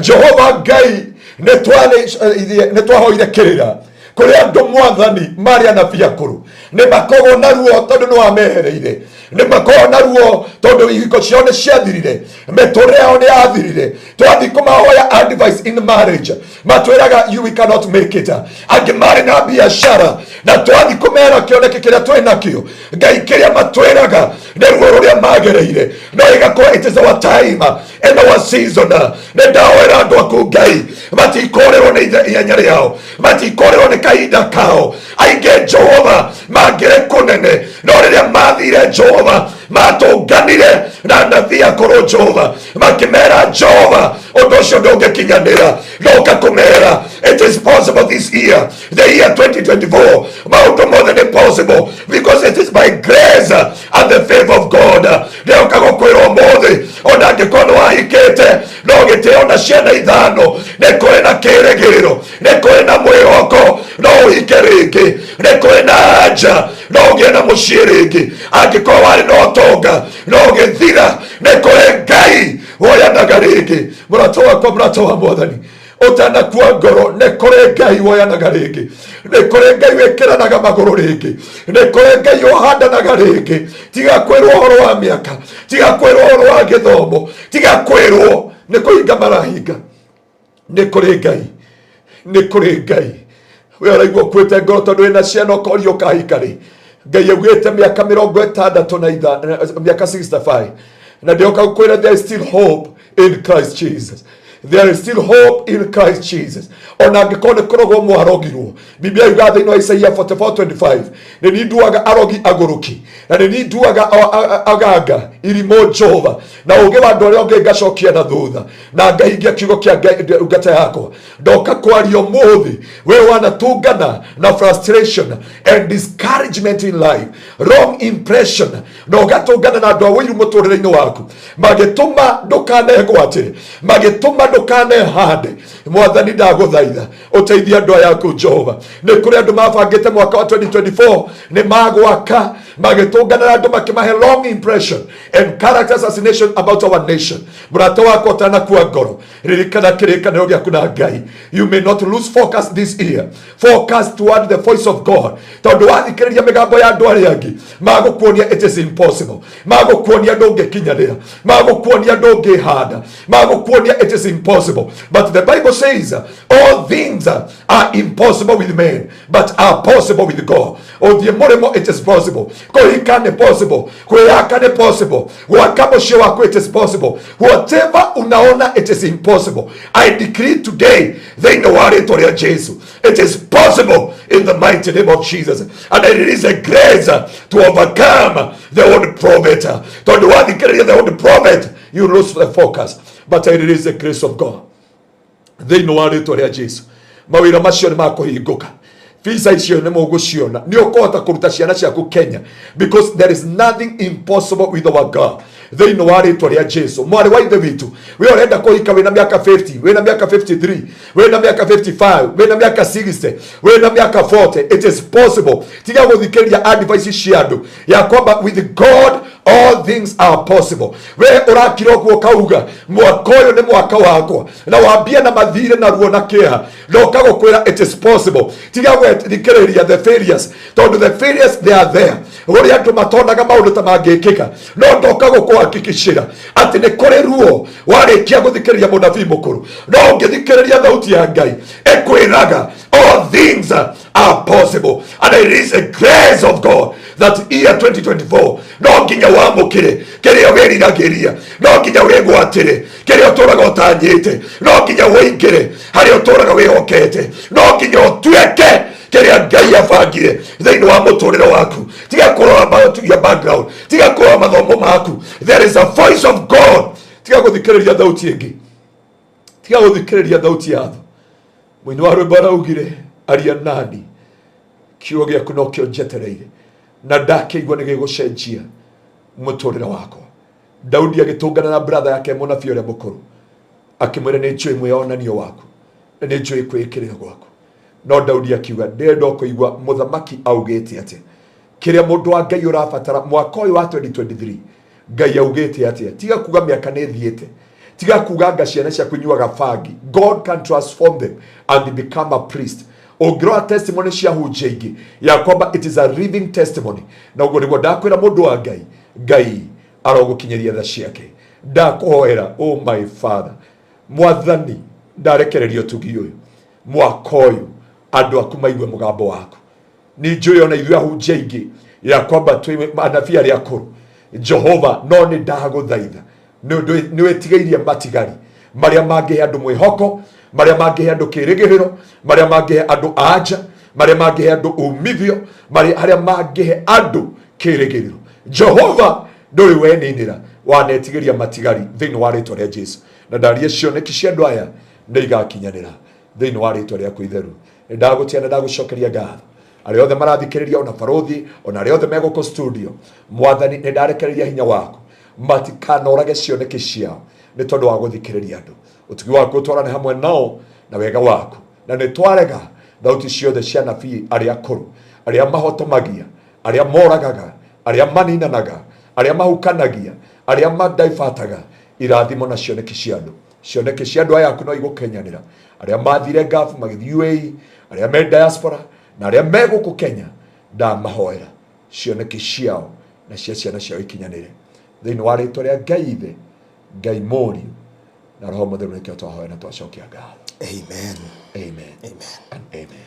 Jehova Ngai nĩ twahoire kĩrĩra kuri andu mwathani mari anabii akuru ni makoragwo naruo tondu ni wamehereire ni makoragwo naruo tondu ihiko ciao ni ciathirire miturire yao ni yathirire twathi kumahoya advice in marriage matwiraga you we cannot make it angi mari na biashara na twathi kumera kioneke kiria twi nakio Ngai kiria matwiraga ni ruo ruria magereire no igakorwo it is our time and our season ni ndawira andu aku Ngai matikorerwo ni ihenya riao matikorerwo ni kahinda kao ainge Jehova magire kunene no riria mathire Jehova matũnganire na nabii akũrũ Jehova makimera Jehova ũndũ ũcio ndũngĩkinyanĩra ndoka kũmera it is possible this year the year 2024 maũndũ mothe nĩ possible because it is by grace and the favor of God ndoka gũkwĩra ũmũthĩ ona angĩkorwo nĩ wahikĩte no gĩtĩo na ciana ithano nĩ kũrĩ na kĩĩrĩgĩrĩro nĩ kũrĩ na mwĩhoko no ũhike rĩngĩ nĩ kũrĩ na anja no ũgĩe na mũciĩ rĩngĩ angĩkorwo warĩ na ũtonga no ũgĩthira nĩ kũrĩ Ngai woyanaga rĩngĩ mũrata wakwa mũrata wa Mwathani utanakua ngoro nĩ kũrĩ Ngai woyanaga rĩngĩ nĩ kũrĩ Ngai wĩkĩranaga magũrũ rĩngĩ nĩ kũrĩ Ngai ũhandanaga rĩngĩ tiga kwĩrwo ũhoro wa mĩaka tiga kwĩrwo ũhoro wa gĩthomo tiga kwĩrwo nĩ kũhinga marahinga nĩ kũrĩ Ngai nĩ kũrĩ Ngai we ũraigua ũkuĩte ngoro tondũ wĩna ciana ũkorio ũkahika rĩ Ngai augĩte mĩaka 65 mĩaka 65 na ndĩoka gũkwĩra there is still hope in Christ Jesus. There is still hope in Christ Jesus. Ona angĩkorwo nĩ kũrogwo mwarogirwo Biblia yuga thĩinĩ wa Isaia 44:25 nĩ niĩ nduaga arogi agũrũki na nĩ niĩ nduaga aganga irimũ Jehova na ũũgĩ wa andũ arĩa ũngĩ ngacokia na thutha na ngahingia kiugo kĩa ngata yakwa ndoka kwaria ũmũthĩ we wanatũngana na frustration and discouragement in life wrong impression na ũgatũngana na andũ awĩru mũtũrĩre-inĩ waku magĩtũma ndũkanegwatĩre magĩtũma ndũkanehande Mwathani ndagũthaitha ũteithie andũ aya aku Jehova nĩ kũrĩ andũ mabangĩte mwaka wa 2024 nĩ magwaka magĩtũngana na andũ makĩmahe wrong impression and character assassination about our nation mũrata wakwa ũtanakua ngoro ririkana kĩrĩkanĩro gĩaku na Ngai you may not lose focus this year focus toward the voice of God tondũ wathikĩrĩria mĩgambo ya andũ arĩa angĩ magũkuonia it is impossible magũkuonia ndũngĩkinyanĩra magũkuonia ndũngĩhanda magũkuonia it is impossible but the Bible says all things are impossible with men but are possible with God. Othie mũrĩmo it is possible kũhika nĩ possible kwĩyaka nĩ possible gwaka mũciĩ waku it is possible whatever unaona it is impossible I decree today thĩinĩ wa rĩtwa rĩa Jesu it is possible in the mighty name of Jesus and it is a grace to overcome the old prophet tondũ wathikĩrĩria the old prophet you lose the focus but it is the grace of God thĩinĩ wa rĩtwa rĩa Jesu mawĩra macio nĩ makũhingũka visa icio nĩ mũgũciona nĩ ũkũhota kũruta ciana ciaku Kenya because there is nothing impossible with our God thĩinĩ wa rĩtwa rĩa Jesu mwarĩ wa ithe witũ we ũrenda kũhika wĩna mĩaka 50 wĩna mĩaka 53 wĩna mĩaka 55 wĩna mĩaka 60 wĩna mĩaka 40 it is possible tiga gũthikĩrĩria advice cia andũ ya kwamba with God all things are possible we ũrakira ũguo kauga mwaka ũyũ nĩ mwaka wakwa na wambia na mathire na ruo na kĩeha ndoka gũkwĩra it is possible tiga gwĩthikĩrĩria the failures tondũ the failures they are there ũrĩa andũ matonaga maũndũ ta mangĩkĩka no ndoka gũkũhakikishĩra atĩ nĩ kũrĩ ruo warĩkia gũthikĩrĩria mũnabii mũkũrũ no ũngĩthikĩrĩria thauti ya Ngai ĩkwĩraga all things are possible and it is a grace of God that year 2024 no nginya wamukire kiria wiriragiria no nginya wigwatire kiria uturaga utanyite no nginya wingire haria uturaga wihokete no nginya utueke kiria Ngai abangire thiini wa muturire waku tiga kurora about your background tiga kurora mathomo maku. There is a voice of God. Tiga guthikiriria thauti ingi tiga guthikiriria thauti yatho. Mwini wa rwimbo araugire aria nani kiugo giaku no kio njetereire na ndakeigua ni gigucenjia muturire wako. Daudi agitungana na brother yake munabii uria mukuru akimwira ni njui mwionanio waku na ni njui kwikirira gwaku. No Daudi akiuga ndenda kuigua muthamaki augite ati kiria mundu wa Ngai urabatara mwaka uyu wa 2023 Ngai augite ati tiga kuga miaka ni thiete tiga kuga ngaciana cia kunyuaga bangi. God can transform them and they become a priest. Ogira testimony cia hunjingi ya kwamba it is a living testimony. Na ugo niguo ndakwira mundu wa Ngai Ngai arogukinyeria tha ciake. Ndakuhoera oh my father mwathani ndarekererio tugi uyu mwaka uyu andu aku maigue mugambo waku. Ni njui ona ithuĩ ahunjia aingĩ ya kwamba twi anabii arĩa akũrũ Jehova no nĩ ndagũthaitha nĩ wetigĩirie matigari marĩa mangĩhe andũ mwĩhoko marĩa mangĩhe andũ kĩrĩgĩrĩro marĩa mangĩhe andũ anja marĩa mangĩhe andũ umithio harĩa mangĩhe andũ kĩrĩgĩrĩro. Jehova ndũrĩ weninĩra wanetigĩria matigari thĩinĩ wa rĩtwa rĩa Jesu na ndaria cioneki cia andũ aya nĩ igakinyanĩra thĩinĩ wa rĩtwa rĩaku itheru. Ndagutia na ndagucokeria ngatho aria othe marathikiriria ona barothi ona aria othe meguko studio mwathani ni ndarekereria hinya waku matikanorage cioneki ciao ni tondu wa guthikiriria andu utugi waku utwarane hamwe nao na wega waku na ni twarega thauti ciothe cia nabii aria akuru aria mahotomagia aria moragaga aria maninanaga aria mahukanagia aria madaifataga irathimo na cioneki cia andu aya aku no igukenyanira aria mathire ngafu magithi UAE aria me diaspora na aria me guku Kenya ndamahoera cioneki ciao na cia ciana ciao ikinyanire thiini wa rĩtwa rĩa Ngai ithe Ngai mũriũ na roho mũtheru nĩkĩo twahoya na twacokia ngatho. Amen. Amen. Amen. And amen.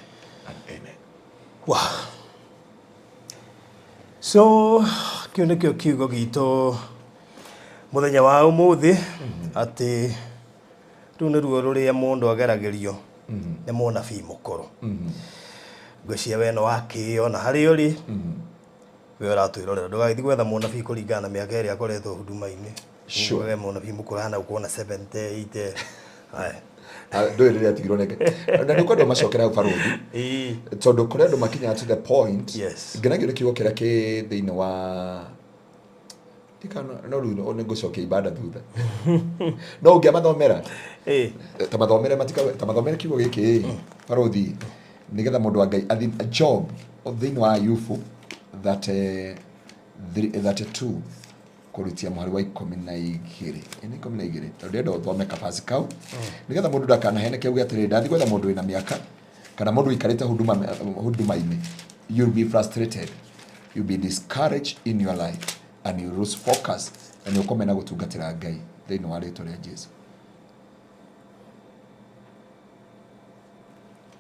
And amen. Wow. So kĩu nĩkĩo kiugo gitũ muthenya wa ũmũthĩ atĩ rĩu nĩruo rũrĩa mũndũ ageragĩrio nĩ mũnabii mũkũrũ. Ngwĩciria we no wakĩona harĩa ũrĩ we ũratwĩrorera ndũgagĩthiĩ gwetha mũnabii kũringana na mĩaka ĩrĩa akoretwo huduma-inĩ. We mũnabii mũkũrũ hana ũkuona 70 80 haya ndũĩ rĩrĩa atigirwo neke na nĩ kwenda macokera hau barothi tondũ kũrĩa andũ makinyaga to the point ngenagio nĩ kiugo kĩrĩa kĩ thĩinĩ wa no rĩu nĩ ngũcokia ibada thutha no ũngĩamathomera ta mathomere kiugo gĩkĩ barothi nigetha mundu wa Ngai athi Job thĩinĩ wa Ayubu 32 kurutia mwari wa 12 ene 12 tondũ ndo thome kabasi kau nigetha mundu ndakanahene kĩu gĩatirĩ ndathi gwetha mundu wĩna mĩaka kana mundu ikarĩte huduma-inĩ. You'll be frustrated, you'll be discouraged in your life and you lose focus na nĩ ũkomena gũtungatĩra Ngai thĩinĩ wa rĩtwa rĩa Jesu.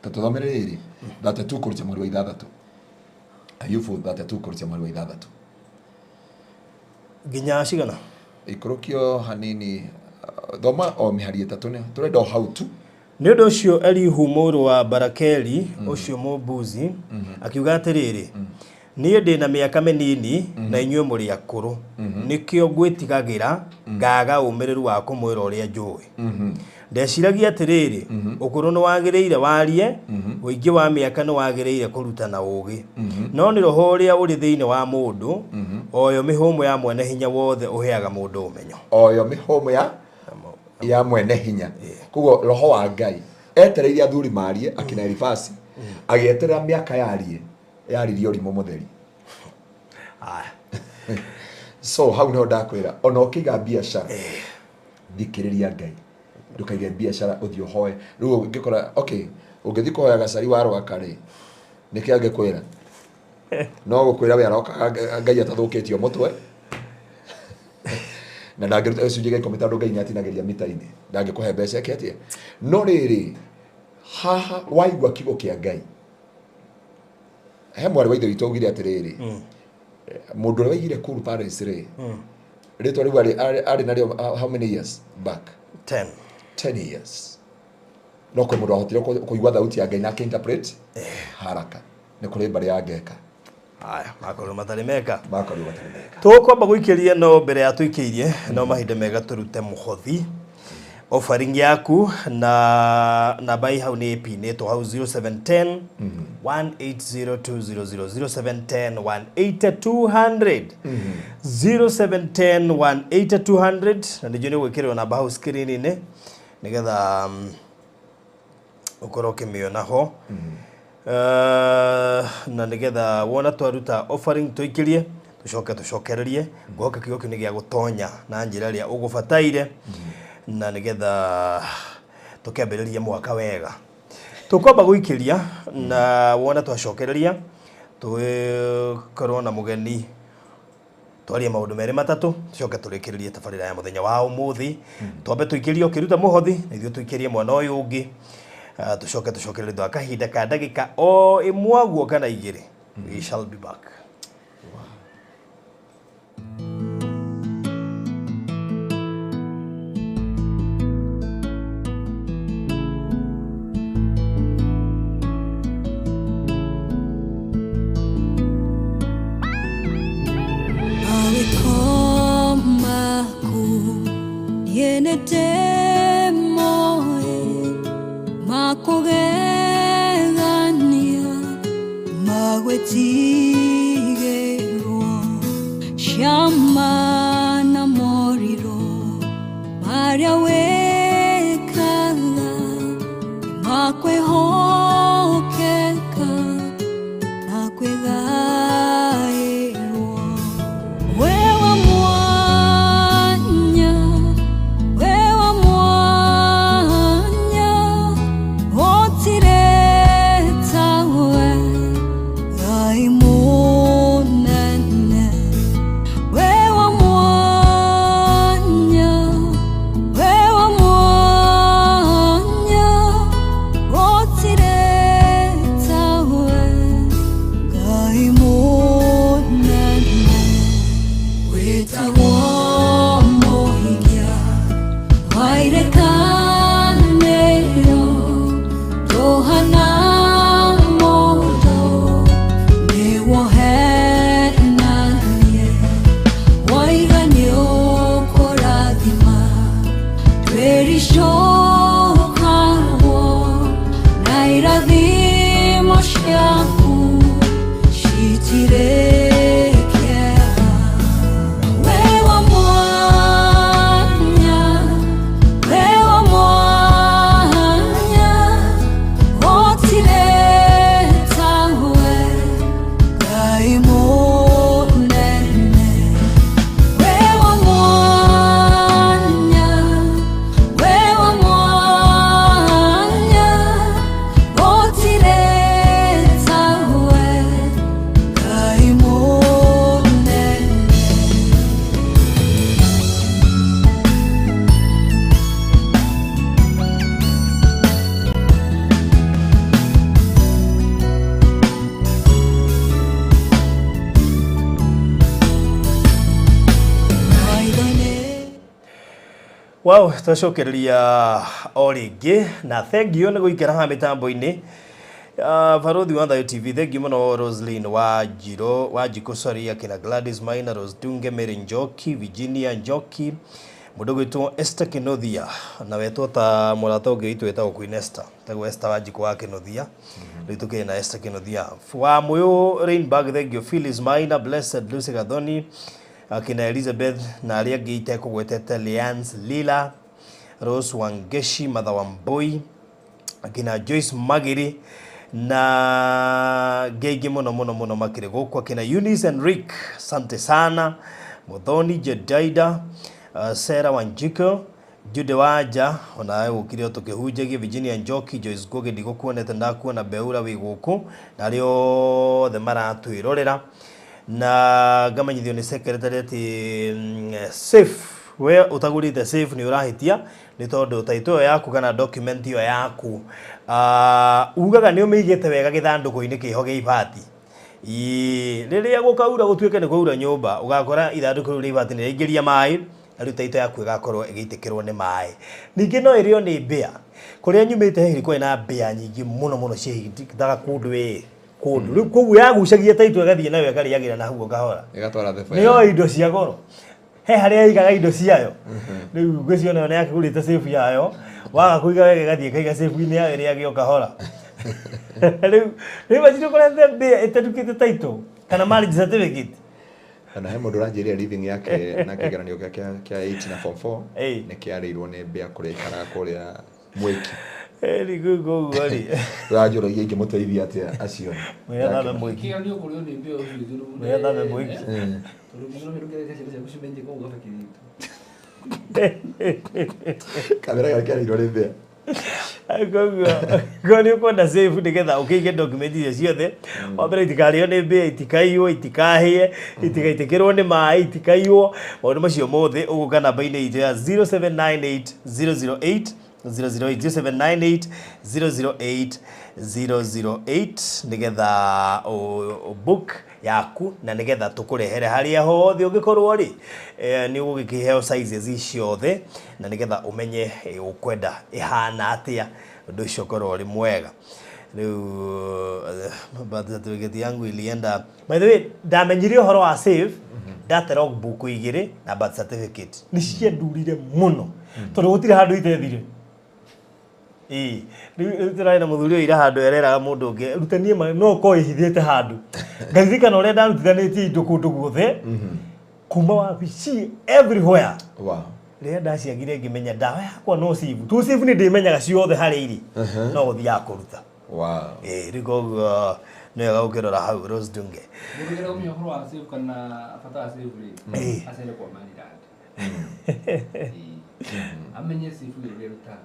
Tatuthomere rĩrĩ 32 kurutia mwari wa 6 Ayubu 32 kurutia mwari wa 6 nginya cigana ikurukio hanini thoma o mĩhari ĩtatũ nĩ tũrenda how to nĩ ũndũ ũcio Elihu mũrũ wa Barakeli ũcio mũbuzi akiuga atĩrĩrĩ niĩ ndĩ na mĩaka mĩnini na inyuĩ mũrĩ akũrũ nĩkĩo ngwĩtigagĩra ngaga ũmĩrĩru wa kũmwĩra ũrĩa njũĩ. Ndeciragia atĩrĩrĩ ũkũrũ nĩ wagĩrĩire warie ũingĩ wa mĩaka nĩ wagĩrĩire kũrutana ũũgĩ no nĩ roho ũrĩa ũrĩ thĩinĩ wa mũndũ oyo mĩhũmũ ya mwene hinya wothe ũheaga mũndũ ũmenyo. Oyo mĩhũmũ ya mwene hinya koguo roho wa Ngai etereire athuri marie akina Elifasi agieterera mĩaka yaririe ũrimũ mũtheri. So hau nĩho ndakwĩra ona ũkĩiga biacara thikĩrĩria Ngai ndukaige biacara uthio hoe rĩu ngĩkora okay ũngĩthiĩ kũhoya gacari waroga rĩ nĩkĩ angĩkwĩra no gũkwĩra we aroka Ngai atathũkĩtio mũtwe na ndangĩruta gĩcunjĩ gĩa 10 tondũ Ngai nĩatinagĩria mita-inĩ ndangĩkũhe mbeca kĩatia. No rĩrĩ haha waigua kiugo kĩa Ngai he mwarĩ wa ithe witũ augire atĩrĩrĩ mundu uri waigire kuru Paris ri ritwa riu ari nario how many years back? 10 years. No ko mundu ahotire kuigwa thauti ya Ngai na interpret haraka ni kuri bari ya ngeka. Aya, makoro matarimeka. Makoro matarimeka. Tukwamba guikiria no mbere ya tuikirie no mahinde mega turute muhothi. Offering yaku na namba hau ni pin to hau 0710 180200 0710 18200 0710 18200 na nijoni gwikirwa namba hau screen ni nigetha ukoroke miona ho na nigetha wona twaruta offering tuikirie tucokererie goka kigoki ni gya gutonya na njira ria ugubataire na nigetha tukambiriria mwaka wega tukwamba guikiria na wona twacokereria tukorwo na mugeni twaria maundu meri matatu tucoke turikiririe tabarira ya muthenya wa umuthi twambe tuikirie ukiruta muhothi na ithuĩ tuikirie mwana uyu ungi tucokererie thwa kahinda ka ndagika o imwaguo kana igiri. We shall be back. Wow, twacokereria o ringi na thank you ni guikara ha mitambo-ini Varodhi wa Ngaruiya TV. Thank you muno Roslyn wa Jiko sorry akina Gladys Maina, Rose Dunge, Mary Njoki, Virginia Njoki, mudogo itu Esther Kinothia na wetu ta murata ungi itu etagwo Queen Esther tago Esther wa Jiko wa Kinothia rituke na Esther Kinothia wa muyo Rainbag. Thank you Phyllis Maina, Blessed Lucy Gathoni, akina Elizabeth na aria ngiite kugwetete Lians Lila, Rose Wangeshi, Mother Wamboi, akina Joyce Magiri na gege muno makire gukwa akina Eunice and Rick, asante sana. Muthoni Jedaida, Sarah Wanjiko, Jude Waja ona ukire tukihunjagie, Virginia Njoki, Joyce Goge ndigukuonete ndakuona Beura wi guku nario the maratwirorera na gamanyithio ni secretariat safe we utagurite safe ni urahitia ni tondu taito yaku kana document yo yaku ugaga ni umigite wega githanduku-ini kiho ge ibati Riria gukaura gutuike ni kwaura nyumba ugakora ithanduku riu ribati ni ingiria mai riu taito yaku igakorwo igiitikirwo ni mai ningi no irio ni mbia kuria nyumite hiri kwa na mbia nyingi muno ciitaga kundu kundu riu koguo yagucagia taito igathie nayo ikariagira na huo kahora igatwara theba niyo indo cia goro he haria igaga indo ciayo riu ngwiciona na yakigurite safe yayo waga kuiga wega gathie kaiga safe ini yayo ria gio kahora riu bajito kore mbia itadukite taito kana marriage certificate kana he mundu ranjiria living yake na kigeranio kia 8 na form 4 ni kiarirwo ni mbia kuria ikara kuria mwiki eri gugu gori rajoro yingi muteithia atia acio ya na mwiki kigeranio kurio ni mbia ucio ya na mwiki turu ngiro ngere kesi kucimenje ko ugafa kirito kamera yake arirwo ni mbia Goni ukwenda safe nigetha ukige document icio ciothe wambere itikario ni mbia itikaiywo itikahie itigaitikirwo ni mai itikaiyo maundu macio mothe uguka namba-ini itu ya 0798 008 008 nigetha book yaku na nigetha tukurehere haria hothe ungikorwo ri ni ugikiheo sizes iciothe na nigetha umenye ukwenda ihana atia undu ucio korwo ri mwega riu birth certificate yangu ilienda by the way ndamenyire uhoro wa save data logbook igire na birth certificate ni ciendurire muno tondu gutire handu itethire riu tiraina muthuri ira handu ereraga mundu ungi rutanie no ko ihithite handu ngathikana uria ndarutithanitie indo kundu guothe kuma wabici everywhere riria ndaciagire ngimenya ndawa yakwa no sivu tu sivu ni ndimenyaga ciothe hari iri no guthia kuruta riu koguo no gukirora hau Rose Dunge mugira umyo horo wa sivu kana afata sivu ri asere kwa mani dad amenye sivu ri ruta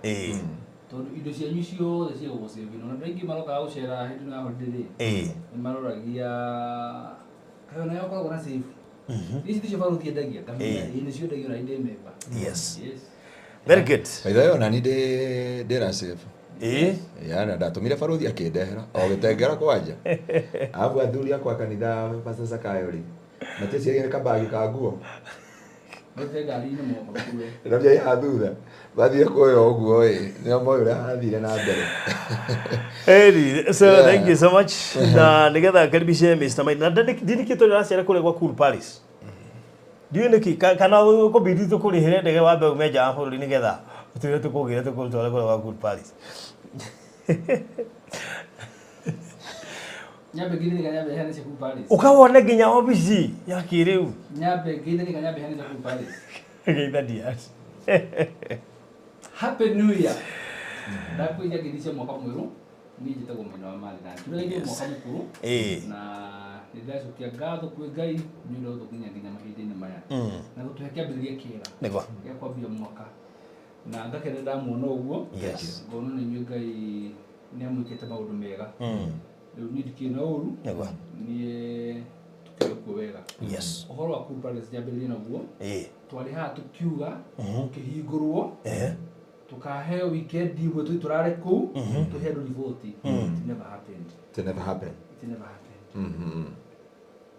tondu indo cianyu ciothe cia gũgũcĩvina ona andũ aingĩ marokaga gũcera hĩndĩ ya holiday nĩ maroragia kayo nayo koragwo na save ici ticio baruthi endagia ngamenya nĩ cio endagio na inde member yes very good by the way ona ni ndĩra save yana ndatumire baruthi akĩndehera o gĩtengera kwanja abu athuri akwa kanitha pastor Sakayo ri matĩciagire kabagi ka nguo ngari-inĩ moka kuwe nabia ya thutha bathire kuyo uguo nio moyo ria hathire na mbere so thank you so much na nigetha karibishe Mr. Mike na ndini kitu racera kule kwa Cool Palace ndiye niki kana ko bidi to kuri here ndege wa be meja afuru nigetha utire to kugire to kuri tole kwa Cool Palace nyabe githini kanyabe hane se Cool Palace ukawone ginya ofisi ya kiriu nyabe githini kanyabe hane se Cool Palace geitha dias Happy New Year. Ndakwija gidisha mwaka mweru ni jitagwo mwena wa mali na turaige mwaka mukuru na nidashukia gatho kwi Ngai ni ndo tukinya nginya mahinda-ini maya na gutuhekia mbiriria kiega nego ya kwambia mwaka na ngakene ndamuona uguo ngono ni nyue Ngai ni amwikite maundu mega riu ni ndikina uru nego ni tukirikuo wega uhoro wa Cool Palace njambiririe naguo twari haha tukiuga ukihingurwo tukaheo weekend imwe turare kuu tuhe andu riboti it never happened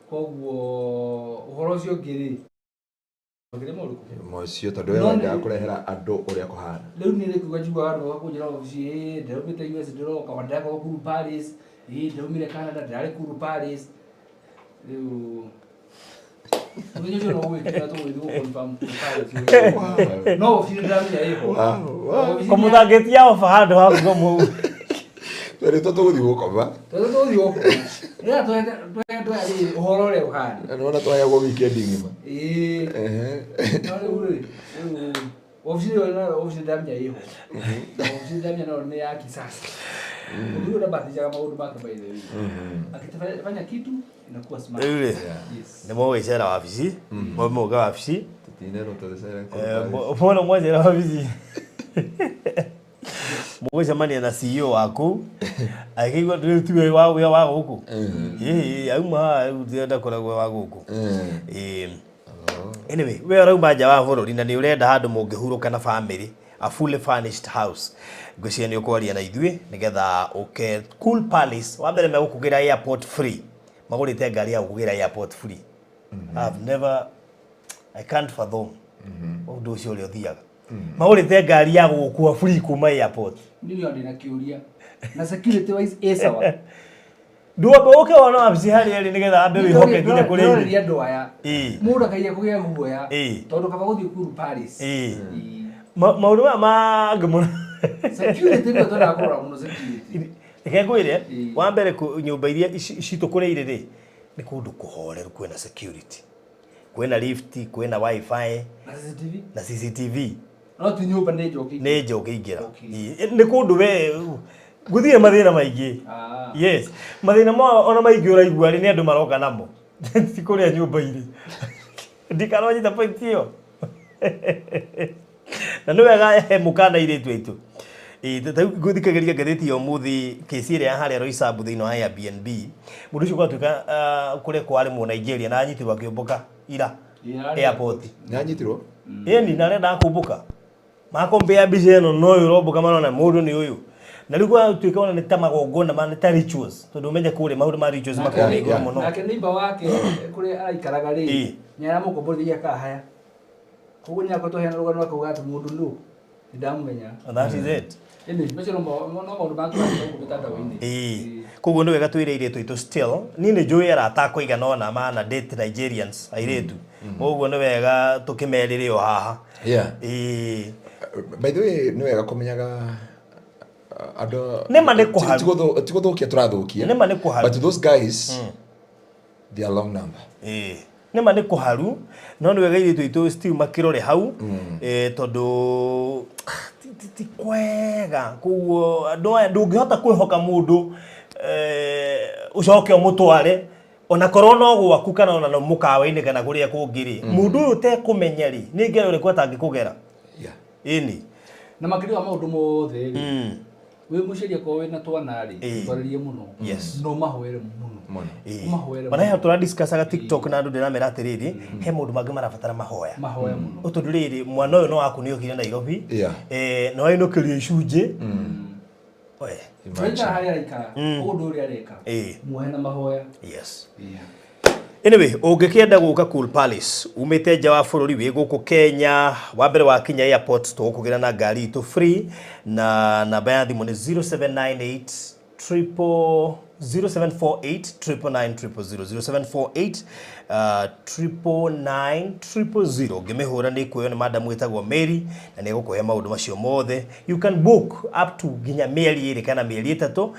koguo uhoro ucio ngiri ngire moruku mocio tondu wewe ndia kurehera andu uria kuhana riu ni rikuga njigwa andu bakunjira ofici ndirumite US ndiroka wandako Cool Palace ndirumire Canada ndirare Cool Palace riu Unajua no wewe kila tu wewe confirm Palace no feel ndani ya hiyo como dagetia ofa handu hapo como Pero toto guthi gukoma toto guthi gukoma ya to ali uhoro ule uhani naona twaya go weekend ngima no ule ofisi ndamya hiyo ofisi ndamya no ni ya kisasa ndio unabadilisha kama maundu maka by the way akitafanya kitu inakuwa smart yes ni mwe cera wabici mwe moga wabici tutinero todesera mbona mwe cera wabici mwe jamani na CEO wako akigwa tuwe wa huko auma utienda koragwa wa huko anyway we arauma ja wa bururi na ni urenda handu mungihuruka na family a fully furnished house ngwiciria ni ukwaria na ithuĩ nigetha Cool Palace wa mbere megukugira airport free magurite ngari ya kugira airport free. I've never, I can't fathom undu ucio uri uthiaga magurite ngari ya gukua free kuma airport. Ndio ndina kiuria na security wise esawa Duobe oke wana abisi hari eri nigetha ambe wihoke nginya kuri iri andu aya mundu akaiya kugia guoya tondu kaba guthii kuru Paris maundu ma ngimo security ndio tondu akora muno security ikengwire wa mbere nyumba iria citukureire ri ni kundu kuhoreru kwena security kwena lift kwena wifi na CCTV no ti nyumba ni njoki ingira ni kundu we guthire mathina maingi yes mathina ma ona maingi uraigua ni andu maroka namo ti kuria nyumba iri ndikaroji ta point hiyo na no wega mukana ire twetu guthikiriria ngatheti yo muthi kesi ria haria roisabu thino ya Airbnb mundu ucio gwatuika kure kwari mu Nigeria na anyitirwa kiumbuka ira airport nyanyitirwo ni narenda kumbuka makombea mbica ino no urombuka marona mundu ni uyu na rigwa tuika ona ni tamagongona man ta rituals tondu umenye kure maundu ma rituals makoni iguru muno nake nimba wake kure araikaraga ri nyara mukombothia kahaya koguo ni akoto hena rugano akauga ati mundu ndu ndamumenya that is it mecho no maundu bantu bakubitanda wini koguo ni wega twire iretu itu still ni ni njui arata kuigana ona mana date Nigerians airetu koguo ni wega tukimerire o haha by the way ni wega kumenyaga ado nema ne kuharu tigothokia turathokia nema ne kuharu but those guys they are long number nema ne kuharu no ni wega iretu itu still makirore hau tondu ti kwega kuo ndungihota kwihhoka mundu ucoke umutware ona korona gwaku kana ona no mukawa-ini kana kuria kungiri mundu uyu te kumenyeri ni ngero uri kwata ngikugera ini na makiri wa maundu mothe we musheria ko we na twanari twaririe muno no mahoere muno mahoere bana ya tura discussaga TikTok na andu ndiramera atiriri he mundu mangi marabatara mahoya muno utundu riri mwana uyu no waku ni ukire Nairobi no ainokirio icunje oe Twaita hari araika undu uri areka muhe na mahoya anyway ungikienda guka Cool Palace umite nja wa bururi wi guku Kenya wa mbere wa Kenya airport tukugira na ngari itu free na namba ya thimu ni 0798 0748 ngimihura ni kuyo ni madam wetagwo Mary na ni gukuhe maundu macio mothe you can book up to ginya mieri iri kana mieri itatu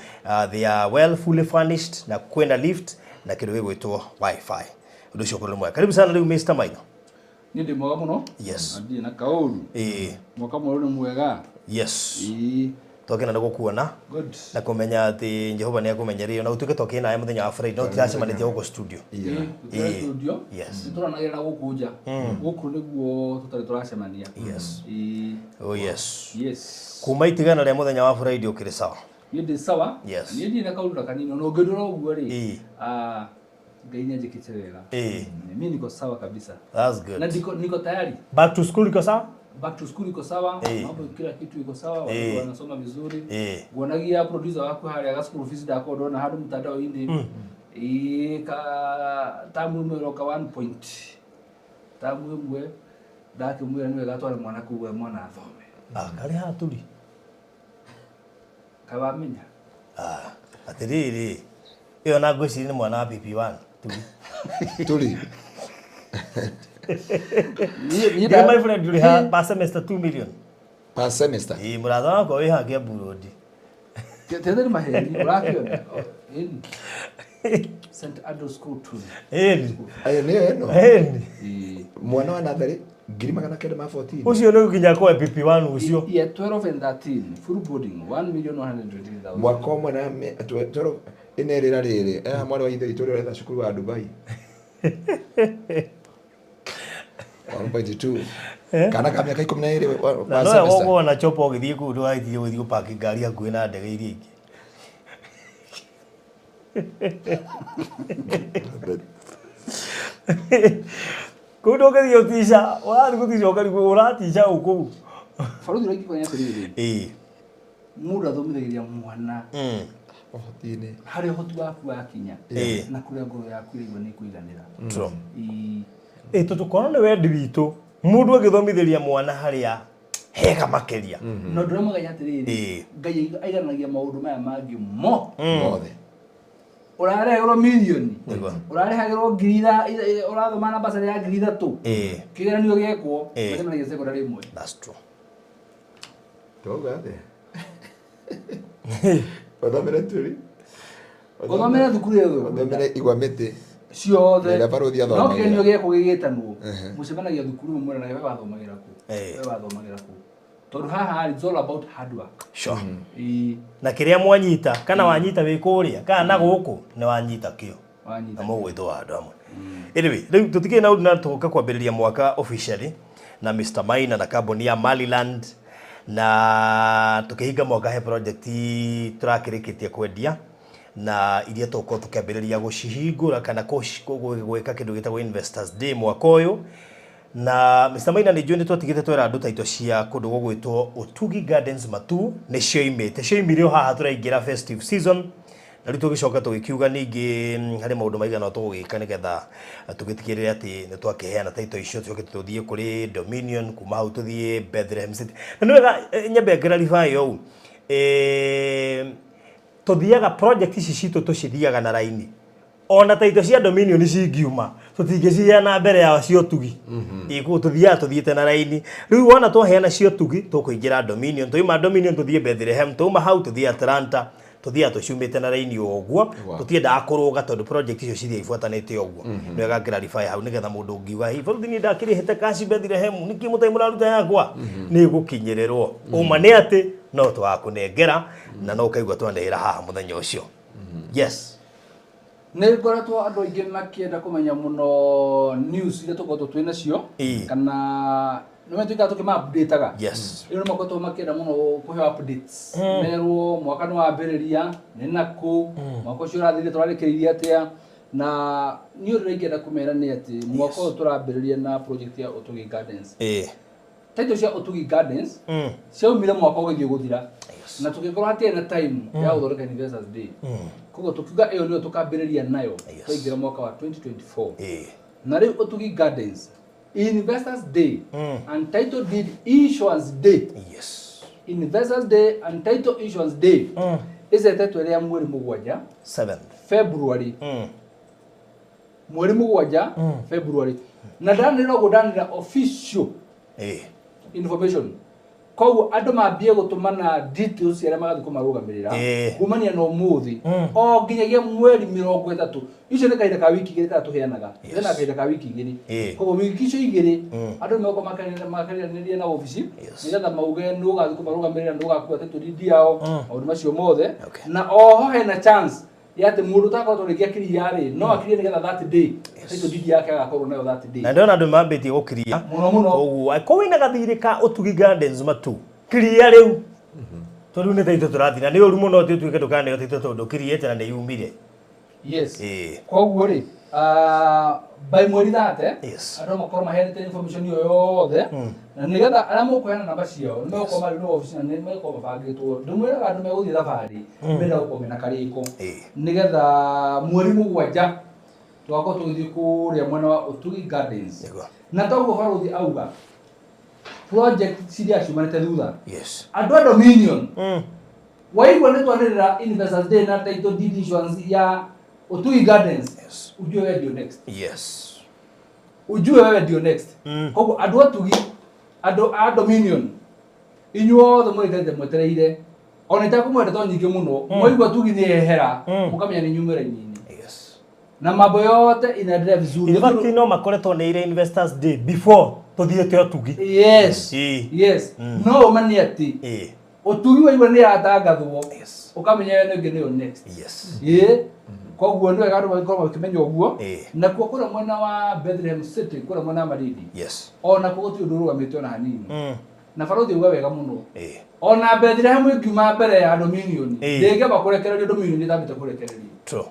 they are well fully furnished na kwenda lift na kiru gigwitwo wifi undu cio kuri mwega karibu sana riu Mr. Maino ni ndi mwega muno ndi na kauru mwaka mwega ni mwega tokena ndugu kuona na kumenya ati Jehova ni akumenyeria na utuke tokena ayi muthenya wa Friday no tiracemanitie guko studio studio turanagira na gukunja guku niguo tutari turacemania kuma itigana ria muthenya wa Friday ukiri sawa ndi sawa ni ndi na kauru kanini no ngedura uguo ri Gainya jikiterera mimi niko sawa kabisa that's good na niko tayari back to school iko sawa iko sawa mambo kila kitu iko sawa watu wanasoma vizuri guonagia producer wako hari aga school fees dako ndona hadu mtandao indi ka tamu meroka 1 point tamu mwe dake mwe ni wega twara mwana kuwe mwana athome kali haturi kabamenya atiriri iyo na gwiciri ni mwana wa PP1 tuli my friend you have per semester 2 million per semester muratha wako wi hake burudi tende maheri urakio St. Andrew School tuli ayo no mwana wa nathari 1914 ucio no ginya kwa PP1 ucio 12 and 13 full boarding 1,120,000 mwaka umwe na 12 inerira riri mwana wa ithe itore retha cukuru wa Dubai 1.2 kana ka miaka 12 kwa semester no na chopo githie ku ndo aithie githie park ngari akuwe na ndege iria ingi kundo githie utisha wala kutisha ukari uratisha uku faruthi raki kwa nyati riri muda thomithagiria mwana ohotini hari hotu waku wakinya na kuria ngoro yaku ĩrĩgwo nĩ kũiganĩra tũkorwo nĩ wendi witũ mũndũ agĩthomithiria mwana harĩa hega makĩria no ndĩramũganya atĩrĩrĩ Ngai aiganagia maũndũ maya mangĩ mothe ũrarehagĩrwo mirioni ũrarehagĩrwo ngiri ũrathoma na basarĩ ya ngiri 3 kĩgeranio gĩekwo macemanagia secondary 1 that's true togathe Othomere turi. Othomere thukuru ĩyo. Othomere igwa mĩtĩ. Ciothe. Nĩ barothi athoma. No kĩgeranio gĩekwo gĩgĩtanwo. Mũcemanagia thukuru mwe na wewe wathomagĩra ku. Wewe wathomagĩra ku. Tondũ haha it's all about hard work. Sure. Na kĩrĩa mwanyita kana wanyita wĩ kũrĩa kana na gũkũ nĩ wanyita kĩo. Wanyita. Na mũgwĩtwo andũ amwe. Anyway, rĩu tũtikĩrĩ na ũndũ na tũka kwambĩrĩria mwaka officially na Mr. Maina na kambuni ya Maliland na tukihinga mwaka he project turakĩrĩkĩtie kwendia na iria tũkorwo tũkĩambĩrĩria gũcihingũra kana gwĩka kĩndũ gĩtagwo Investors Day mwaka ũyũ na Mr. Maina nĩ njũĩ nĩ twatigĩte twera andũ taito cia kũndũ gwĩtwo Utugi Gardens Matu nĩ cioimire o haha tũraingĩra festive season na rĩu tũgĩcoka tũgĩkiuga ningĩ harĩ maũndũ maigana tũgwĩka nĩgetha tũgĩtigĩrĩre atĩ nĩ twakĩheana taito icio tũcoke tũthiĩ kũrĩ Dominion kuma hau tũthiĩ Bethlehem City na nĩ wega nyambe clarify ũũ tũthiaga project ici citũ tũcithiaga na raini ona taito cia Dominion cingiuma tũtingĩciheana mbere ya cio Tugi tũthiaga tũthiĩte na raini rĩu wona twaheana cio Tugi tũkũingĩra Dominion tũima Dominion tũthiĩ Bethlehem tũma hau tũthiĩ Atlanta tũthia tũciumĩte na raini ũguo tũtiendaga kũrũga tondũ project icio cithia ibuatanĩte ũguo nĩ wega clarify hau nĩgetha mũndũ ũngiuga hihi bũrũri nĩ ndakĩrĩhĩte cash Bethlehem nĩkĩ mũtai mũraruta yakwa nĩ gũkinyĩrĩrwo ũma nĩ atĩ no twakũnengera na no kaigua twanehera haha mũthenya ũcio yes nĩ ngoretwo andũ aingĩ makĩenda kũmenya mũno news iria tũkoragwo twĩ nacio kana nĩme tuika tukima-updateaga yes ĩno makoragwo makĩenda mũno kũheo updates merwo mwaka nĩ wambĩrĩria nĩ nakũ mwaka ũcio ũrathire tũrarĩkĩrĩirie atĩa na niĩ ũrĩa ingĩenda kũmera nĩ atĩ mwaka ũyũ tũrambĩrĩria na project ya Utugi Gardens taito cia Utugi Gardens ciaumire mwaka ũgĩthiĩ gũthira na tũgĩkorwo hatirĩ na time ya gũthondeka Investors Day koguo tũkiuga ĩyo nĩyo tũkambĩrĩria nayo twaingĩra mwaka wa 2024 na rĩu Utugi Gardens Investors Day and title deed issuance day. Yes. Investors Day and title issuance day. Is a title ya mweri mugwanja 7th February. Mweri mugwanja February. Na ndanĩrwo gũdanĩra official information. Koguo andũ mambie gũtũmana details cia arĩa magathiĩ kũmarũgamĩrĩra kumania na ũmũthĩ o nginyagia mweri 30 icio nĩ kahinda ka wiki igĩrĩ tũheanaga ĩna kahinda ka wiki igĩrĩ koguo wiki icio igĩrĩ andũ nĩ moko makanĩrĩria na ofici nĩgetha mauge nĩ ũgathiĩ kũmarũgamĩrĩra nĩ ũgakua title deed yao maũndũ macio mothe na oho hena chance ya atĩ mũndũ utakorwo tũrĩkia kĩria-rĩ no akirie nĩgetha that day title deed yake agakorwo nayo that day na ndona andũ mambĩtie gũkiria mũno ũguo akorwo wĩna gathirĩ ka Utugi Gardens Matu kiria rĩu tondũ nĩ taito tũrathina nĩ ũru mũno atĩ tuĩke ndũkaneo taito tondũ kiriĩte na nĩ yumire yes koguo-rĩ by mweri 30 andũ makorwo maheanĩte information iyo yothe na nĩgetha arĩa mũkũheana namba ciao nĩ megũkorwo marĩ na ofici na nĩ megũkorwo mabangĩtwo ndĩmwĩraga andũ megũthiĩ thabarĩ menda gũkorwo mena karĩko nĩgetha mweri mũgwanja tũgakorwo tũgĩthiĩ kũrĩa mwena wa Utugi Gardens na toguo barothi auga project ciria ciumanĩte thutha andũ a Dominion waigua nĩ twanĩrĩra Investors Day na title deed issuance ya Utugi Gardens ujue wewe ndio next ujue wewe ndio next koguo andũ a Utugi andũ a Dominion inyuothe mũrĩkĩte mwetereire ona itakũmwenda to nyingĩ mũno mwaigua Utugi nĩ ehera mũkamenya nĩ nyumĩra nyinyi na mambo yote inaendelea vizuri. In fact no makoretwo nĩ ire Investors Day before tuthiĩte Utugi. Yes. No mani ati. Utugi waigua nĩ yatangathwo. Ukamenya wewe nĩ nĩyo next. Koguo nĩ wega andũ magĩkorwo makĩmenya ũguo na kuo kũrĩa mwena wa Bethlehem City kũrĩa mwena wa Marindi ona kuo gũtirĩ ũndũ ũrũgamĩte ona hanini na barothi uga wega mũno ona Bethlehem ĩngiuma mbere ya Dominion ndĩngĩamba kũrekererio Dominion ĩtambĩte kũrekererio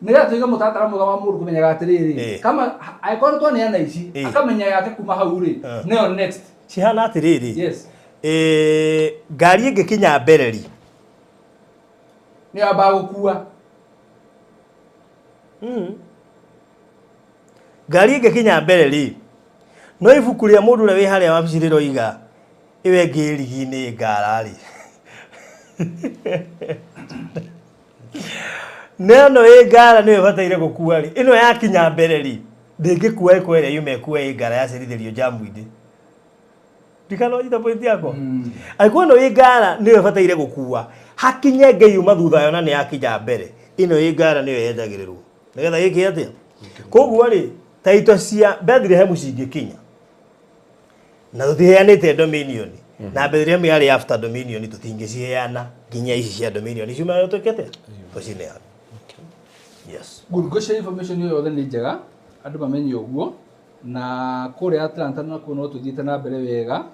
nĩgetha tuige mũtaratara mwega wa mũndũ kũmenyaga atĩrĩrĩ kama angĩkorwo twaneana ici akamenya yake kuma hau-rĩ nĩyo next cihana atĩrĩrĩ ngari ĩngĩkinya mbereri ni aba gukua ngari ĩngĩkinya mbere rĩ no ibuku rĩa mũndũ ũrĩa wĩ harĩa wabicirĩro iga iwe ngĩrigi-inĩ ngara rĩ neno ĩ ngara nĩwe bataire gũkua rĩ ĩno yakinya mbere rĩ ndĩngĩkua ĩkwo ĩrĩa yume kuwa ĩ ngara yacerithĩrio jamu-inĩ ndikanonyita point yako aiko ĩno ĩ ngara nĩwe bataire gũkua hakinye ngei yuma thutha yona nĩ yakinya mbere ĩno ĩ ngara nĩyo yendagĩrĩrwo nĩgetha gĩkĩ atĩa koguo rĩ taito cia Bethlehem cingĩkinya na tũtiheanĩte dominion na Bethlehem yarĩ after dominion tũtingĩciheana nginya ici cia dominion ciuma tũkĩte tũcineana yes ngũrũgũcia information yo yothe nĩ njega andũ mamenye ũguo na kũrĩa Atlanta na kuo no tũthiĩte na mbere wega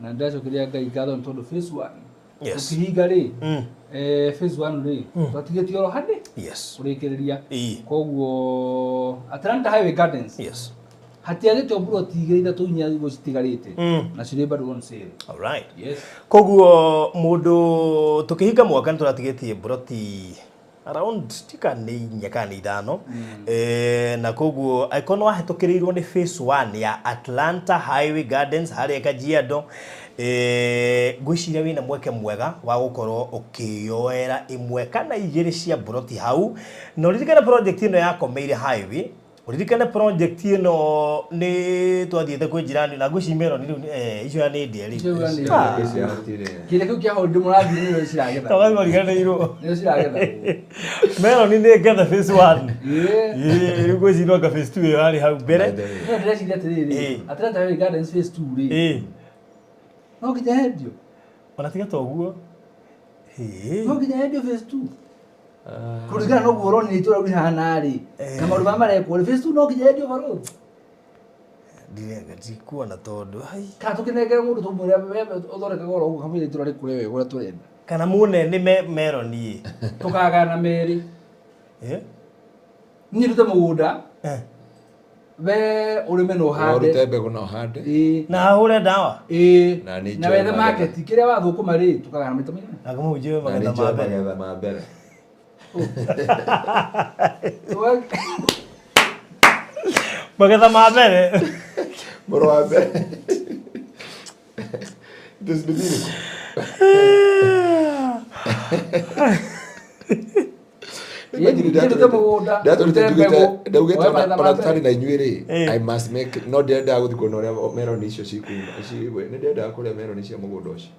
na ndacokeria Ngai ngatho nĩ tondũ phase 1 yes ũkĩhinga rĩ phase 1 rĩ twatigĩtie oro hande yes kũrĩkĩrĩria ii koguo Atlanta Highway Gardens yes hatiagĩte mbura tigĩrĩ ithatũ inya gũcitigarĩte na cirĩ bado on sale all right yes koguo mũndũ tũkĩhinga mwaka nĩ tũratigĩtie buroti around tikani nyakani ithano na koguo ikono wahetũkĩrĩirwo nĩ phase 1 ya Atlanta Highway Gardens harĩa Kajiado ngwĩciria wĩna mweke mwega wa gũkorwo ũkĩyoera ĩmwe kana igĩrĩ cia buroti hau na ũririkane project ĩno ya Komeire Highway uririkane project ĩno nĩ twathiĩte kwĩ jirani na ngwĩcimero nĩ icio nĩ ndĩa rĩ kile kĩu kĩa hold mũrathiĩ nĩ ciragetha tawari mariganĩirwo nĩ ciragetha mero nĩ ngetha phase 1 rĩu ngwĩciria anga phase 2 yarĩ hau mbere nĩ ndĩreciria atĩrĩrĩ Atlanta Highway Gardens phase 2 rĩ no nginya hendio ona tiga toguo no nginya hendio phase 2 kũringana na ũguo ũrona itũra rĩhana rĩ na maũndũ marĩa marekwo phase 2 no nginya hendio barũ ndirenga ndikuona tondũ hai kana tũkĩnengere mũndũ tũmwĩre ũthondekaga oro ũguo kamũira itũra rĩkũre wega ũrĩa tũrenda kana mũnene meroni tũkagana merĩ niĩ ndute mũgũnda we ũrĩme na ũhande ũrute mbegũ na ũhande na hũre ndawa na wethe market kĩrĩa wathũkũma rĩ tũkagana maita maigana akamũnjĩwe magetha ma mbere magetha ma mbere mũrũ wa mbere this the beautiful ndaugĩte na inyuĩ rĩ I must make no ndendaga gũthiĩ kuona ũrĩa meroni icio cikuma nĩ ndendaga kũrĩa meroni cia mũgũnda ũcio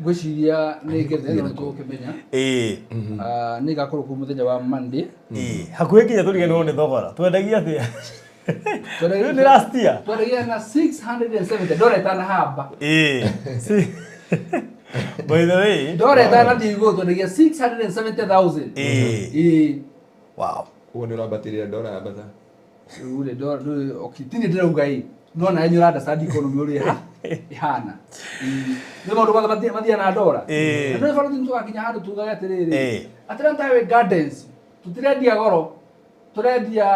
ngwĩciria nĩ ngethe no tũkĩmenya nĩ gakorwo ku mũthenya wa Monday hakuhĩ nginya tũriganĩrwo nĩ thogora twendagia atĩa rĩu nĩ last year twendagia na $670 itanahamba by the way ndora itanathiĩ igũrũ twendagia $670,000 wow ũguo nĩ ũrambatĩria ndora yambata rĩu rĩ ndora tini ndĩrauga ĩ no na enyu rada sad economy ũrĩa ihana nĩ maũndũ mothe mathiana na ndora nĩ bado tũgakinya handũ tugaga atĩrĩrĩ Atlanta Highway Gardens tũtirendia goro tũrendia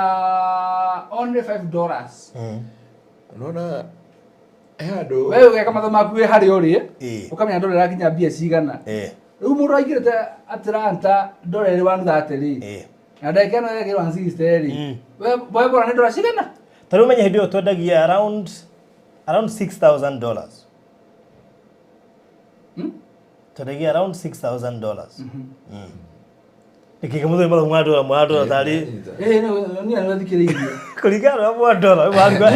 only $5 unaona handũ wewe ũgeka matho maku wĩ harĩa ũrĩ ũkamenya ndora ĩrakinya mbia cigana rĩu mũndũ aingĩrĩte Atlanta ndora ĩrĩ 130 rĩ na ndagĩka ĩno yagĩrwo 160 rĩ wewe bora nĩ ndora cigana tarĩu menye hĩndĩ ĩyo twendagia around $6,000 twendagia around $6,000 Niki kama mwa dola tari ni anathikiriria kuligana na mwa dola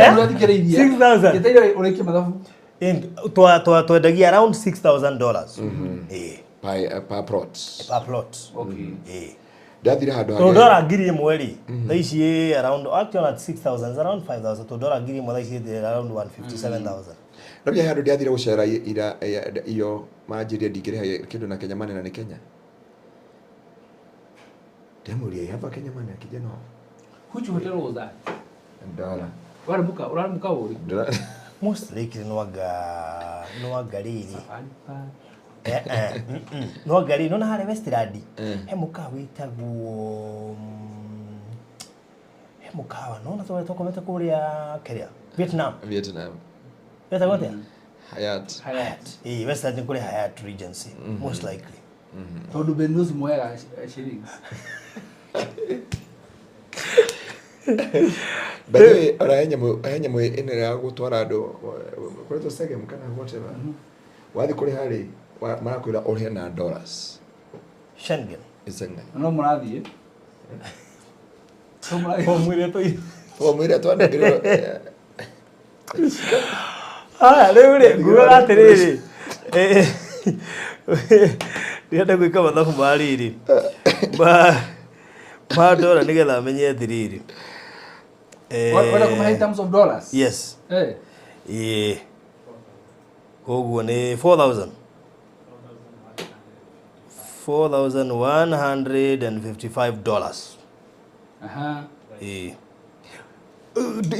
anathikiriria 6,000 kitaire urekie mathabu twendagia around $6,000 per plot okay ndathira handu hage dola ngiri mweri thaici around actually at 6,000 around 5,000 to dola ngiri mwa thaici around 157,000 nabia handu ndathira gucera ira iyo manjirie ndingire kindu na Kenya manena ni Kenya Demuria hapa Kenya mana kijana which hotel was that ndala wala muka uri most likely no gariri no gari no na hare Westland he mukawa witagwo he mukawa no na twakomete kuria Kenya Vietnam Wetagwo atia Hayat Westland kuri Hayat Regency most likely tondu benusu moyaga shillings Bade aranya mwe enera ya gutwara ando kuri to sege mkana whatever wathi kuri hari marakwira uri na dollars Schengen isenga no murathie mwire to andikiro rĩu nguga atĩrĩrĩ ndĩrenda gwĩka mathabu ma rĩrĩ ma ndora nĩgetha menye atĩrĩrĩ what are in terms of dollars? Yes. Koguo nĩ 4,155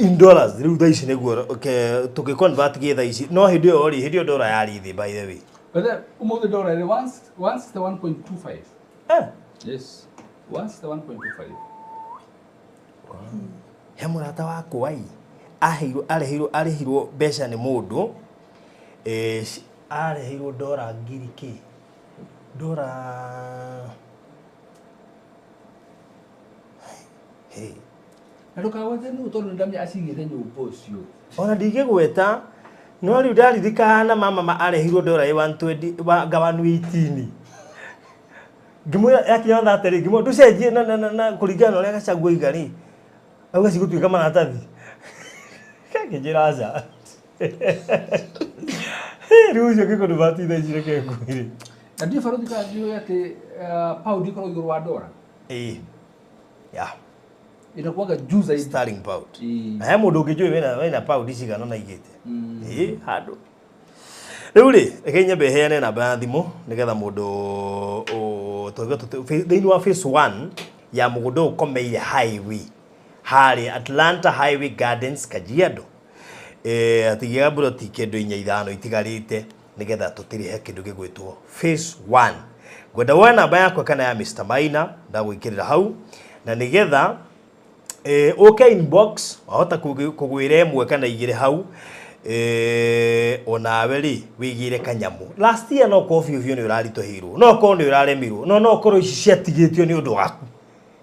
in dollars rĩu thaa ici nĩguo tũgĩ-convert gĩ thaa ici no hĩndĩ ĩyo hĩndĩ ĩyo ndora yarĩ thĩ by the way. But then umuthi dollar once the 1.25. Yes. Once the 1.25. He mũrata wakwa arĩhirwo mbeca nĩ mũndũ arĩhirwo ndora ngiri kĩ ndora na ndũkagwete nũ tondũ ndamenya acigĩte nyũmba ũcio ona ndingĩgweta no rĩu ndaririkana mama arĩhirwo ndora 120 ngawanu 18 ngĩmwĩra yakinya thatĩrĩ ngĩmwĩra ndũcenjie na kũringana na ũrĩa Gachagua oiga rĩ auga cigũtuĩka maratathi ngĩnjĩra aca rĩu ũcio ngĩkonvert thaa ici reke ngwĩre na ndiĩ barothi kana ndiũĩ atĩ pound ikorwo igũrũ wa ndora inakuwaga juu zaidi sterling pound na he mũndũ ũngĩnjũĩ wĩna pound cigana na igĩte handũ rĩu rĩ reke nyambe heane namba ya thimũ nĩgetha mũndũ thĩinĩ wa phase 1 ya mũgũnda ũkomeire highway harĩ Atlanta Highway Gardens Kajiado atigiaga buroti kĩndũ 4-5 itigarĩte nĩgetha tũtĩrĩhe kĩndũ gĩgwĩtwo phase 1 ngwenda woe namba yakwa kana ya Mr. Maina ndagwĩkĩrĩra hau na nĩgetha okay inbox wahota kũgwĩra ĩmwe kana igĩrĩ hau onawe rĩ wĩigĩre kanyamũ last year no korwo biũ nĩ ũraritũhĩirwo no korwo nĩ ũraremirwo no korwo ici ciatigĩtio nĩ ũndũ waku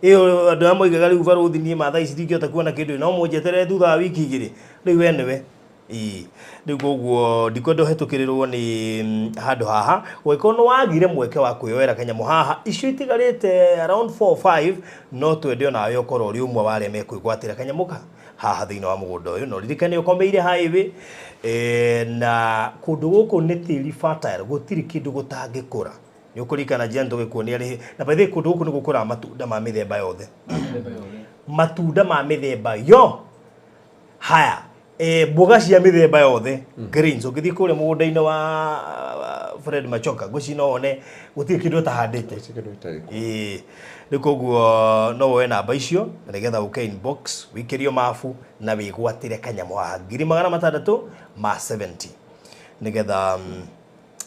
ĩyo andũ amoigaga rĩu barothi niĩ mathaa ici ndingĩhota kuona kĩndũ no mũnjeterere thutha wa wiki igĩrĩ rĩu we nĩwe rĩu koguo ndikwenda ũhetũkĩrĩrwo nĩ handũ haha ũngĩkorwo nĩ wagire mweke wa kwĩyoera kanyamũ haha icio itigarĩte around 4-5 no twende onawe ũkorwo ũrĩ ũmwe wa arĩa mekwĩgwatĩra kanyamũ haha thĩinĩ wa mũgũnda ũyũ no ririkane ũkomeire highway na kũndũ gũkũ nĩ tĩri fertile gũtirĩ kĩndũ gũtangĩkũra nĩ ũkũririkana njĩra nĩtũgĩkuonia rĩ na by the way kũndũ gũkũ nĩ gũkũraga matunda ma mĩthemba yothe matunda ma mĩthemba yo haya mboga cia mĩthemba yothe greens ũngĩthiĩ kũrĩa mũgũnda-inĩ wa Fred Machoka ngwĩciria no wone gũtirĩ kĩndũ ũtahandĩte rĩu koguo no woe namba icio na nĩgetha ũke inbox wĩkĩrio mabu na wĩgwatĩre kanyamũ haha 670 nĩgetha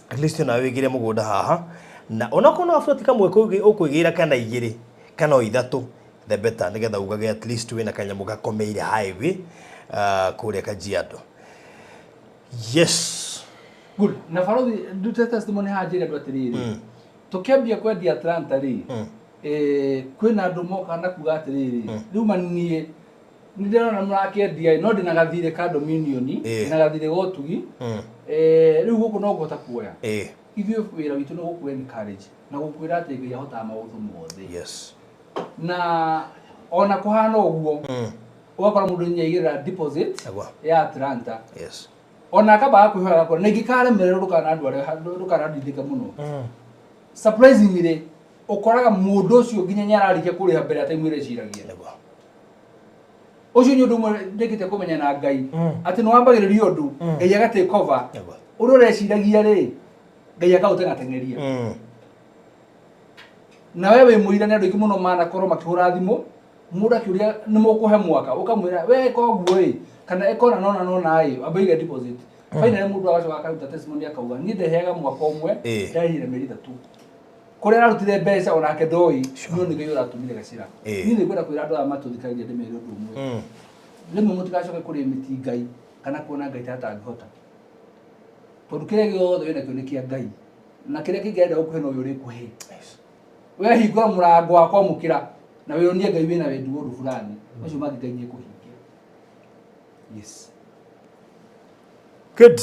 at least na wĩgire mũgũnda haha na onakorwo no afroti kamwe ũkwĩgĩra kana igĩrĩ kana ithatũ the better nĩgetha ugage at least wĩna kanyamũ gakomeire highway kũrĩa Kajiado. Yes. Good. Na barothi ndute testimony ha njĩra andũ atĩrĩrĩ tũkĩambia kwendia Atlanta rĩ kwĩna andũ moka na kuga atĩrĩrĩ rĩu maniĩ nĩndĩrona mũrakĩendia no ndĩna gathirĩ ka dominion na gathirĩ gotugi rĩu gũkũ no ngũhota kuoya ithuĩ wĩra witũ nĩ gũkũ encourage na gũkwĩra atĩ Ngai ahotaga maũndũ mothe. Yes. Na ona kũhana ũguo ũgakora mũndũ nĩaigĩrĩra deposit ya Atlanta. Yes. Ona akabaga kwĩhoya gakora na ingĩkaremererwo ndũkanandindĩka mũno surprisingly ũkoraga mũndũ ũcio nginya nĩararĩkia kũrĩha mbere ataimwĩra eciragia ũcio nĩ ũndũ ũmwe ndĩkĩte kũmenya na Ngai atĩ nĩ wambagĩrĩria ũndũ Ngai agatake over ũrĩa ũreciragia rĩ Ngai akaũteng'ateng'eria na wewe mũira nĩ andũ aingĩ mũno manakorwo makĩhũra thimũ mũndũ akĩũria nĩ mũkũhe mwaka ũkamwĩra we koguo ĩ kana ekona nona ĩ ambĩiga deposit finally mũndũ agacoka akaruta testimony akauga niĩ ndeheaga mwaka ũmwe ndahire mĩeri 3 kũrĩa ararutire mbeca onake ndoĩ no nĩ Ngai ũratũmire gacira niĩ nĩngwenda kwĩra andũ aya matũthikagĩria ndĩmere ũndũ ũmwe rĩmwe mũtigacoke kũrĩ mĩti Ngai kana kuona Ngai ta atangĩhota tondũ kĩrĩa gĩothe wĩnakĩo nĩ kĩa Ngai na kile kigenda ukuhe no yuri kuhe we hingura murango wakwa mukira na we onie Ngai wina wendi wondu fulani ucio magiteithie kuhingia. Yes, good.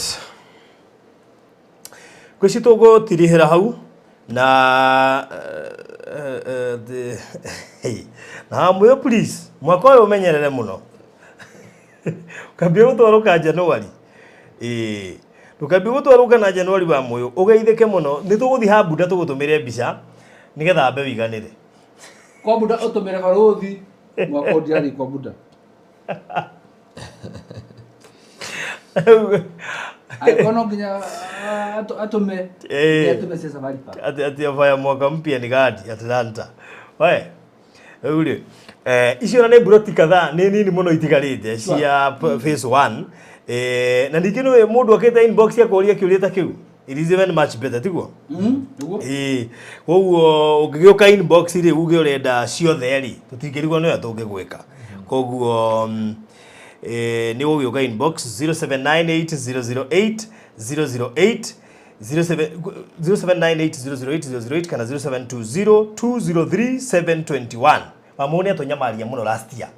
Kwisi togo tirihira hau na na muyo please mwako yo menyerere muno ukambia gutwaruka January tukambia gutwaruka na January wa muyo ugeitheke muno nituguthi ha Buda tugutumire mbica nigetha mbe wiganire kwa Buda utumire baruthi mwako ndiari kwa Buda Aikono nginya atume sasa safari pa. Ati afaya mwaka mpya ni gadi Atlanta. Wae. Ule. Icio na buroti kadhaa nini muno itigarite cia phase 1. Na ndikino mundu aketa inbox ya kuria kiurita kiu. It is even much better tiguo. Niguo. Koguo ungigioka inbox ri uge urenda ciothe ri tutingirigwo no atungigwika. Koguo ni wowe inbox 0798008008 0798008008 kana 0720203721 mamone atonyamaria muno last year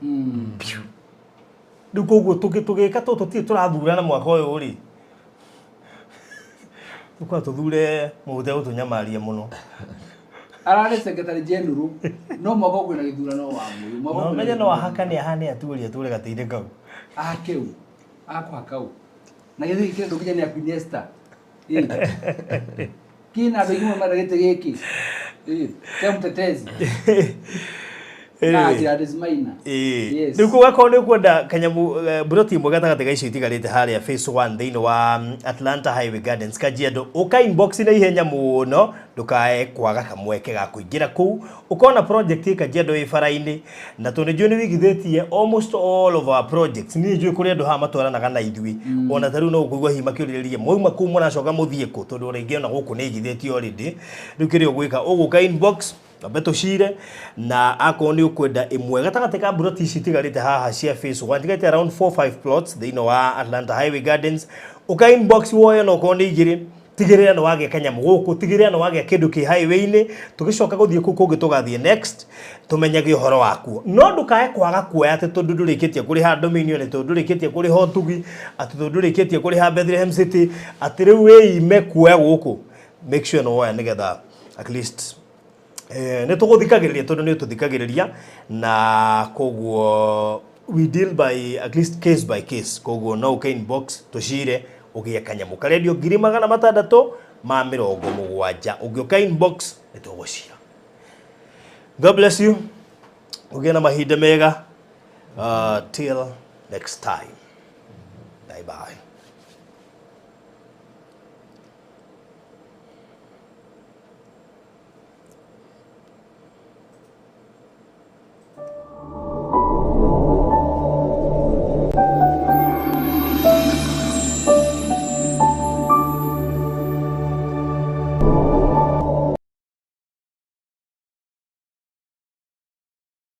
nduko tugika tuti turathurana mwaka uyu uri tukwa tuthure muthe utunyamaria muno arare secretary general no mwaka uyu na githurano wa muyu no menye no haka ni ahane aturia ture gatire kau akeu akwa kau na githi kile ndukinya ni akwiniesta kina ndo yuma mara gete geki kama mtetezi na ya desmaina yes niko gako ni kwenda kanyamu buroti mwe gata gatega icio itigarite haria phase 1 thini wa Atlanta Highway Gardens Kajiado uka inbox na ihenya muno ndukae kwaga kamweke ga kuingira ku ukona project Kajiado ifaraini na tunijue ni wigithetie almost all of our projects ni njue kuri andu ha matwaranaga na ithui ona taru no kuigwa hima kiuririe moima ku muracoka muthie ku tondu ringi na guku ni igithetio already rukiri ogwika uguka inbox abeto shire na akoni ukwenda imwe gatagate ka buroti citigarite haha cia phase 1 tigate around 4-5 plots they know Atlanta Highway Gardens uka inbox woyo no koni igiri tigirira no wage kanyamu guku tigirira no wage kindu ki highway ni tugicoka guthie ku kungi tugathie next tumenyage uhoro waku no ndukae kwaga kuoya ati tondu ndurikitie kuri ha Dominion tondu ndurikitie kuri Hotugi ati tondu ndurikitie kuri ha Bethlehem City ati riu ime kuoya guku make sure no woya nigetha at least ne tuguthikagiriria tondu ni tuthikagiriria na koguo we deal by at least case by case koguo no uka inbox tushire ugia kanyamu karedio 670 ugioka inbox nitugucia. God bless you. Ugia na mahinda mega till next time. Bye bye.